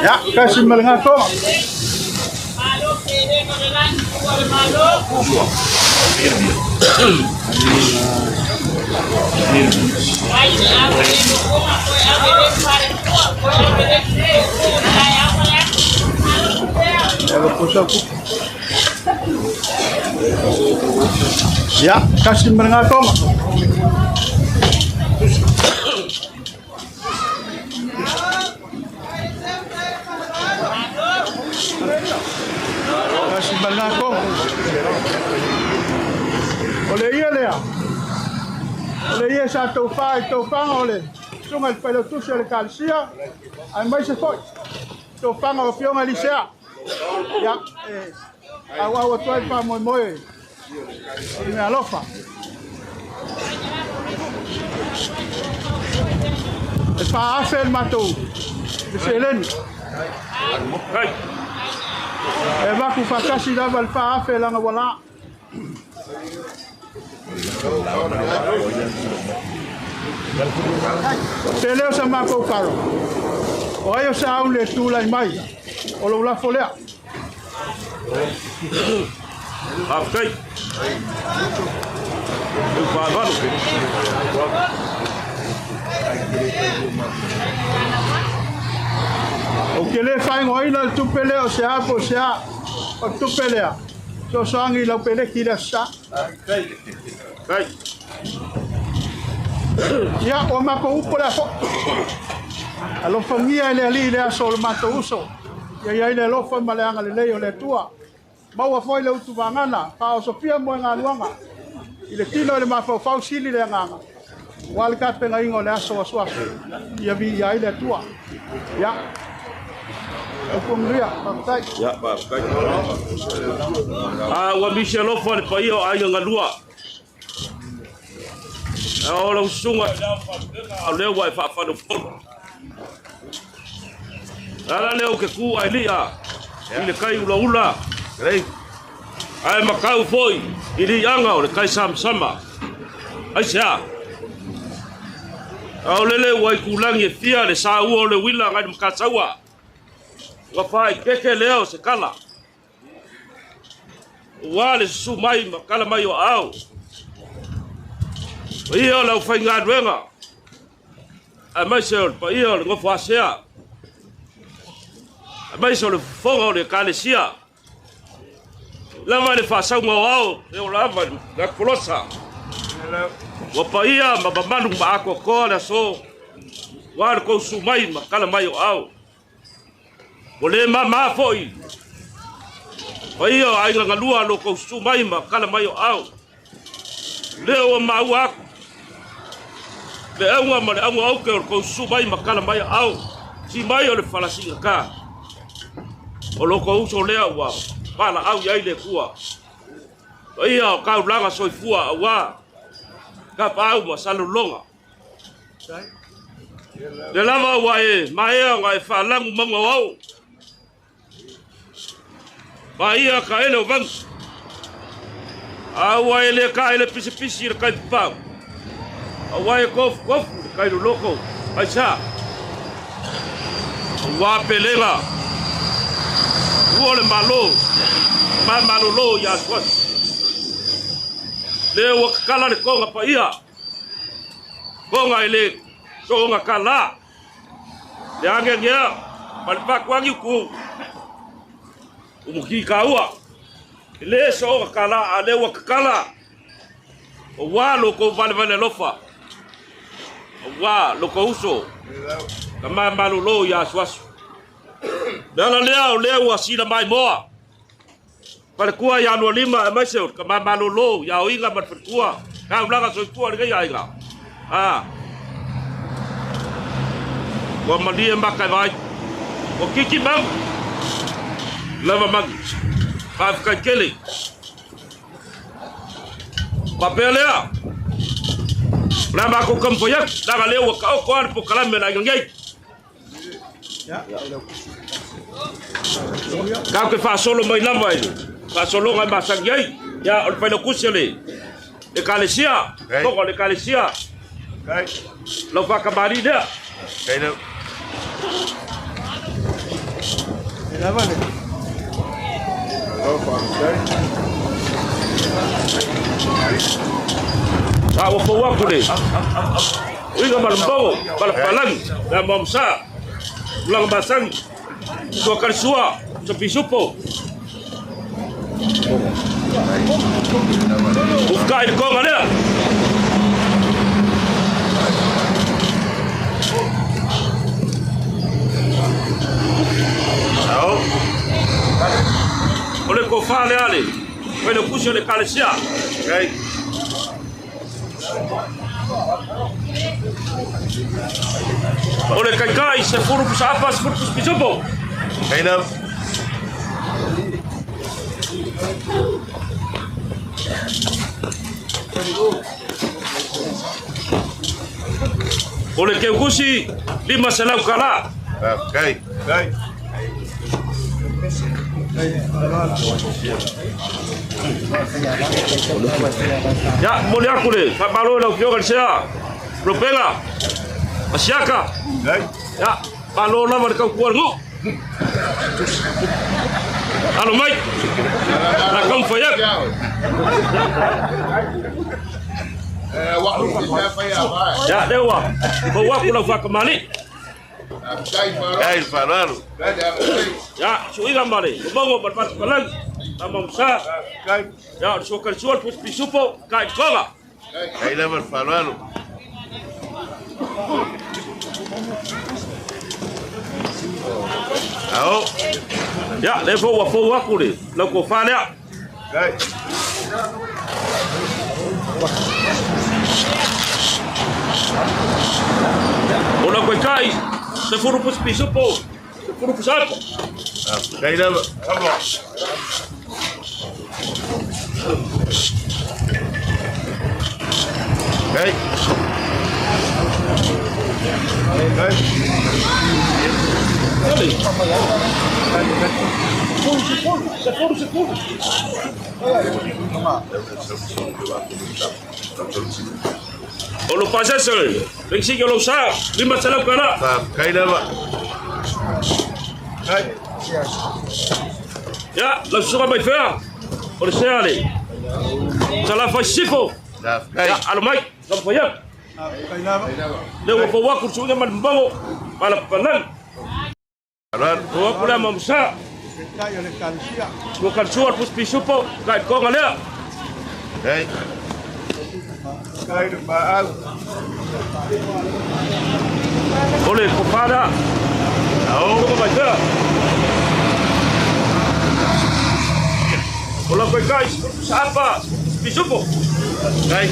Ya, kasih melengah tong. Ya, kasih melengah tong. Balnako. Ole ia lea. Ole ia sa tau whai tau whanga ole. Sunga il whailo tusi ole kalisia. Ai mai se foi. Tau whanga o pionga li sea. Ya. Awa tuai pa moi moi. Ole me alofa. E pa afe el matou. De se eleni. E waku whakasi rawa le whaafe langa wala. Te leo sa mako karo. O aio sa au le tūlai mai. O lo lafo lea. Whāwhanu ke. O ke le whaingoina le tupele o se hapo se ha. O tupelea. So soangi lau pele ki le sa. Kai. Ia, o mako upo le fo. Alo fangia le ali le aso le mato uso. Ia le lofa ma le anga le leo le tua. Maua foi le utu vangana. Pa o sopia mo ngā luanga. I le tino le mafau sili le nganga. Wale ka penga ingo le aso asuasu. Ia vi ia le tua. Ia. Upungria, papai. Ya, papai. Wa misia lofa le pai o ai ngalua. O lo sunga o le wa fa fa do fo. Ala leo ke ku ai lia. Ile kai ula. Rei. Ai makau foi. Ili anga o le kai sama. Ai sia. Au lele wai kulangi e fia le sa ua o le wila ngai mkatsaua. Wa fai keke leo se kala. Wa le su mai makala mai o au. Ia lau fai ngā ruenga. A mai se o le pa ia o le ngofu asea. A mai se o le fonga o le kalesia. Lava le whasau ngau au, e o lava le kolosa. Wa pa ia mabamanu ma ako koa le so. Wa le kou su mai makala mai o au. O le mama foi. Pa ia o ainga ngalua lo kou su mai makala mai o au. Leo o mau ako. Le aunga ma le aunga au ke o kou su mai makala mai o au. Si mai o le whalasinga ka. O lo kou uso lea ua. Pala au yai le kua. Ia o kau langa soifua awa. Ka pau ma salulonga. Le lava wa e maea ngai whalangu manga au. Ma ia ka ele o vang. Awa ele ka ele pisi le kai pau. Awa e kofu le kai loko. Ai sa. Wa pelenga. Ole malo. Tamā Malolo ya Asuasu. Le wa kala le konga pa ia. Konga ele konga kala. Le ange ngea. Palpa kwangi ku. Umuki kaua. Le so kala ale wa kala. O wa loko vale lofa. O wa loko uso. Tamā Malolo ya Asuasu. Dala lea wa sila mai moa. Pada kuah yang 25 mai se Tamā Malolo ya o inga mat kuah. Ka ulanga so kuah ni ga inga. Wa mali makai vai. O kiki bang. Lava mag. Pa ka kele. Papelea. Lama ko kampoyak daga lewa ka o ko po kalame na ngai. Kau ke fa solo mai lava ini. Fa solo ngai masangai. Ya ol pai lokusi le. Le kalesia. Toko le kalesia. Kai. Lo fa kamari dia. Kai no. Lava le. Lo fa kai. Ah, wa wa ko le. Uiga malumbo, balapalang, na mamsa. Ulang basang. Sua karsua, sapisupo. Ufka il konga lea. Ole ko fale ale. Ole kusho le kalesia. Okay. Ole kai se furu pusapa se furu pisopo. Kaina. Ole ke kusi 5 selau kala. Kai. Ya, moli aku le, Tamā Malolo la fio kalsia. Propela. Asiaka. Kai. Ya, Malolo la marka kuargu. Alo mai. La kom fa yak. Ya dewa. Bawa kula fa kamali. Kai Malolo. Ya, suiga male. Bongo berpat balang. Tamam sa. Ya, sokal sual pus pisupo kai koga. Kai level Malolo. Ao. Ya, levo wa fo wa kule. Lo ko fa le. Kai. Ola ko kai. Se furu pus pisupo. Se furu pus alpo. Kai level. Come on. Kai. Kai. Olo pasa sel. Bengsi yo lo sa. Lima salam kana. Kai level. Kai. Ya, la suka mai fa. Olo sale. Sala fa sifo. Kai. Ya, alo mai. Kam fa yak. Dewa fa wa kursu nya man bango. Pala panan. Malolo. Wa kula mamsa. Bukan suar pus pisupo. Kai ko ngale. Kai. Kai ba. Ole ko pada. Ao. Ko mai fa. Ola ko kai sapa. Pisupo. Kai.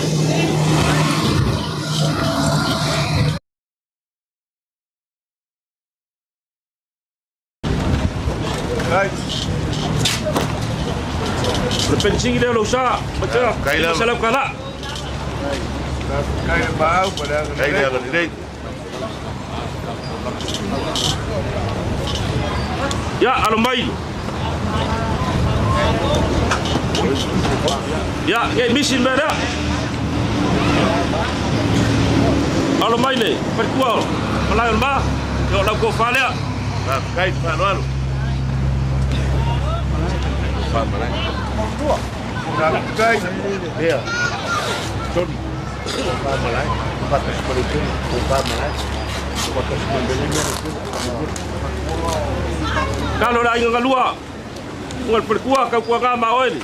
Kai. Berpencing dia lo sa. Baca. Kai lah. Salam kana. Kai ba pada. Kai dia kan ini. Ya, alo mai. Ya, ke misin beda. Alo mai ni, perkual. Melayan ba? Yo la ko fa le. Kai Malolo. Kai. Dia. John. Malai. Pakai seperti itu. Malai. Pakai seperti ini. Kalau dah ingat keluar, ingat perkuah kau kuah kama oi ni.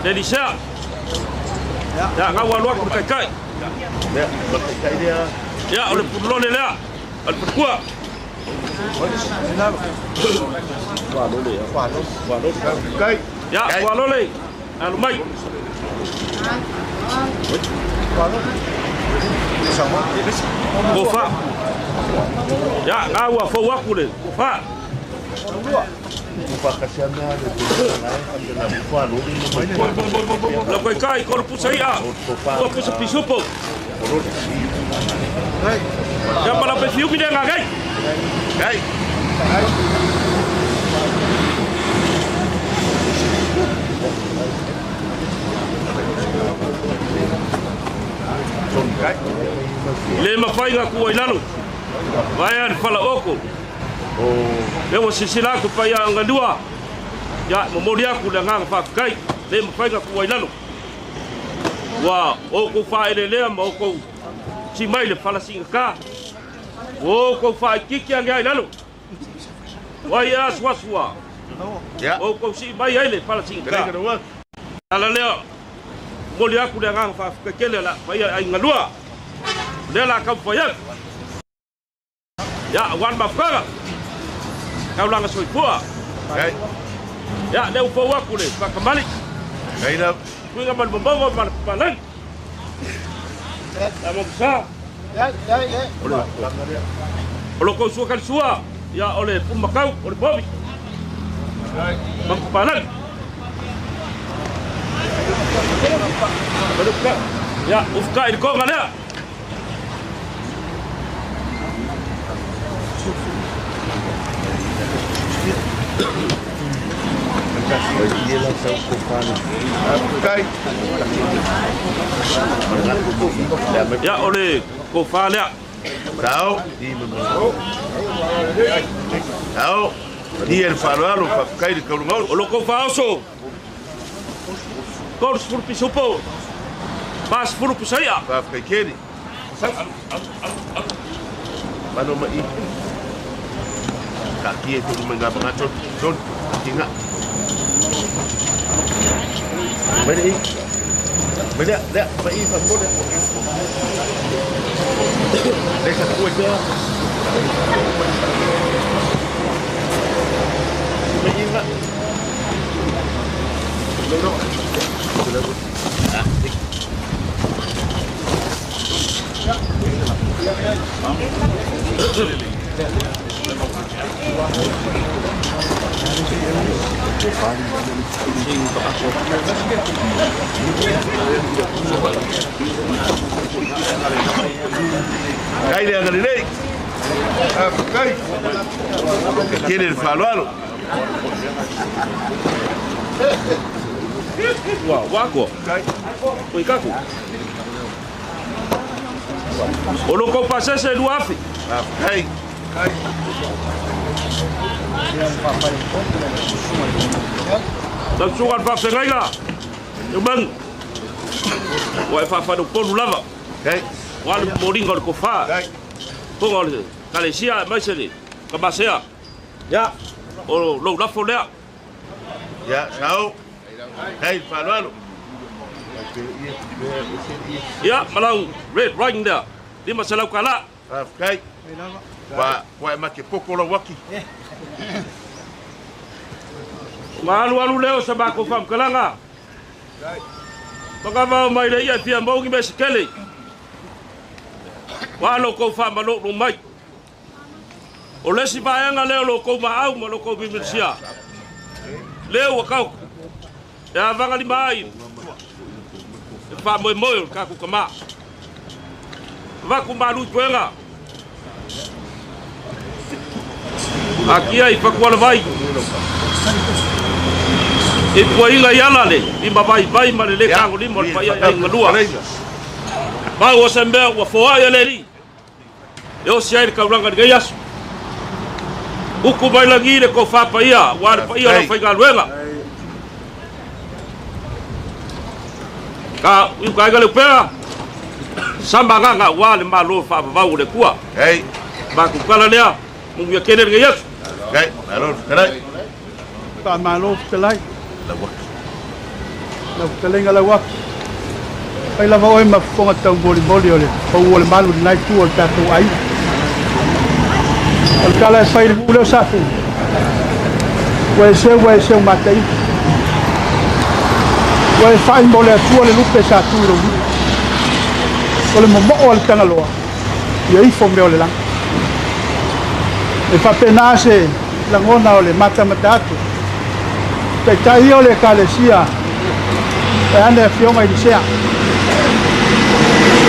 Jadi siap. Ya, kau luar berkai. Ya, berkai dia. Ya, oleh pulau ni lah. Oleh perkuah. Kai. Ya, kuah loleh. Alo mai. Kofa. Ya, kau fo aku le. Kofa. Kofa kasihannya ada di sana. La koi kai kor pusai a. Ko pusa pisupo. Ya para pe fiu mide ngagai. Kai. Le mafai nga kuai lalu. Bayan fala oko. Lewa sisila ku pa yang ngandua. Ya momodi aku dah ngang fa kai. Le mafai nga kuai lalu. Wa oko fa ele le ma oko. Si mai le fala singa. Oko fa kiki yang ai lalu. Wa ya swaswa. Ya. Oko si mai ele fala singa. Ala le moli aku dah ngang fa kekele la pa ai ngandua. Dia lah kau payah. Ya, wan bafkara. Kau lang asoi pua. Kai. Ya, dia upo aku ni. Pak kembali. Kai dah. Kau ingat mana membawa mana panen? Kamu besar. Ya. Kalau kau suakan sua, ya oleh pembakau, oleh bobi. Bang panen. Ya, ufka ini kau mana? Kai. Ya oleh kofa le. Tahu. Tahu. Dia el falo fa kai de kaulunga. O loko faoso. Kors furu pisupo. Pas furu pisaya. Fa kai keni. Mano mai. Kaki itu mengapa ngaco. Don. Tinga. Beri. Beri dah beri passport. Desa kuat dia. Beri enggak? Loro. Sudah. Kai dia ngali nei. Kai. Tiene el falo. Wow, wako. Kai. Oi kaku. O loko pasese do afi. Kai. Kai. Dan suan fa pengai la. Eu bang. Wa fa do polu lava. Kai. Wal moringo ko fa. Kai. Pongol kalesia mai sele. Kabasea. Ya. O lo la folea. Ya, sao. Kai falo. Ya, malau red riding there. Di masalau kala. Kai. Wa make poko lo waki. Malu leo sabako fam kalanga. Pagava mai le ia fia mo ngi besikele. Wa lo ko fam lo mai. O le si baanga leo lo ko ma au ma lo ko bimisia. Leo kau. Ya vanga di mai. Fa mo mo ka ku kama. Va ku malu tuenga. Aqui aí para qual vai? E foi lá yala le, e vai mas le cango li mo vai ai ngalua. Ba o sembe o foa ya le li. Eu sei que o ranga de gaias. O ku vai lagi le ko fa pa ia, wa pa ia fa galuela. Ka u ka gale pera. Samba nganga wa le malo fa va u le kua. Hey, ba ku kala lea, mu ya kene gaias. kai, alor, kai. Ta malo telai. La wak. La telai ngala wak. Ai la oi ma fonga tau boli ole. O ole malu nai tu o tatu ai. Al kala sai ulo safu. Wa se matai. Wa fai mole tu ole lupe sa tu ro. Ole mo ole tangaloa. Ia i fo me ole lang. E fa penase la ngona ole mata matatu. Te tai ole kalesia. E ane fionga i sea.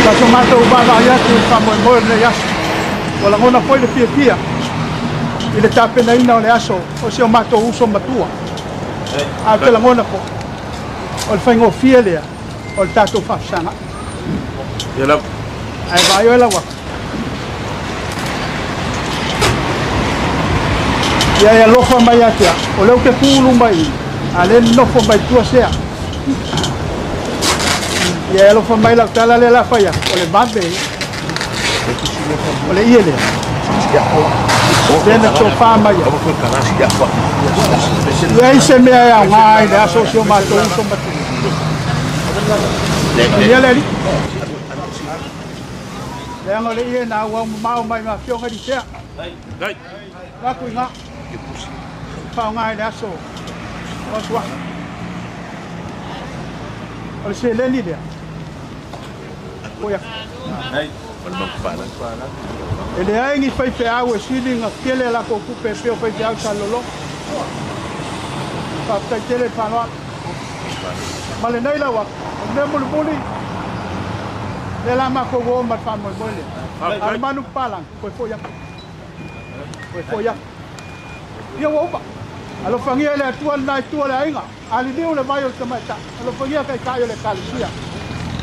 La tomata u baba ya tu fa mo le ya. Ola ngona foi le pia. Ile tape na ina ole aso, o se o mato uso matua. A te la ngona po. O fa ngo fielea. O tato fa sana. Yela. Ai vai ela wa. Ya lofa mai atia. O leu ke kulu mai. Ale no fo mai tua sea. Ya lofa mai la tala le la faya. O le babe. O le iele. Ya. Dena to fa mai. Ya ise me ya mai da socio mato so mato. Ya le li. Ya ngole ie na wa mau mai ma fionga di sea. Dai. La kuinga. Pau ngai da so. Oswa. Ole se le ni dia. Oya. Hai, mal pala. Ele ai ngi fai pe awe sili nga kele la ko ku pe pe fai au salolo. Pa ta tele pano. Male nei la wa. Ne mul buli. Le la ma ko go ma fa mo bole. Al manu palang ko foya. Ko foya. Ia wa. Alo fangia le tuan nai tua le ainga. Ali diu le vai o tamata. Alo fangia kai kai le kalisia.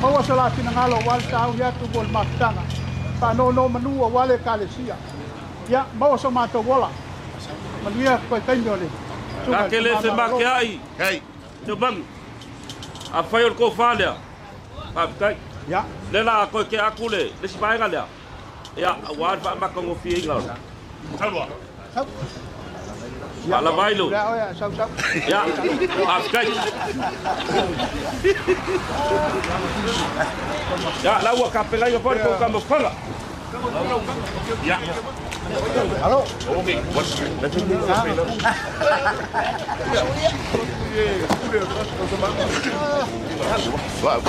Hawa sala tina ngalo wal tau ya tu bol matanga. Pa no manu wale kalisia. Ya mau so mato bola. Malia ko kai ole. Ka ke le fe make ai. Hei. Te bang. A fai o ko falea. Pa kai. Ya. Le la ko ke akule, le si pai galea. Ya, wa fa ma ko fi ngau. Salwa. Ya la bailo. Ya, ya, sau. Ya, pa kai. Ya, la wa ka pe lai ko ka mo fala. Ya. Halo. Okay. Wow.